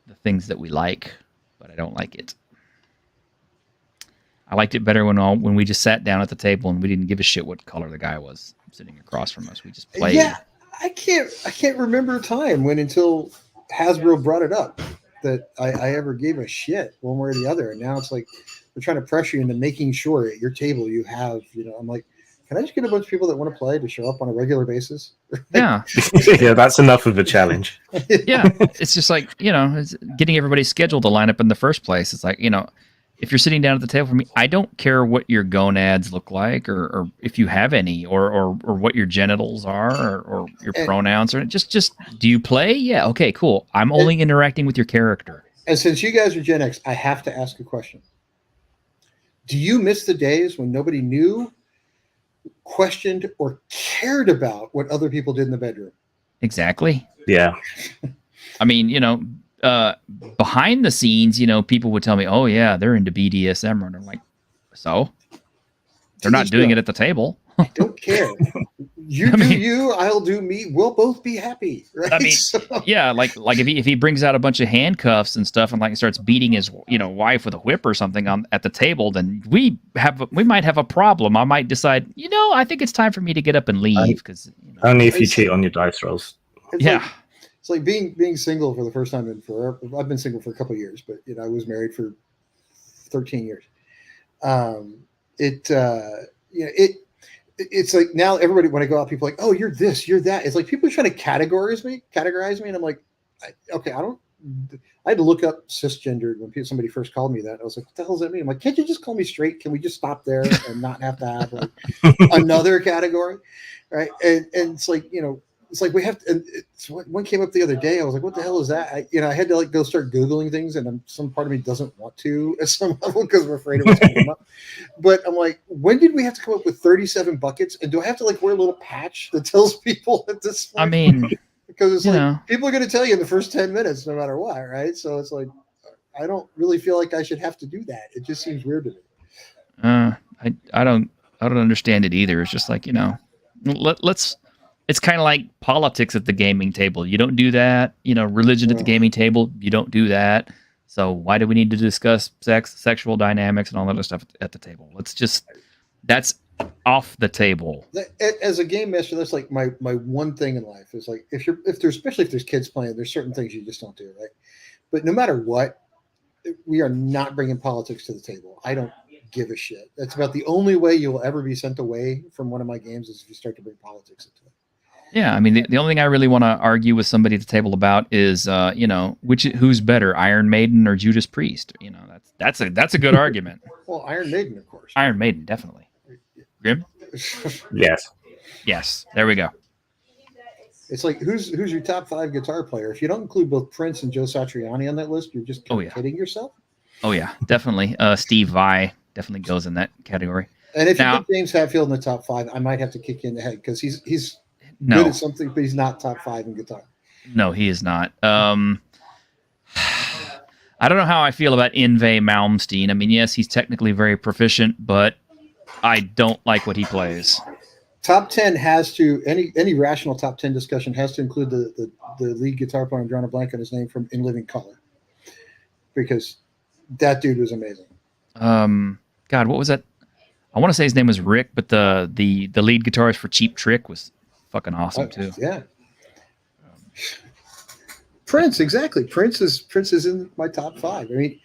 the things that we like, but I don't like it. I liked it better when we just sat down at the table and we didn't give a shit what color the guy was sitting across from us. We just played. Yeah, I can't remember a time when until Hasbro brought it up that I ever gave a shit one way or the other. And now it's like they're trying to pressure you into making sure at your table you have, I'm like, can I just get a bunch of people that want to play to show up on a regular basis? Yeah. Yeah, that's enough of a challenge. Yeah. It's just like, it's getting everybody's schedule to line up in the first place. It's like, if you're sitting down at the table for me, I don't care what your gonads look like, or if you have any, or what your genitals are, or your pronouns, or just do you play? Yeah, okay, cool. I'm only interacting with your character. And since you guys are Gen X, I have to ask a question. Do you miss the days when nobody knew, questioned, or cared about what other people did in the bedroom? Exactly. Yeah. I mean, behind the scenes, people would tell me, "Oh yeah, they're into BDSM," and I'm like, "So they're not doing it at the table." I don't care. You, I'll do me. We'll both be happy, right? I mean, yeah, like if he brings out a bunch of handcuffs and stuff and like starts beating his wife with a whip or something at the table, then we might have a problem. I might decide, I think it's time for me to get up and leave because only if you cheat on your dice rolls. It's like being single for the first time in forever. I've been single for a couple of years, but I was married for 13 years. It's like now everybody, when I go out, people are like, "Oh, you're this, you're that." It's like people are trying to categorize me, and I'm like, okay, I had to look up cisgendered when somebody first called me that. I was like, what the hell does that mean? I'm like, can't you just call me straight? Can we just stop there and not have to have like another category, right? And it's like it's like we have to. And one came up the other day. I was like, what the hell is that? I had to go start Googling things, and some part of me doesn't want to at some level because I'm afraid of what's going to come up. But I'm like, when did we have to come up with 37 buckets? And do I have to wear a little patch that tells people at this point? I mean, because it's people are going to tell you in the first 10 minutes, no matter what, right? So it's like, I don't really feel like I should have to do that. It just seems weird to me. I don't understand it either. It's just like, let's. It's kind of like politics at the gaming table. You don't do that. Religion at the gaming table. You don't do that. So why do we need to discuss sex, sexual dynamics, and all that other stuff at the table? That's off the table. As a game master, that's like my one thing in life is like especially if there's kids playing, there's certain things you just don't do, right? But no matter what, we are not bringing politics to the table. I don't give a shit. That's about the only way you will ever be sent away from one of my games is if you start to bring politics into it. Yeah, I mean, the only thing I really want to argue with somebody at the table about is, who's better, Iron Maiden or Judas Priest? That's a good argument. Well, Iron Maiden, of course. Iron Maiden, definitely. Grim? Yes. There we go. It's like who's your top 5 guitar player? If you don't include both Prince and Joe Satriani on that list, you're just kidding yourself. Oh yeah, definitely. Steve Vai definitely goes in that category. And if you put James Hetfield in the top 5, I might have to kick you in the head because he's good at something, but he's not top 5 in guitar. No, he is not. I don't know how I feel about Yngwie Malmsteen. I mean, yes, he's technically very proficient, but I don't like what he plays. Top 10 has to any rational top 10 discussion has to include the lead guitar player. I'm drawing a blank on his name from In Living Color because that dude was amazing. God, what was that? I want to say his name was Rick, but the lead guitarist for Cheap Trick was fucking awesome too. Yeah. Prince, exactly. Prince is in my top 5. I mean,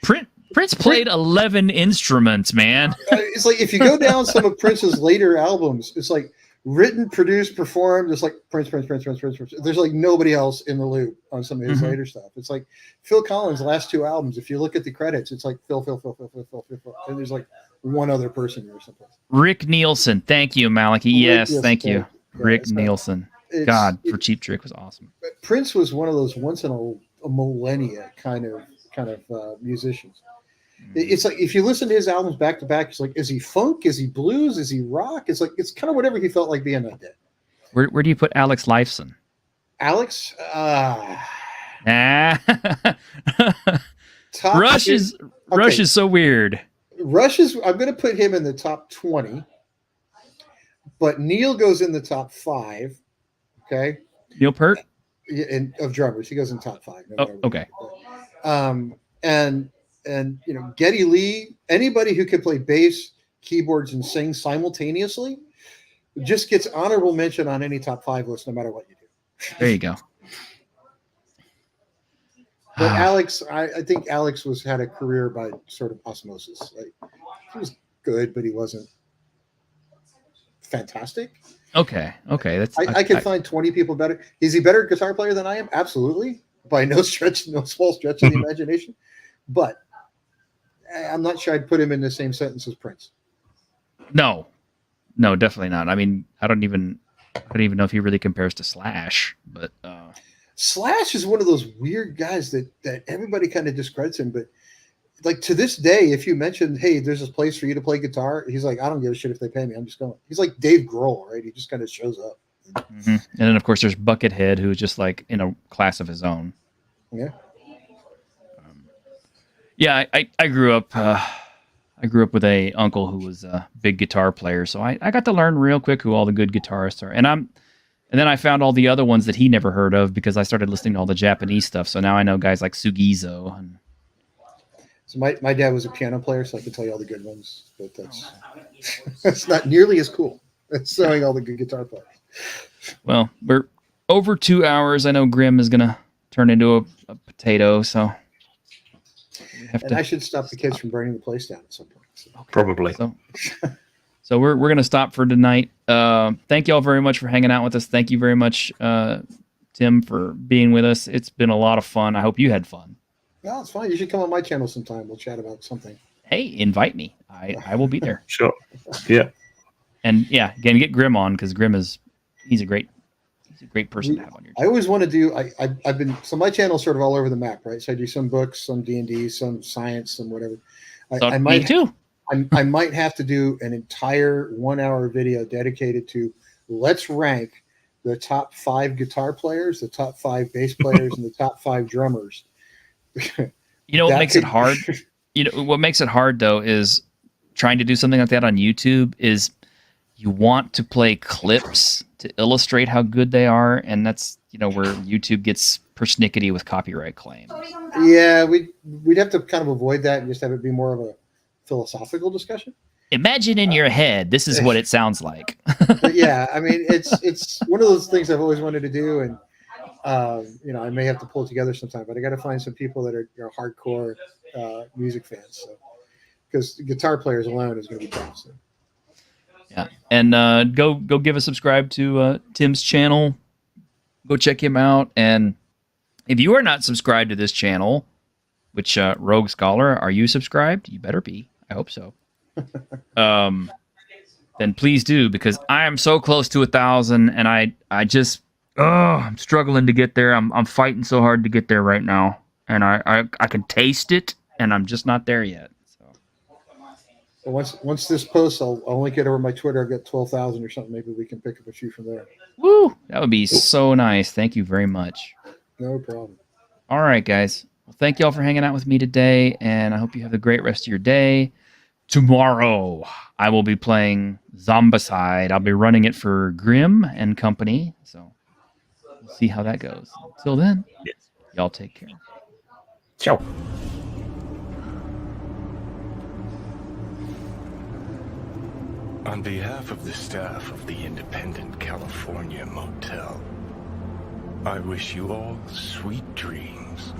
Prince played 11 instruments, man. It's like if you go down some of Prince's later albums, it's like written, produced, performed. It's like Prince. There's like nobody else in the loop on some of his later stuff. It's like Phil Collins' last 2 albums. If you look at the credits, it's like Phil, and there's like one other person or something. Rick Nielsen. Thank you, Malachi. Yes, thank you. Rick Nielsen. For Cheap Trick was awesome. Prince was one of those once in a millennia kind of musicians. It's like if you listen to his albums back to back, it's like, is he funk? Is he blues? Is he rock? It's like it's kind of whatever he felt like being that day. Where do you put Alex Lifeson? Alex, Rush is so weird. Rush is. I'm going to put him in the top 20, but Neil goes in the top 5. Okay, Neil Peart, of drummers, he goes in top 5. Okay. And Geddy Lee, anybody who can play bass, keyboards, and sing simultaneously, just gets honorable mention on any top 5 list, no matter what you do. There you go. But Alex, I think Alex had a career by sort of osmosis. Like he was good, but he wasn't fantastic. Okay. That's I can find 20 people better. Is he better guitar player than I am? Absolutely, by no small stretch of the imagination. But I'm not sure I'd put him in the same sentence as Prince. No, definitely not. I mean, I don't even know if he really compares to Slash, but Slash is one of those weird guys that everybody kind of discredits him, but like to this day, if you mention, hey, there's this place for you to play guitar, he's like, I don't give a shit if they pay me. I'm just going. He's like Dave Grohl, right? He just kind of shows up. Mm-hmm. And then of course there's Buckethead, who's just like in a class of his own. Yeah. Yeah, I grew up. I grew up with a uncle who was a big guitar player, so I got to learn real quick who all the good guitarists are. And then I found all the other ones that he never heard of because I started listening to all the Japanese stuff. So now I know guys like Sugizo. And so my dad was a piano player, so I can tell you all the good ones, but that's not nearly as cool as knowing all the good guitar players. Well, we're over 2 hours. I know Grim is gonna turn into a potato, so. I should stop the kids from burning the place down at some point. So. Probably. So we're going to stop for tonight. Thank you all very much for hanging out with us. Thank you very much, Tim, for being with us. It's been a lot of fun. I hope you had fun. No, it's fine. You should come on my channel sometime. We'll chat about something. Hey, invite me. I will be there. Sure. Yeah. And yeah, again, get Grim on because Grim he's a great person to have on your channel. I always want to do. I've been so my channel's sort of all over the map, right? So I do some books, some D&D, some science, some whatever. I might too. I might have to do an entire 1 hour video dedicated to let's rank the top 5 guitar players, the top 5 bass players, and the top 5 drummers. You know what makes it hard? You know what makes it hard though is trying to do something like that on YouTube is you want to play clips to illustrate how good they are, and that's where YouTube gets persnickety with copyright claims. Yeah, we'd have to kind of avoid that and just have it be more of a philosophical discussion. Imagine in your head, this is what it sounds like. But yeah, I mean, it's one of those things I've always wanted to do, and I may have to pull it together sometime. But I got to find some people that are hardcore music fans, so because guitar players alone is going to be tough. So. Yeah, and go give a subscribe to Tim's channel. Go check him out, and if you are not subscribed to this channel, which Rogue Scholar, are you subscribed? You better be. I hope so. Then please do, because I am so close to 1,000, and I just I'm struggling to get there. I'm fighting so hard to get there right now, and I can taste it, and I'm just not there yet. Once this posts, I'll link it over my Twitter. I've got 12,000 or something. Maybe we can pick up a few from there. Woo! That would be so nice. Thank you very much. No problem. All right, guys. Well, thank you all for hanging out with me today, and I hope you have a great rest of your day. Tomorrow, I will be playing Zombicide. I'll be running it for Grim and Company, so we'll see how that goes. Until then, y'all take care. Ciao. On behalf of the staff of the Independent California Motel, I wish you all sweet dreams.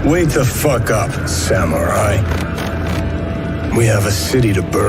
Wake the fuck up, samurai. We have a city to burn.